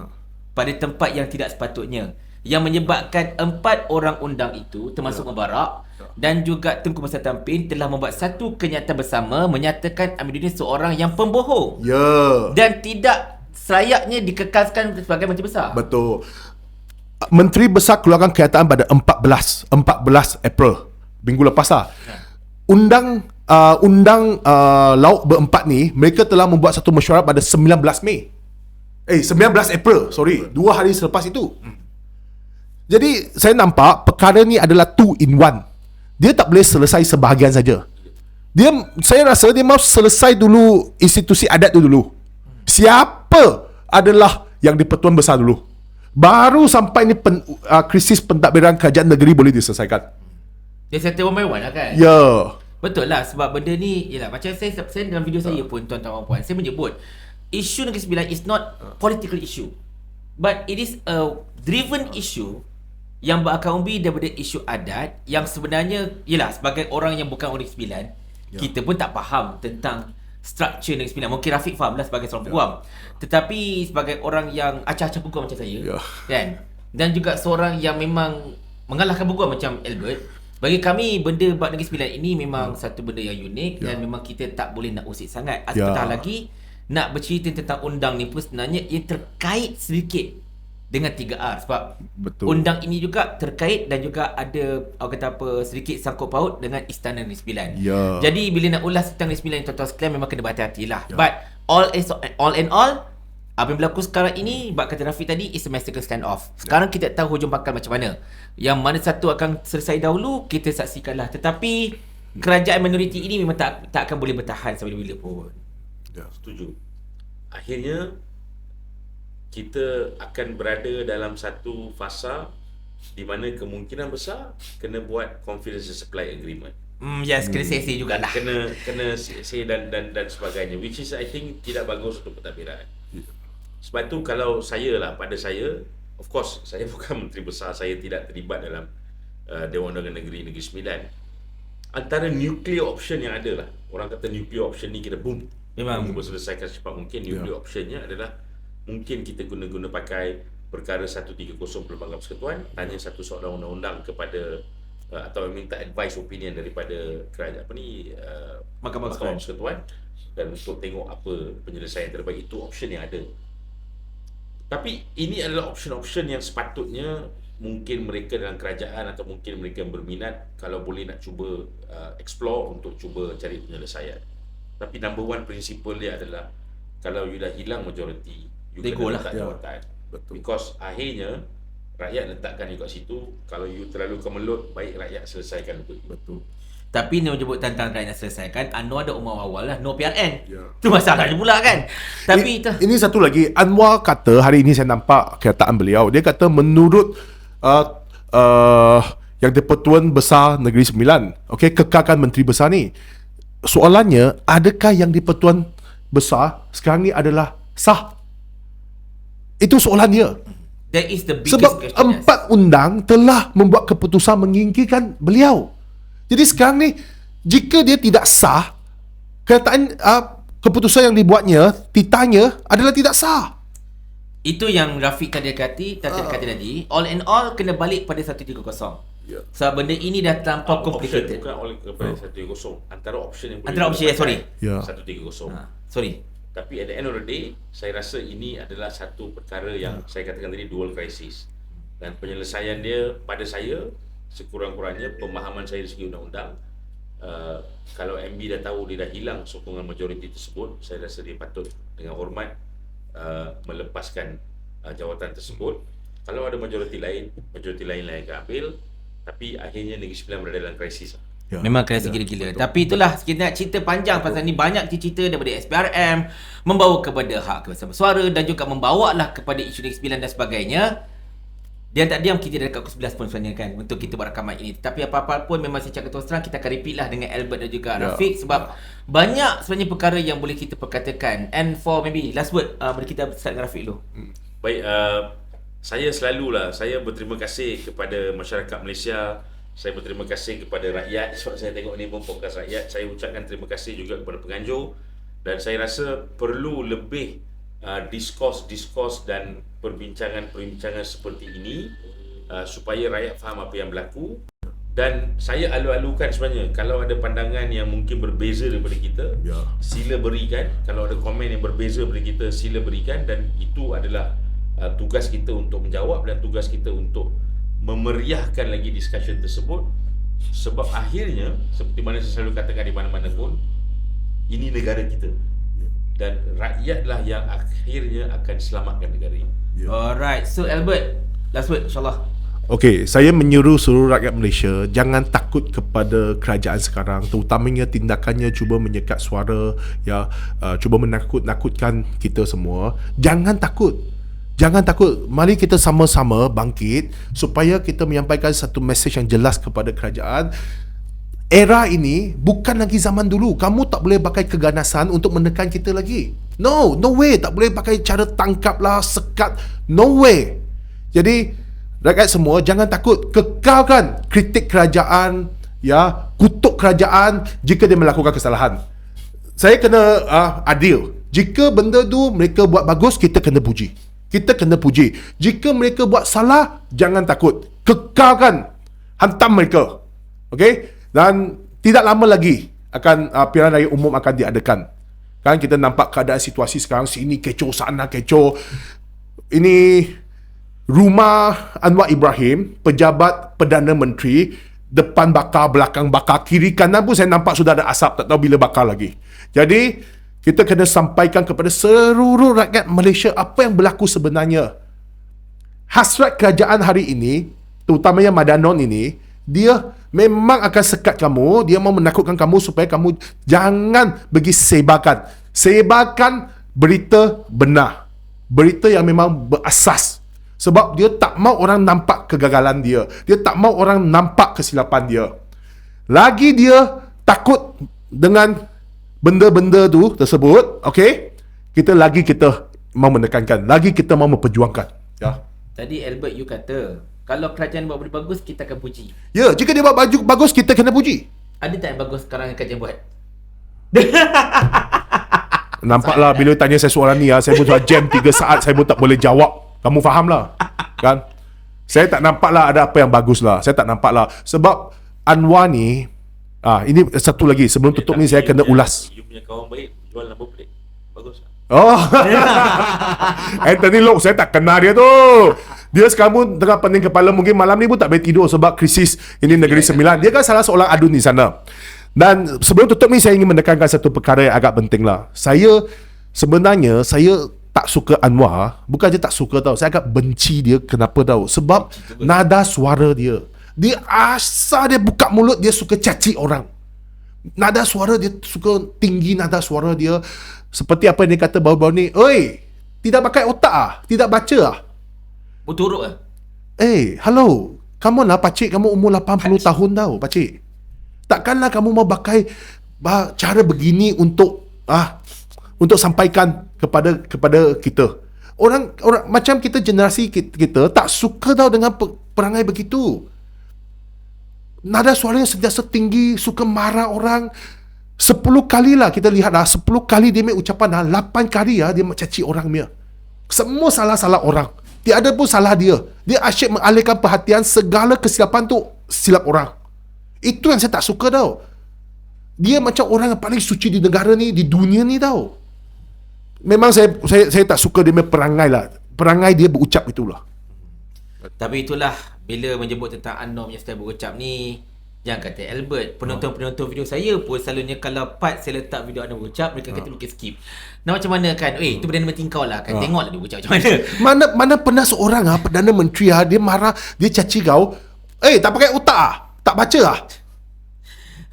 A: pada tempat yang tidak sepatutnya, yang menyebabkan 4 orang undang itu termasuk Mubarak dan juga Tunku Besar Tampin telah membuat satu kenyataan bersama menyatakan Amiruddin seorang yang pembohong dan tidak selayaknya dikekalkan sebagai Menteri Besar.
B: Betul. Menteri Besar keluarkan kenyataan pada 14 April minggu lepas lah. Undang Lauk Berempat ni, mereka telah membuat satu mesyuarat pada 19 April, 2 hari selepas itu. Jadi saya nampak perkara ni adalah 2 in 1. Dia tak boleh selesai sebahagian saja. Saya rasa dia mahu selesai dulu institusi adat tu dulu. Siapa adalah yang di-Pertuan Besar dulu, baru sampai ni krisis pentadbiran kerajaan negeri boleh diselesaikan.
A: Dia settle one by one lah kan? Betul lah, sebab benda ni yalah, macam saya dalam video saya pun tuan-tuan dan puan, saya menyebut isu Negeri Sembilan is not political issue, but it is a driven issue yang berakar umbi daripada isu adat yang sebenarnya yalah, sebagai orang yang bukan orang Negeri Sembilan, kita pun tak faham tentang struktur Negeri Sembilan. Mungkin Rafiq faham lah sebagai seorang peguam, tetapi sebagai orang yang acah-acah peguam macam saya kan, dan juga seorang yang memang mengalahkan peguam macam Albert, bagi kami benda bab Negeri Sembilan ini memang satu benda yang unik dan memang kita tak boleh nak usik sangat. Apatah lagi nak bercerita tentang undang ni pun sebenarnya ia terkait sedikit dengan 3R sebab undang ini juga terkait dan juga ada sedikit sangkut paut dengan Istana Negeri Sembilan. Jadi bila nak ulas tentang Negeri Sembilan, tuan-tuan sekalian, memang kena berhati-hatilah. But all in all, apa yang berlaku sekarang ini, bab kata Rafiq tadi, is a mystical stand-off. Sekarang kita tahu hujung pangkal macam mana. Yang mana satu akan selesai dahulu, kita saksikanlah. Tetapi kerajaan minoriti ini memang tak akan boleh bertahan sampai bila pun.
C: Setuju. Akhirnya kita akan berada dalam satu fasa di mana kemungkinan besar kena buat confidential supply agreement.
A: Yes, kena say jugalah.
C: Kena say dan sebagainya, which is I think tidak bagus untuk pentadbiran. Sebab tu kalau pada saya, of course saya bukan Menteri Besar, saya tidak terlibat dalam Dewan Undangan Negeri Sembilan. Antara nuclear option yang ada lah, orang kata nuclear option ni kita boom, memang selesaikan secepat mungkin. Nuclear optionnya adalah mungkin kita guna pakai perkara 130 Pelbagai Persekutuan, tanya satu soalan undang-undang kepada atau minta advice opinion daripada kerajaan Mahkamah Persekutuan, dan untuk tengok apa penyelesaian terbaik. Itu option yang ada. Tapi ini adalah option-option yang sepatutnya mungkin mereka dalam kerajaan atau mungkin mereka yang berminat kalau boleh nak cuba explore untuk cuba cari penyelesaian. Tapi number one principle dia adalah kalau you dah hilang majority, you kena letak jawatan. Because akhirnya rakyat letakkan you kat situ. Kalau you terlalu kemelut, baik rakyat selesaikan untuk you.
A: Tapi ni menyebut tentang rakyat nak selesaikan, Anwar dah umur awal lah, no PRN. Tu masalahnya pula kan. Tapi
B: ini satu lagi, Anwar kata, hari ini saya nampak kenyataan beliau, dia kata menurut yang di-Pertuan Besar Negeri Sembilan, kekalkan Menteri Besar ni. Soalannya, adakah yang di-Pertuan Besar sekarang ni adalah sah? Itu soalan dia.
A: That is the biggest
B: sebab 4 undang telah membuat keputusan menyingkirkan beliau. Jadi sekarang ni, jika dia tidak sah, kenyataan keputusan yang dibuatnya, titanya adalah tidak sah.
A: Itu yang Rafiq tadi kata tadi. All in all, kena balik pada 130. Sebab benda ini dah terlampau complicated.
C: Bukan oleh kepada 130. Antara option yang boleh 130.
A: Sorry.
C: Tapi at the end of the day, saya rasa ini adalah satu perkara yang saya katakan tadi dual crisis. Dan penyelesaian dia pada saya sekurang-kurangnya pemahaman saya dari segi undang-undang, kalau MB dah tahu dia dah hilang sokongan majoriti tersebut, saya rasa dia patut dengan hormat melepaskan jawatan tersebut. Kalau ada majoriti lain lah yang akan ambil, tapi akhirnya Negeri Sembilan berada dalam krisis.
B: Ya.
A: Memang kerasa gila-gila. Tapi itulah, kita nak cerita panjang pasal ni, banyak cerita daripada SPRM membawa kepada hak kebebasan bersuara dan juga membawa lah kepada isu Negeri Sembilan dan sebagainya. Dia tak diam, kita dah dekat pukul 11 pun sebenarnya kan untuk kita buat rakaman ini. Tapi apa-apa pun memang saya cakap terus terang, kita akan repeat lah dengan Albert dan juga Rafiq sebab banyak sebenarnya perkara yang boleh kita perkatakan. And for maybe last word, boleh kita start dengan Rafiq dulu.
C: Baik, saya berterima kasih kepada masyarakat Malaysia. Saya berterima kasih kepada rakyat sebab saya tengok ni pun podcast rakyat. Saya ucapkan terima kasih juga kepada penganjur, dan saya rasa perlu lebih diskurs dan perbincangan seperti ini supaya rakyat faham apa yang berlaku. Dan saya alu-alukan sebenarnya, kalau ada pandangan yang mungkin berbeza daripada kita, sila berikan. Kalau ada komen yang berbeza daripada kita, sila berikan. Dan itu adalah tugas kita untuk menjawab dan tugas kita untuk memeriahkan lagi discussion tersebut. Sebab akhirnya, seperti mana saya selalu katakan di mana-mana pun, ini negara kita, dan rakyatlah yang akhirnya akan selamatkan negara ini.
A: Alright, so Albert, last word insyaAllah.
B: Okey, saya menyuruh seluruh rakyat Malaysia jangan takut kepada kerajaan sekarang, terutamanya tindakannya cuba menyekat suara, cuba menakut-nakutkan kita semua. Jangan takut. Jangan takut. Mari kita sama-sama bangkit supaya kita menyampaikan satu mesej yang jelas kepada kerajaan. Era ini bukan lagi zaman dulu. Kamu tak boleh pakai keganasan untuk menekan kita lagi. No way. Tak boleh pakai cara tangkap lah, sekat. No way. Jadi rakyat semua jangan takut. Kekalkan kritik kerajaan, kutuk kerajaan jika dia melakukan kesalahan. Saya kena adil. Jika benda tu mereka buat bagus, kita kena puji. Jika mereka buat salah, jangan takut. Kekalkan, hantam mereka. Okey? Dan tidak lama lagi akan pilihan raya umum akan diadakan. Kan kita nampak keadaan situasi sekarang, sini kecoh, sana kecoh. Ini rumah Anwar Ibrahim, pejabat Perdana Menteri, depan bakar, belakang bakar, kiri kanan pun saya nampak sudah ada asap, tak tahu bila bakar lagi. Jadi kita kena sampaikan kepada seluruh rakyat Malaysia apa yang berlaku sebenarnya. Hasrat kerajaan hari ini, terutamanya Madanon ini, dia memang akan sekat kamu, dia mau menakutkan kamu supaya kamu jangan pergi sebarkan. Sebarkan berita benar. Berita yang memang berasas. Sebab dia tak mau orang nampak kegagalan dia. Dia tak mau orang nampak kesilapan dia. Lagi dia takut dengan benda-benda tu tersebut, okey? Kita mau menekankan, lagi kita mau memperjuangkan. Ya.
A: Tadi Albert, you kata kalau kerajaan buat benda bagus, kita akan puji.
B: Ya, jika dia buat baju bagus, kita kena puji.
A: Ada tak yang bagus sekarang yang kerajaan buat?
B: Nampaklah bila tanya saya soalan ni, saya pun sudah jam 3 saat, saya pun tak boleh jawab. Kamu faham lah, kan? Saya tak nampak lah ada apa yang bagus lah. Saya tak nampak lah. Sebab Anwar ni, ini satu lagi, sebelum tutup ni saya kena ulas.
C: You punya kawan baik, jual number plate. Bagus.
B: Oh, Anthony Loke, saya tak kenal dia tu. Dia sekarang pun tengah pening kepala, mungkin malam ni pun tak boleh tidur sebab krisis ini Negeri Sembilan. Dia kan salah seorang adun di sana. Dan sebelum tutup ni saya ingin menekankan satu perkara yang agak penting lah. Sebenarnya saya tak suka Anwar. Bukan je tak suka tau, saya agak benci dia. Kenapa tau? Sebab nada suara dia, dia asal dia buka mulut, dia suka caci orang. Nada suara dia suka tinggi, nada suara dia seperti apa yang dia kata baru-baru ni. Oi, tidak pakai otak tidak baca
A: Berturuk lah.
B: Hello, come on lah pakcik, kamu umur 80 tahun tau pakcik. Takkanlah kamu mau pakai cara begini untuk sampaikan kepada kita. Orang macam kita, generasi kita tak suka tau dengan perangai begitu. Nada suaranya sentiasa tinggi, suka marah orang. 10 kali lah kita lihat 10 kali dia punya ucapan 8 kali dia mencaci orang punya. Semua salah-salah orang. Tiada pun salah dia. Dia asyik mengalihkan perhatian, segala kesilapan tu silap orang. Itu yang saya tak suka tau. Dia macam orang yang paling suci di negara ni, di dunia ni tau. Memang saya tak suka dia punya perangai lah. Perangai dia berucap itulah.
A: Tapi itulah bila menyebut tentang Anwar punya style berucap ni, jangan kata Albert. Penonton-penonton video saya pun selalunya kalau part saya letak video Anwar berucap, mereka kata lukis skip. Nah macam mana kan? Itu Perdana Menteri kau lah kan. Tengoklah dia berucap macam mana.
B: Mana pernah seorang Perdana Menteri dia marah, dia caci kau. Tak pakai otak tak baca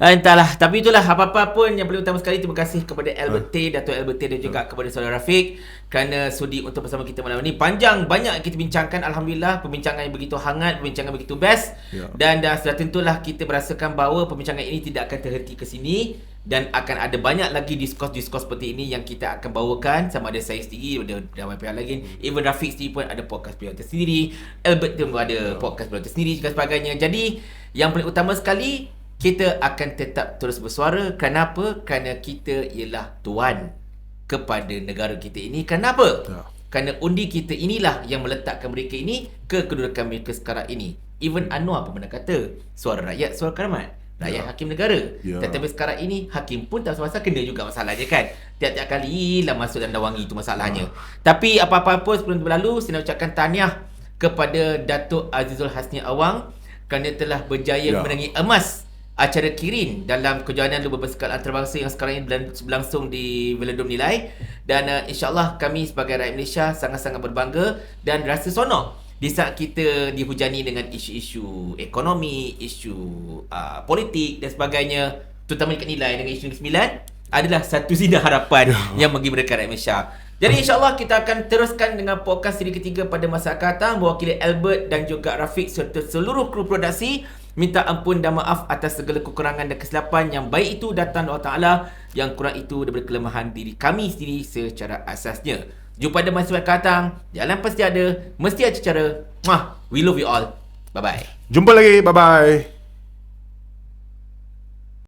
A: Entahlah, tapi itulah apa-apa pun yang paling utama sekali, terima kasih kepada Albert T, Dato' Albert T dan juga kepada saudara Rafiq kerana sudi untuk bersama kita malam ini. Panjang, banyak kita bincangkan, alhamdulillah, perbincangan yang begitu hangat, perbincangan begitu best. Dan sudah tentulah kita merasakan bahawa perbincangan ini tidak akan terhenti ke sini dan akan ada banyak lagi diskurs-diskurs seperti ini yang kita akan bawakan, sama ada saya sendiri, ada ramai pihak lagi, even Rafiq sendiri pun ada podcast beliau tersendiri, Albert pun ada podcast beliau tersendiri dan sebagainya. Jadi yang paling utama sekali, kita akan tetap terus bersuara. Kenapa? Kerana kita ialah tuan kepada negara kita ini. Kenapa? Kerana undi kita inilah yang meletakkan mereka ini ke kedudukan mereka sekarang ini. Even Anwar pun pernah kata, suara rakyat, suara keramat. Rakyat hakim negara. Tetapi sekarang ini hakim pun tak semasa kena juga masalahnya kan. Tiap-tiap kali lah masuk dalam wangi itu masalahnya. Tapi apa-apa pun sebelum berlalu, saya nak ucapkan tahniah kepada Datuk Azizul Hasni Awang kerana telah berjaya menangi emas acara Kirin dalam kejohanan lumba bersekal antarabangsa yang sekarang ini berlangsung di Velodrome Nilai. Dan insyaAllah kami sebagai rakyat Malaysia sangat-sangat berbangga dan rasa sonok di saat kita dihujani dengan isu-isu ekonomi, isu politik dan sebagainya, terutama dekat Nilai dengan isu Negeri Sembilan adalah satu sinar harapan yang bagi mereka rakyat Malaysia. Jadi insyaAllah kita akan teruskan dengan podcast siri ketiga pada masa akan datang. Mewakili Albert dan juga Rafiq serta seluruh kru produksi, minta ampun dan maaf atas segala kekurangan dan kesilapan. Yang baik itu datang Allah Ta'ala, yang kurang itu daripada kelemahan diri kami sendiri secara asasnya. Jumpa pada masa akan datang. Jalan pasti ada, mesti ada cara. We love you all. Bye-bye.
B: Jumpa lagi, bye-bye.